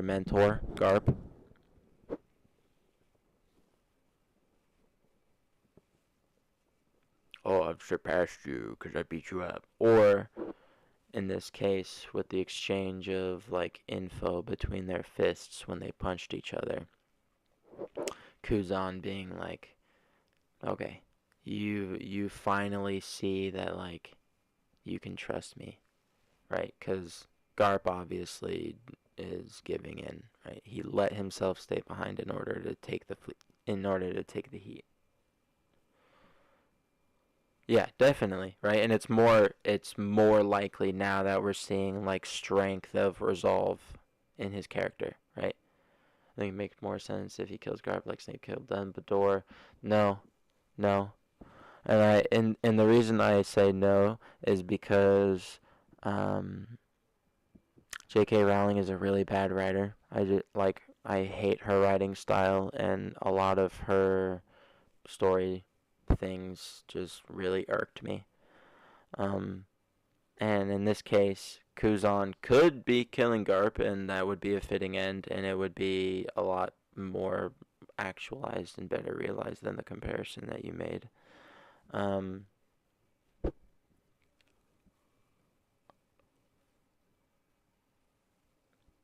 mentor, Garp. Oh, I've surpassed you because I beat you up. Or, in this case, with the exchange of, like, info between their fists when they punched each other. Kuzan being like, okay, you finally see that, like, you can trust me, right? Because Garp obviously is giving in, right? He let himself stay behind in order to take the heat. Yeah, definitely, right? And it's more likely now that we're seeing like strength of resolve in his character, right? I think it makes more sense if he kills Garp like Snape killed Dumbledore. No, no. And the reason I say no is because J.K. Rowling is a really bad writer. I hate her writing style, and a lot of her story things just really irked me. And in this case, Kuzan could be killing Garp, and that would be a fitting end, and it would be a lot more actualized and better realized than the comparison that you made. No,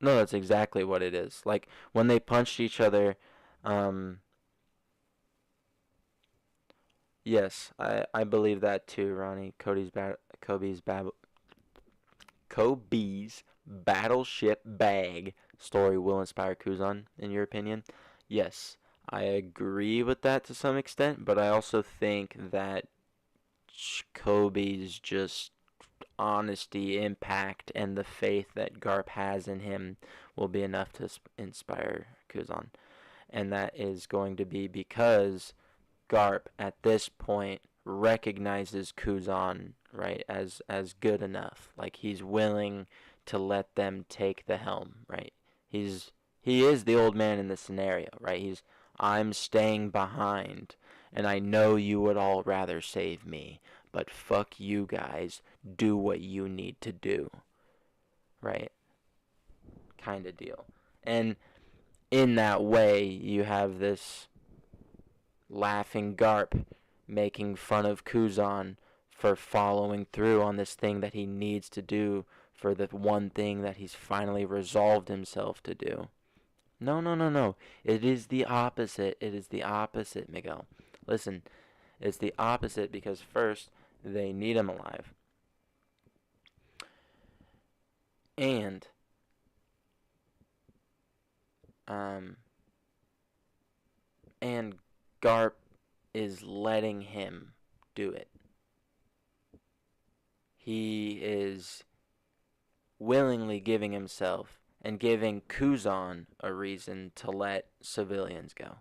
that's exactly what it is. Like when they punched each other, um, yes, I believe that too, Ronnie. Kobe's battleship bag story will inspire Kuzan, in your opinion? Yes, I agree with that to some extent, but I also think that Kobe's just honesty, impact, and the faith that Garp has in him will be enough to inspire Kuzan. and that is going to be because Garp at this point recognizes Kuzan, right, as good enough. Like, he's willing to let them take the helm, right? He is the old man in the scenario, right? I'm staying behind, and I know you would all rather save me, but fuck you guys, do what you need to do, right? Kind of deal. And in that way, you have this laughing Garp making fun of Kuzan for following through on this thing that he needs to do for the one thing that he's finally resolved himself to do. No, no, no, no. It is the opposite. It is the opposite, Miguel. Listen, it's the opposite because first, they need him alive. And, and Garp is letting him do it. He is willingly giving himself and giving Kuzan a reason to let civilians go.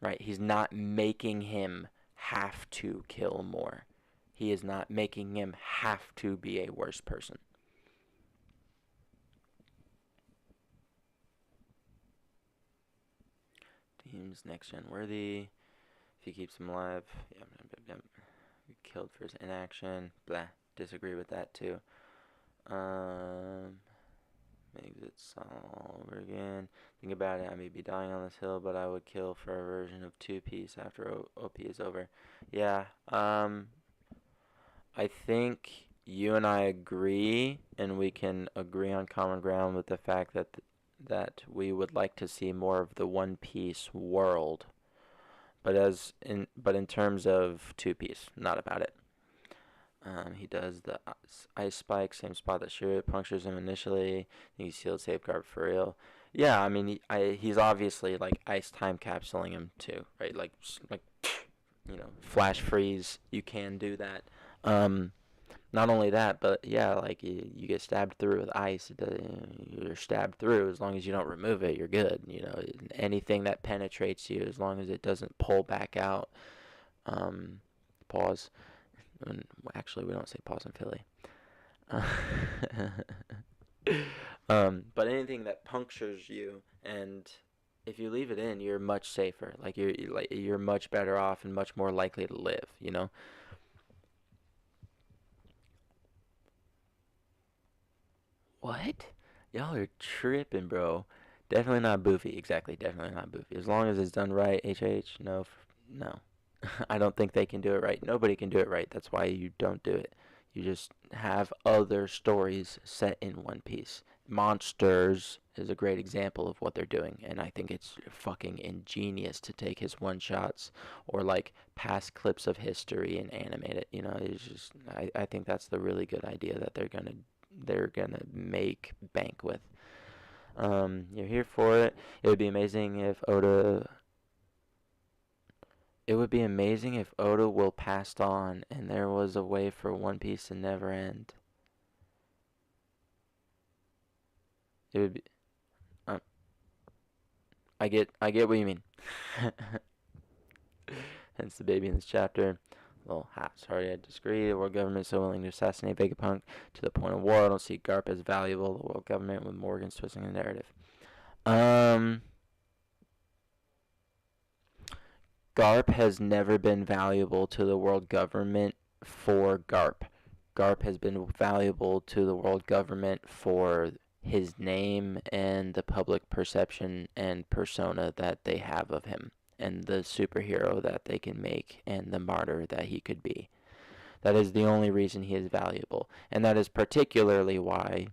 Right? He's not making him have to kill more. He is not making him have to be a worse person. Teams next gen worthy. If he keeps him alive. Yep. Killed for his inaction. Blah. Disagree with that too. Makes it all over again. Think about it. I may be dying on this hill, but I would kill for a version of two-piece after OP is over. Yeah. I think you and I agree, and we can agree on common ground with the fact that we would like to see more of the One Piece world. But in terms of two-piece, not about it. He does the ice spike, same spot that Shiro punctures him initially. He sealed safeguard for real. Yeah, I mean, he's obviously like ice time capsuling him too, right? Like flash freeze. You can do that. Not only that, but yeah, like you get stabbed through with ice. You're stabbed through as long as you don't remove it. You're good. Anything that penetrates you, as long as it doesn't pull back out. Pause. Actually, we don't say pause in Philly. But anything that punctures you, and if you leave it in, you're much safer. You're much better off and much more likely to live. What? Y'all are tripping, bro. Definitely not Boofy. Exactly. Definitely not Boofy. As long as it's done right, HH. No. I don't think they can do it right. Nobody can do it right. That's why you don't do it. You just have other stories set in One Piece. Monsters is a great example of what they're doing, and I think it's fucking ingenious to take his one-shots or like past clips of history and animate it. It's just I think that's the really good idea that they're gonna make bank with. You're here for it. It would be amazing if Oda will passed on and there was a way for One Piece to never end. It would be. I get what you mean. Hence the baby in this chapter. Well, sorry, I disagree. The world government is so willing to assassinate Vegapunk to the point of war. I don't see Garp as valuable. The world government with Morgan's twisting the narrative. Garp has never been valuable to the world government for Garp. Garp has been valuable to the world government for his name and the public perception and persona that they have of him, and the superhero that they can make, and the martyr that he could be. That is the only reason he is valuable, and that is particularly why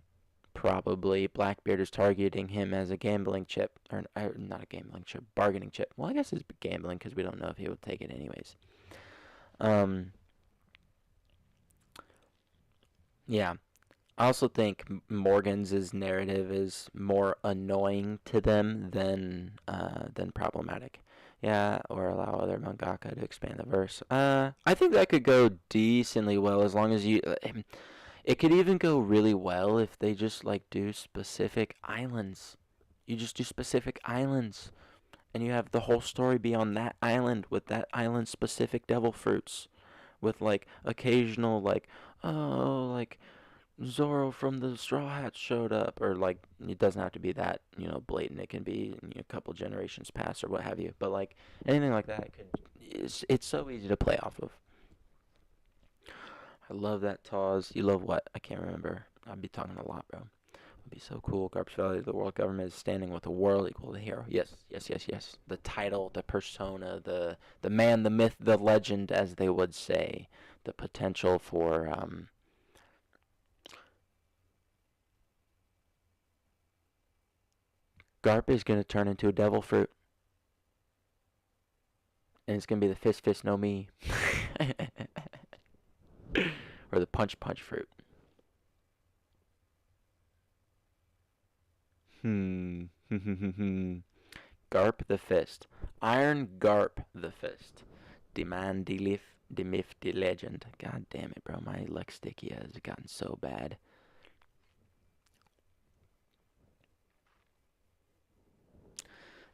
probably Blackbeard is targeting him as a gambling chip, or not a gambling chip, bargaining chip. Well, I guess it's gambling because we don't know if he would take it anyways. Yeah. I also think Morgan's narrative is more annoying to them than problematic. Yeah, or allow other mangaka to expand the verse. I think that could go decently well as long as you. It could even go really well if they just do specific islands You just do specific islands, and you have the whole story be on that island with that island specific devil fruits, with like occasional like, oh, like Zoro from the Straw Hats showed up, or like it doesn't have to be that, blatant. It can be a couple generations past or what have you. But like anything like that it's so easy to play off of. I love that Taz. You love what? I can't remember. I'd be talking a lot, bro. It'd be so cool. Garp's Valley, the world government is standing with a world equal to the hero. Yes, yes, yes, yes. The title, the persona, the man, the myth, the legend, as they would say. The potential for Garp is going to turn into a devil fruit. And it's going to be the fist no me. Or the punch fruit. Garp the Fist. Iron Garp the Fist. The man, the myth, the legend. God damn it, bro. My lexicia has gotten so bad.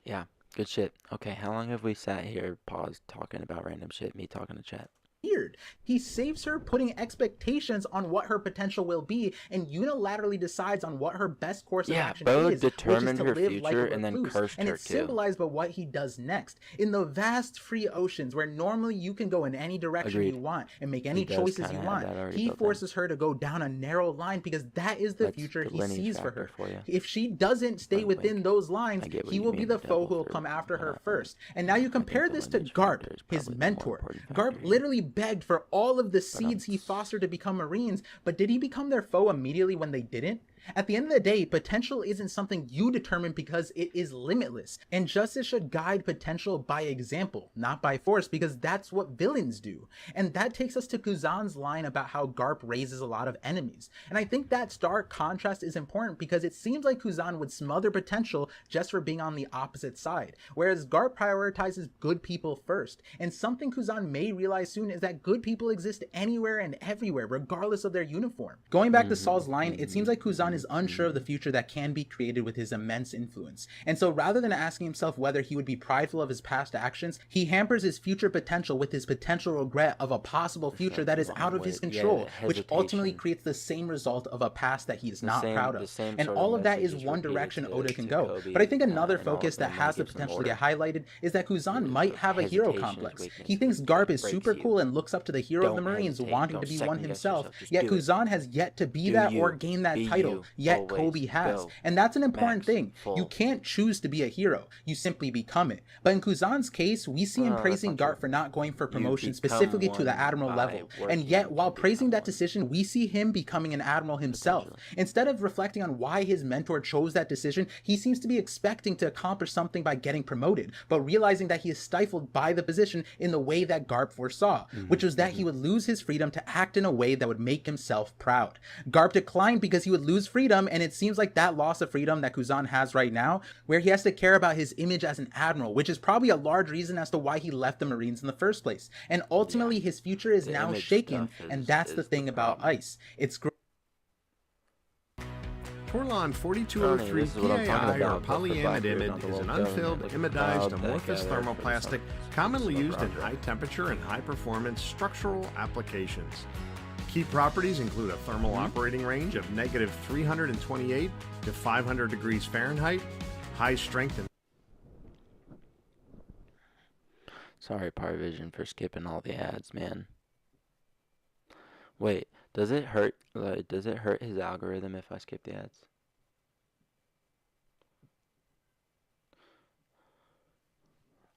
Yeah, good shit. Okay, how long have we sat here, paused, talking about random shit, me talking to chat? Weird. He saves her putting expectations on what her potential will be and unilaterally decides on what her best course of action Bo is, determined which is to her live like future a and then recluse, cursed and her it's too. symbolized by what he does next. In the vast free oceans where normally you can go in any direction you want and make any choices you want, he forces her to go down a narrow line because that is the future he sees for her. If she doesn't stay within those lines, he will be the foe who will come after her first. And now you compare this to Garp, his mentor. Garp literally begged for all of the seeds he fostered to become Marines, but did he become their foe immediately when they didn't? At the end of the day, potential isn't something you determine because it is limitless, and justice should guide potential by example, not by force, because that's what villains do. And that takes us to Kuzan's line about how Garp raises a lot of enemies. And I think that stark contrast is important because it seems like Kuzan would smother potential just for being on the opposite side, whereas Garp prioritizes good people first. And something Kuzan may realize soon is that good people exist anywhere and everywhere, regardless of their uniform. Going back to Saul's line, it seems like Kuzan is unsure of the future that can be created with his immense influence. And so rather than asking himself whether he would be prideful of his past actions, he hampers his future potential with his potential regret of a possible future that is out of his control, which ultimately creates the same result of a past that he is not proud of. And all of that is one direction Oda can go. But I think another focus that has the potential to get highlighted is that Kuzan might have a hero complex. He thinks Garp is super cool and looks up to the hero of the Marines wanting to be one himself, yet Kuzan has yet to be that or gain that title. Yet Kobe has. And that's an important thing. You can't choose to be a hero. You simply become it. But in Kuzan's case, we see him praising Garp for not going for promotion specifically to the admiral level. And yet, while praising that decision, we see him becoming an admiral himself. Instead of reflecting on why his mentor chose that decision, he seems to be expecting to accomplish something by getting promoted, but realizing that he is stifled by the position in the way that Garp foresaw, which was that he would lose his freedom to act in a way that would make himself proud. Garp declined because he would lose freedom, and it seems like that loss of freedom that Kuzan has right now, where he has to care about his image as an admiral, which is probably a large reason as to why he left the Marines in the first place. And ultimately, his future is now shaken, and that's the thing about Ice. It's Corlon 4203 PAI or polyamide imide is an unfilled, imidized amorphous thermoplastic commonly used in high temperature and high performance structural applications. Key properties include a thermal operating range of negative 328 to 500 degrees Fahrenheit, high strength and... Sorry, Parvision, for skipping all the ads, man. Wait, does it hurt his algorithm if I skip the ads?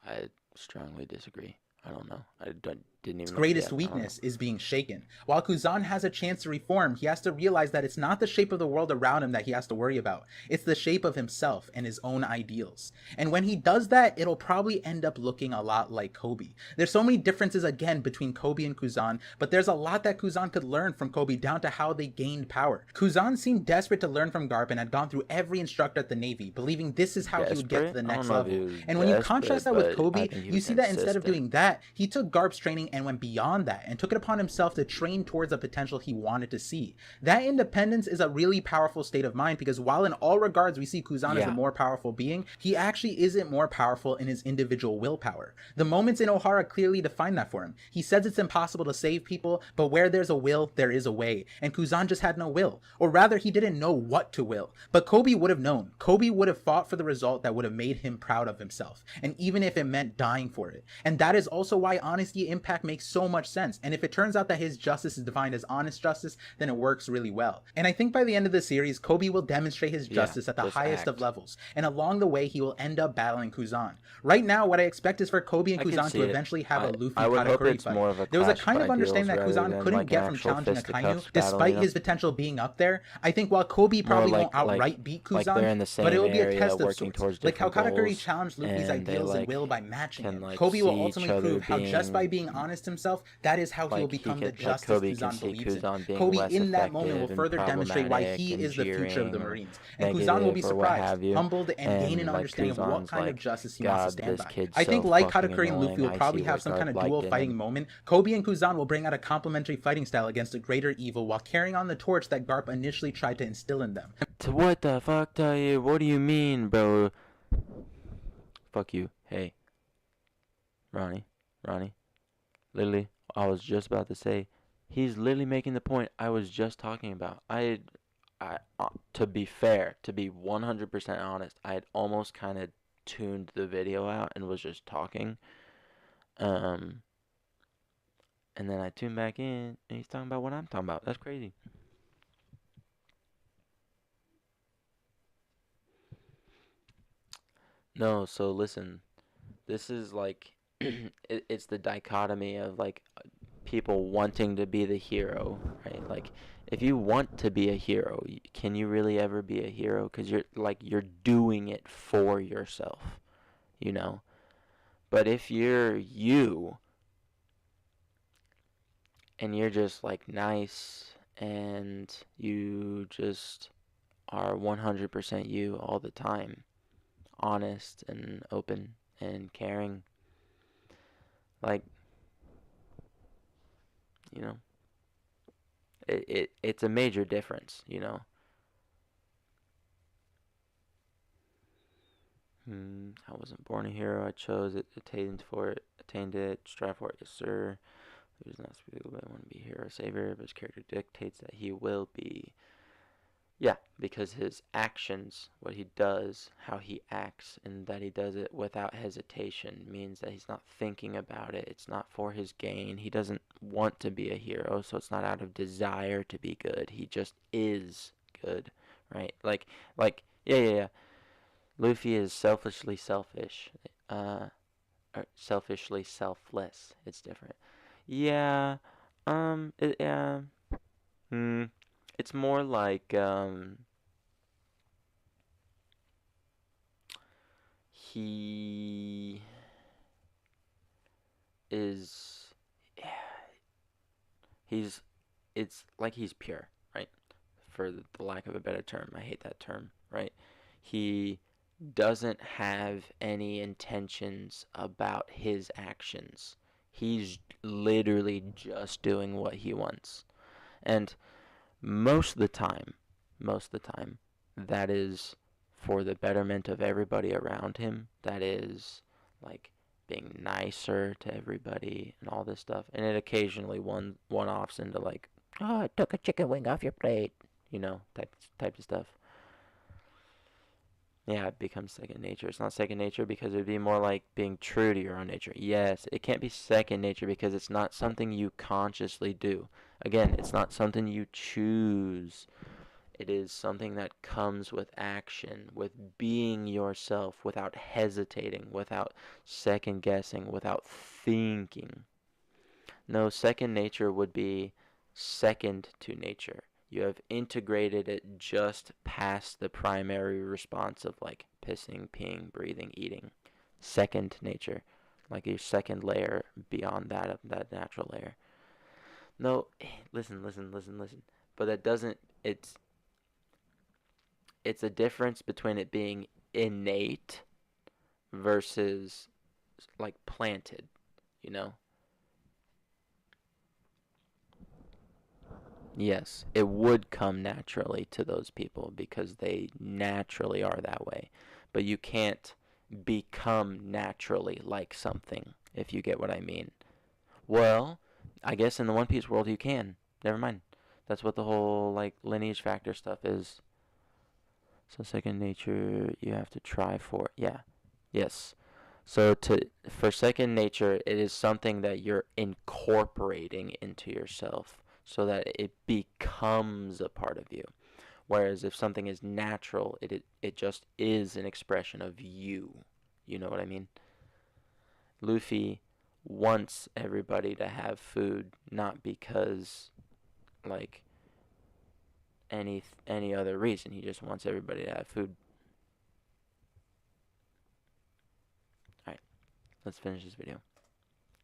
I strongly disagree. I don't know. Didn't even. His greatest weakness is being shaken. While Kuzan has a chance to reform, he has to realize that it's not the shape of the world around him that he has to worry about. It's the shape of himself and his own ideals. And when he does that, it'll probably end up looking a lot like Kobe. There's so many differences again between Kobe and Kuzan, but there's a lot that Kuzan could learn from Kobe down to how they gained power. Kuzan seemed desperate to learn from Garp and had gone through every instructor at the Navy, believing this is how he would get to the next level. And when you contrast that with Kobe, you see that instead of doing that, he took Garp's training and went beyond that and took it upon himself to train towards a potential he wanted to see. That independence is a really powerful state of mind, because while in all regards we see Kuzan as the more powerful being, he actually isn't more powerful in his individual willpower. The moments in Ohara clearly define that for him. He says it's impossible to save people, but where there's a will, there is a way. And Kuzan just had no will. Or rather, he didn't know what to will. But Kobe would have known. Kobe would have fought for the result that would have made him proud of himself. And even if it meant dying for it. And that is also why Honesty Impact makes so much sense. And if it turns out that his justice is defined as honest justice, then it works really well. And I think by the end of the series, Kobe will demonstrate his justice at the highest of levels. And along the way, he will end up battling Kuzan. Right now, what I expect is for Kobe and Kuzan to eventually have a Luffy Katakuri fight. There was a kind of understanding that Kuzan couldn't get from challenging Akainu, despite his potential being up there. I think while Kobe probably won't outright beat Kuzan, but it will be a test of sorts. Like how Katakuri challenged Luffy's ideals and will by matching him. Kobe will ultimately prove how just by being honest himself, that is how he will become the justice Kuzan believes in. Kobe in that moment will further demonstrate why he is the future of the Marines. And Kuzan will be surprised, humbled, and gain an understanding of what kind of justice he wants to stand by. I think like Katakuri and Luffy will probably have some kind of dual fighting moment. Kobe and Kuzan will bring out a complementary fighting style against a greater evil while carrying on the torch that Garp initially tried to instill in them. What the fuck, tell you? What do you mean, bro? Fuck you. Hey. Ronnie. Literally, I was just about to say, he's literally making the point I was just talking about. To be fair, to be 100% honest, I had almost kind of tuned the video out and was just talking. And then I tuned back in, and he's talking about what I'm talking about. That's crazy. No, so listen, this is like, it's the dichotomy of like people wanting to be the hero, right? Like, if you want to be a hero, can you really ever be a hero? Because you're doing it for yourself, you know? But if you're you, and you're just like nice, and you just are 100% you all the time, honest and open and caring, like, you know, it's a major difference, you know. I wasn't born a hero, I chose it, attained it, strive for it, yes sir. He does not speak, but I want to be a hero, savior, but his character dictates that he will be. Yeah, because his actions, what he does, how he acts, and that he does it without hesitation means that he's not thinking about it. It's not for his gain. He doesn't want to be a hero, so it's not out of desire to be good. He just is good, right? Like, yeah. Luffy is selfishly selfish, or selfishly selfless. It's different. Yeah, it's more like, he is, it's like he's pure, right? For the lack of a better term. I hate that term, right? He doesn't have any intentions about his actions. He's literally just doing what he wants. And most of the time, that is for the betterment of everybody around him. That is, like, being nicer to everybody and all this stuff. And it occasionally one-offs into, like, oh, I took a chicken wing off your plate, you know, type of stuff. Yeah, it becomes second nature. It's not second nature because it would be more like being true to your own nature. Yes, it can't be second nature because it's not something you consciously do. Again, it's not something you choose. It is something that comes with action, with being yourself, without hesitating, without second guessing, without thinking. No, second nature would be second to nature. You have integrated it just past the primary response of, like, pissing, peeing, breathing, eating. Second nature. Like your second layer beyond that natural layer. No, listen. But that doesn't, it's a difference between it being innate versus, like, planted, you know? Yes, it would come naturally to those people because they naturally are that way. But you can't become naturally like something, if you get what I mean. Well, I guess in the One Piece world you can. Never mind. That's what the whole like lineage factor stuff is. So second nature, you have to try for. Yeah. Yes. So for second nature, it is something that you're incorporating into yourself so that it becomes a part of you. Whereas if something is natural, it just is an expression of you. You know what I mean? Luffy wants everybody to have food, not because like any other reason. He just wants everybody to have food. Alright, let's finish this video.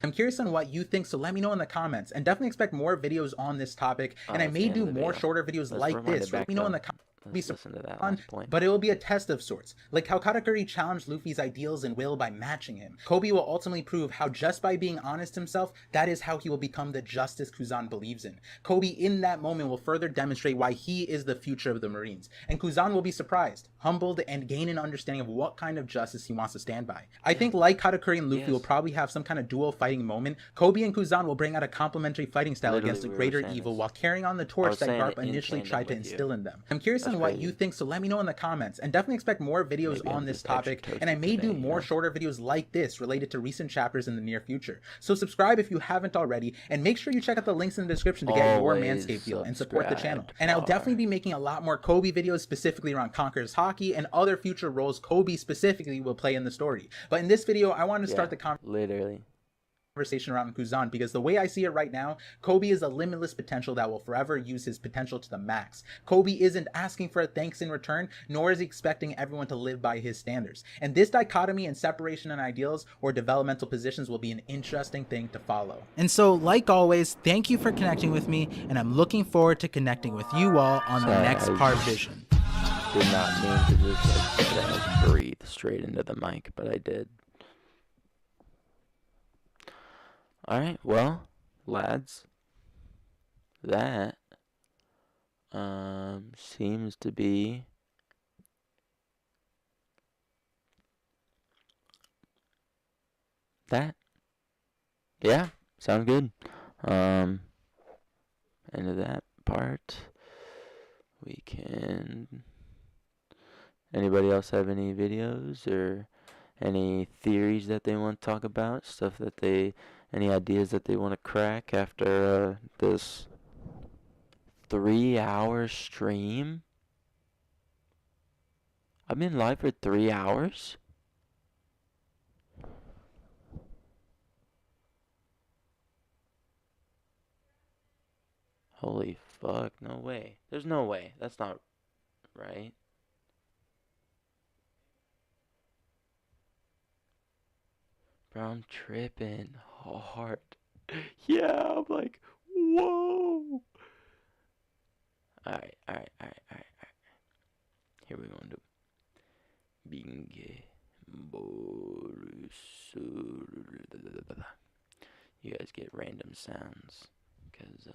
I'm curious on what you think, so let me know in the comments. And definitely expect more videos on this topic. And I may do more shorter videos like this. Let me know in the comments. Listen to that last point. But it will be a test of sorts. Like how Katakuri challenged Luffy's ideals and will by matching him. Kobe will ultimately prove how just by being honest himself, that is how he will become the justice Kuzan believes in. Kobe in that moment will further demonstrate why he is the future of the Marines. And Kuzan will be surprised, humbled, and gain an understanding of what kind of justice he wants to stand by. I think like Katakuri and Luffy will probably have some kind of dual fighting moment. Kobe and Kuzan will bring out a complementary fighting style against a greater evil while carrying on the torch that Garp initially tried to instill in them. I'm curious on what you think, so let me know in the comments. And definitely expect more videos on this topic. And I may do more shorter videos like this related to recent chapters in the near future. So subscribe if you haven't already. And make sure you check out the links in the description to get your Manscaped deal and support the channel. And I'll definitely be making a lot more Kobe videos specifically around Conqueror's Hockey and other future roles Kobe specifically will play in the story. But in this video, I wanted to start the conversation around Kuzan because the way I see it right now, Kobe is a limitless potential that will forever use his potential to the max. Kobe isn't asking for a thanks in return, nor is he expecting everyone to live by his standards. And this dichotomy and separation in ideals or developmental positions will be an interesting thing to follow. And so, like always, thank you for connecting with me, and I'm looking forward to connecting with you all on the next part vision. Did not mean to just breathe straight into the mic, but I did. Alright, well, lads, that seems to be that. Yeah, sound good. End of that part. We can... Anybody else have any videos or any theories that they want to talk about? Stuff that they... Any ideas that they want to crack after this 3-hour stream? I've been live for 3 hours? Holy fuck, no way. There's no way. That's not right. Bro, I'm tripping hard. Yeah, I'm like, whoa. Alright. Here we gonna do. Binge. You guys get random sounds. Because,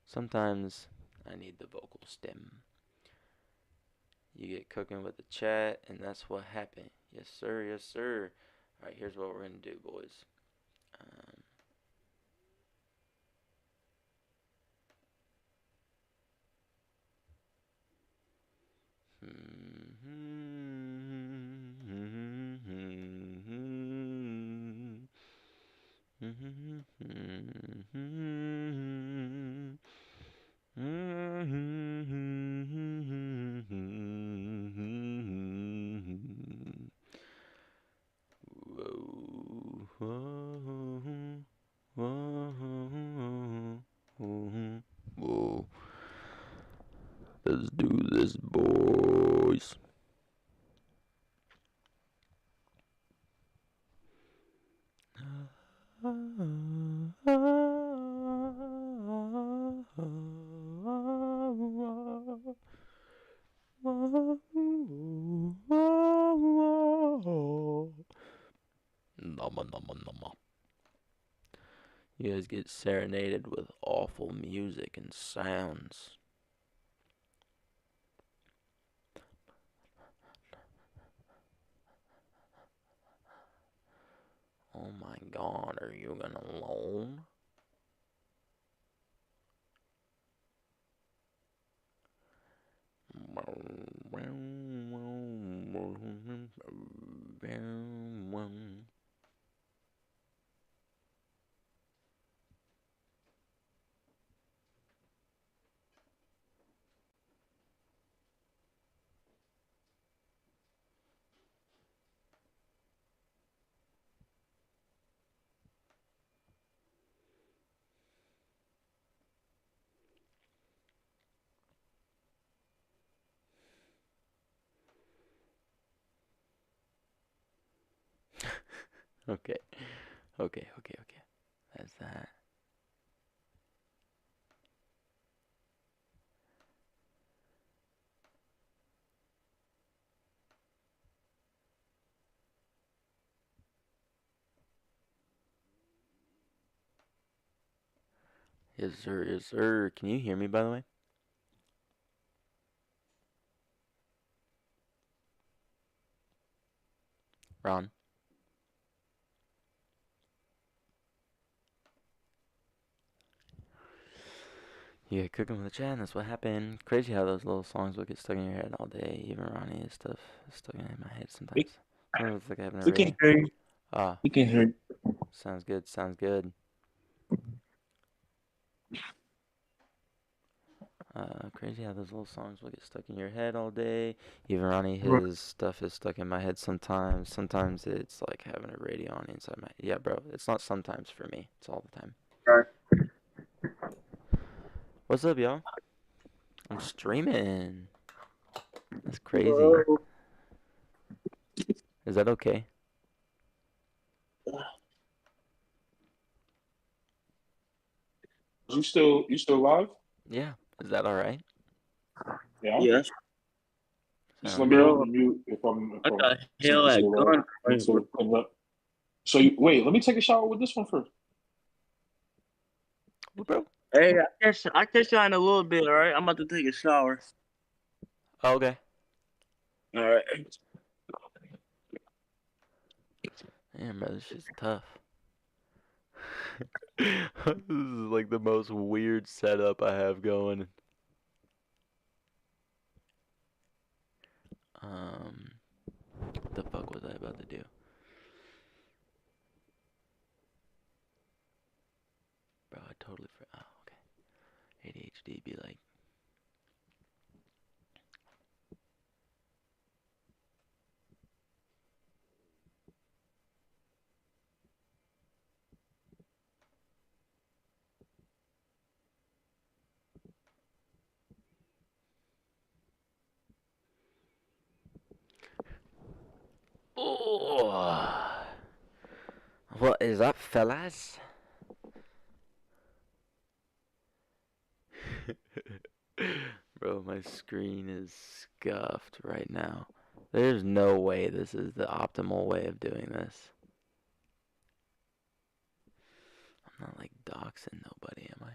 sometimes I need the vocal stem. You get cooking with the chat, and that's what happened. Yes, sir, yes, sir. Alright, here's what we're going to do, boys. Whoa. Let's do this, boys. Nama. You guys get serenaded with awful music and sounds. Oh my god, are you gonna loan? Okay. That's that. Yes, sir. Yes, sir. Can you hear me, by the way? Ron? Yeah, cooking with the chat, that's what happened. Crazy how those little songs will get stuck in your head all day. Even Ronnie and stuff is stuck in my head sometimes. Sometimes it's like having a We can radio. hear you. Ah, We can hear you. sounds good, sounds good. Crazy how those little songs will get stuck in your head all day. Even Ronnie, his stuff is stuck in my head sometimes. Sometimes it's like having a radio on inside my. Yeah, bro, it's not sometimes for me. It's all the time. Right. What's up, y'all? I'm streaming. That's crazy. Whoa. Is that okay? You still live? Yeah. Is that all right? Yeah. Yes. Just Sounds let me good. know on mute if I'm I got still hell at live. gun. So wait, let me take a shower with this one first. What, bro? Hey, I catch you in a little bit, all right? I'm about to take a shower. Oh, okay. All right. Damn, bro, this shit's tough. This is like the most weird setup I have going. What the fuck was I about to do? Bro, I totally forgot. Oh, okay. ADHD be like. Oh. What is up, fellas? Bro, my screen is scuffed right now. There's no way this is the optimal way of doing this. I'm not like doxing nobody, am I?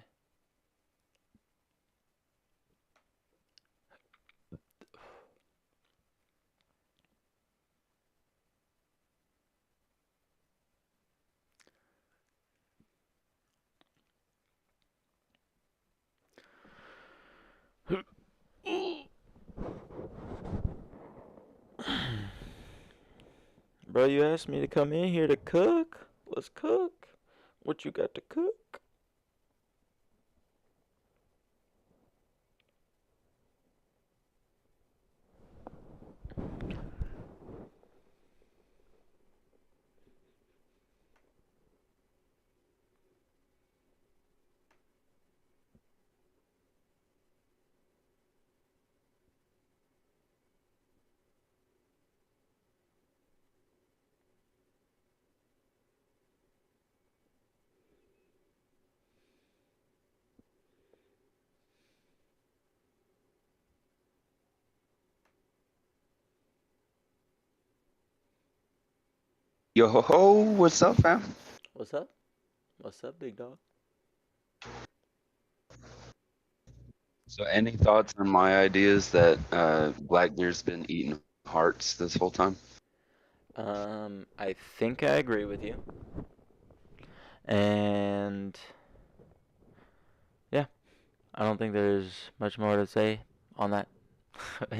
Bro, you asked me to come in here to cook. Let's cook. What you got to cook? Yo ho ho, what's up, fam? What's up? What's up, big dog? So, any thoughts on my ideas that Blackbeard's been eating hearts this whole time? I think I agree with you. And yeah, I don't think there's much more to say on that.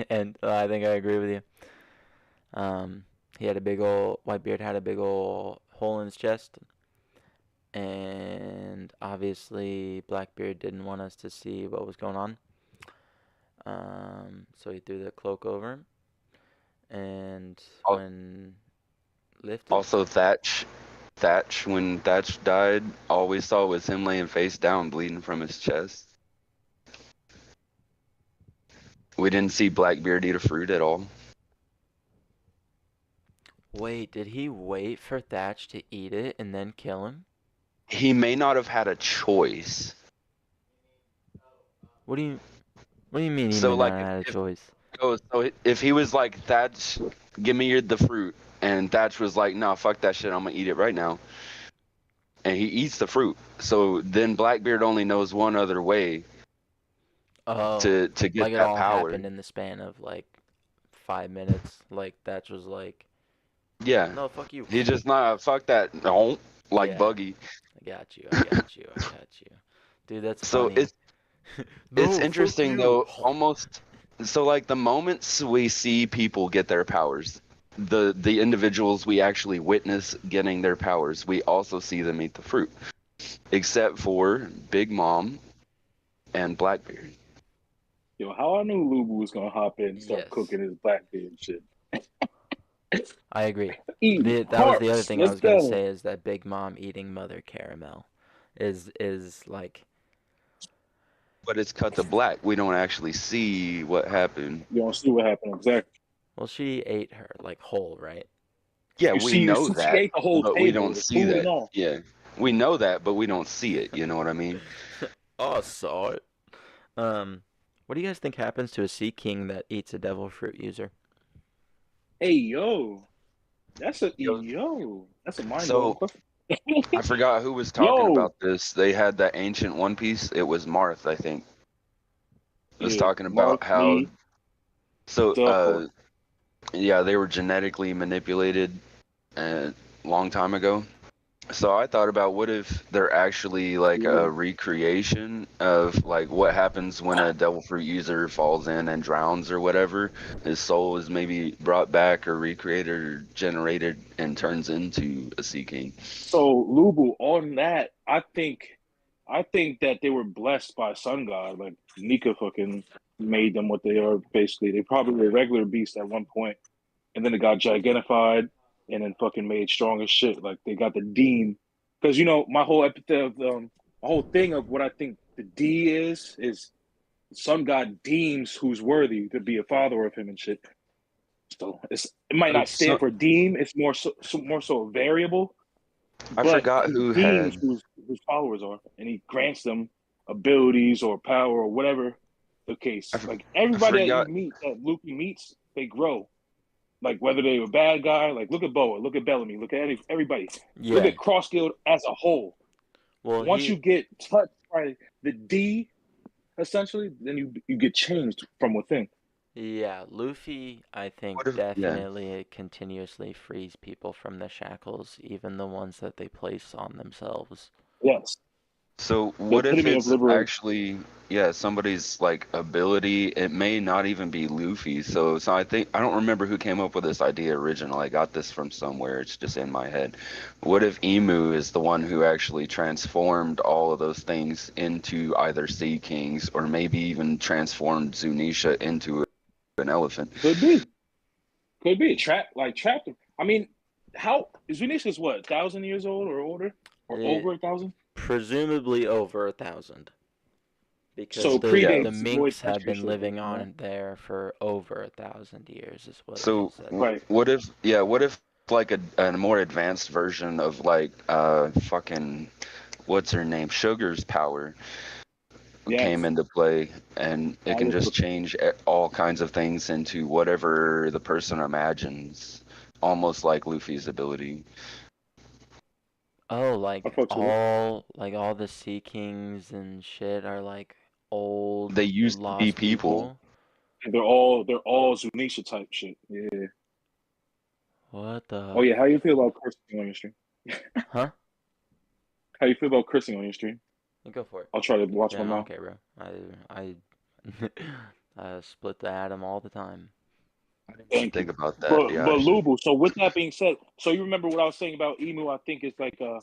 And I think I agree with you. He had a big old Whitebeard had a big old hole in his chest, and obviously Blackbeard didn't want us to see what was going on. So he threw the cloak over him, and when lifted. Also, Thatch, when Thatch died, all we saw was him laying face down, bleeding from his chest. We didn't see Blackbeard eat a fruit at all. Wait, did he wait for Thatch to eat it and then kill him? He may not have had a choice. What do you mean he So, may like, not have had a choice? So if he was like, Thatch, give me the fruit, and Thatch was like, no, fuck that shit, I'm gonna eat it right now. And he eats the fruit. So then Blackbeard only knows one other way to get like it that all power. happened in the span of like 5 minutes. Like Thatch was like, Yeah. no, fuck you. He just not fuck that. No, like Yeah. Buggy. I got you. I got you. I got you. Dude, that's So funny. it's interesting though. Almost. So like the moments we see people get their powers, the individuals we actually witness getting their powers, we also see them eat the fruit, except for Big Mom and Blackbeard. Yo, how I knew Lubu was gonna hop in and start Yes. cooking his Blackbeard shit. I agree. Eating That was the other hearts. thing I Let's was gonna go. say is that Big Mom eating Mother Caramel is like. But it's cut to black. We don't actually see what happened. You don't see what happened exactly. Well, she ate her like whole, right? Yeah, You we see, know she that, ate the whole but table, we don't the see food that. and all. Yeah, we know that, but we don't see it. You know what I mean? Oh, I saw it. What do you guys think happens to a Sea King that eats a devil fruit user? Hey, yo, that's a mind So blowing question. I forgot who was talking Yo, about this. They had that ancient One Piece. It was Marth, I think. Was yeah, talking Mark about how. me, So the yeah, they were genetically manipulated a long time ago. So I thought about what if they're actually like a recreation of like what happens when a devil fruit user falls in and drowns or whatever. His soul is maybe brought back or recreated or generated and turns into a Sea King. So Lubu, on that, I think that they were blessed by Sun God. Like Nika fucking made them what they are. Basically, they probably were regular beasts at one point, and then it got gigantified, and then fucking made strong as shit. Like they got the Dean, because you know my whole epithet of my whole thing of what I think the D is Sun God deems who's worthy to be a follower of him and shit. So it might not stand for deem. It's more so a variable. I But forgot he who deems had. whose followers are, and he grants them abilities or power or whatever the case. Like everybody that you forgot. meet, that Luffy meets, they grow. Like whether they were a bad guy, like look at Boa, look at Bellamy, look at everybody. Look Yeah. at Cross Guild as a whole. Well, Once you get touched by the D, essentially, then you get changed from within. Yeah, Luffy, I think Yeah. definitely continuously frees people from the shackles, even the ones that they place on themselves. Yes. So what if epitome of it's liberation. actually somebody's like ability? It may not even be Luffy. So I think I don't remember who came up with this idea originally. I got this from somewhere. It's just in my head. What if Emu is the one who actually transformed all of those things into either Sea Kings or maybe even transformed Zunisha into an elephant? Could be trapped. I mean, how Zunisha's what 1,000 years old or older or over 1,000? Presumably over 1,000. Because So the predates minks Void have been Extra living Shit, on there for over 1,000 years, is what So it said. Right. what if like a more advanced version of like fucking what's her name, Sugar's power came into play, and it can just change all kinds of things into whatever the person imagines, almost like Luffy's ability. Oh, I fucks with it. like all the Sea Kings and shit are like old They used to be lost people. people. They're all Zunisha type shit. Yeah. What Oh the yeah, how you feel about cursing on your stream? huh? How you feel about cursing on your stream? Go for it. I'll try to watch my Yeah, I don't mouth. care, bro. I I split the atom all the time. I didn't even Thank think you. about that. But Yeah, but I should. Lubu, so with that being said, so you remember what I was saying about Emu? I think it's like a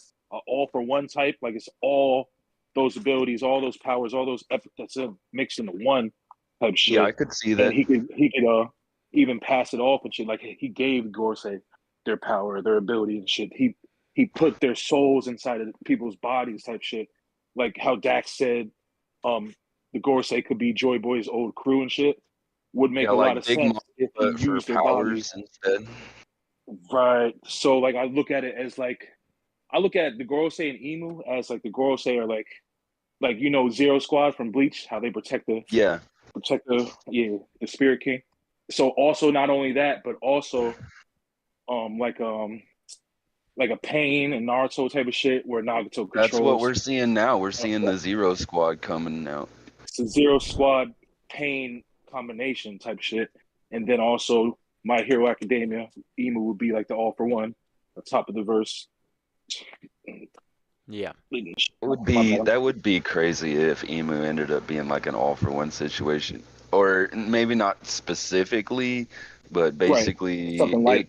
all for one type. Like it's all those abilities, all those powers, all those that's mixed into one type Yeah, I shit. could see And that. he could even pass it off and shit. Like he gave Gorsei their power, their ability and shit. He put their souls inside of people's bodies type shit. Like how Dax said, the Gorsei could be Joy Boy's old crew and shit. Would make Yeah, a lot like of Big Mom, sense if he but for used their bodies. powers instead. Right. So like I look at it as like I look at the Gorosei and Emu as like the Gorosei are like Zero Squad from Bleach, how they Yeah, protect the Spirit King. So also not only that, but also um like um like a Pain and Naruto type of shit where Nagato that's what we're controls seeing now. We're seeing the Zero Squad coming out. it's a Zero Squad Pain combination type shit. And then also My Hero Academia, Emu would be like the all for one, the top of the verse. Yeah. That would be crazy if Emu ended up being like an all for one situation. Or maybe not specifically, but Right. basically Something like it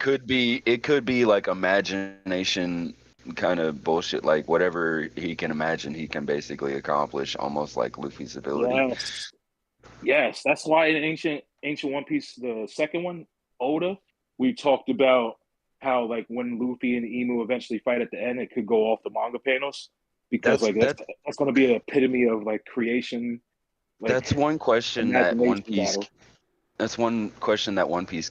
could be like imagination kind of bullshit, like whatever he can imagine he can basically accomplish, almost like Luffy's ability. yes. Yes. That's why in Ancient One Piece, the second one, Oda, we talked about how like when Luffy and Emu eventually fight at the end, it could go off the manga panels because That's like that's gonna be an epitome of like creation, like that's one question that One imagination Piece battle. that's one question that One Piece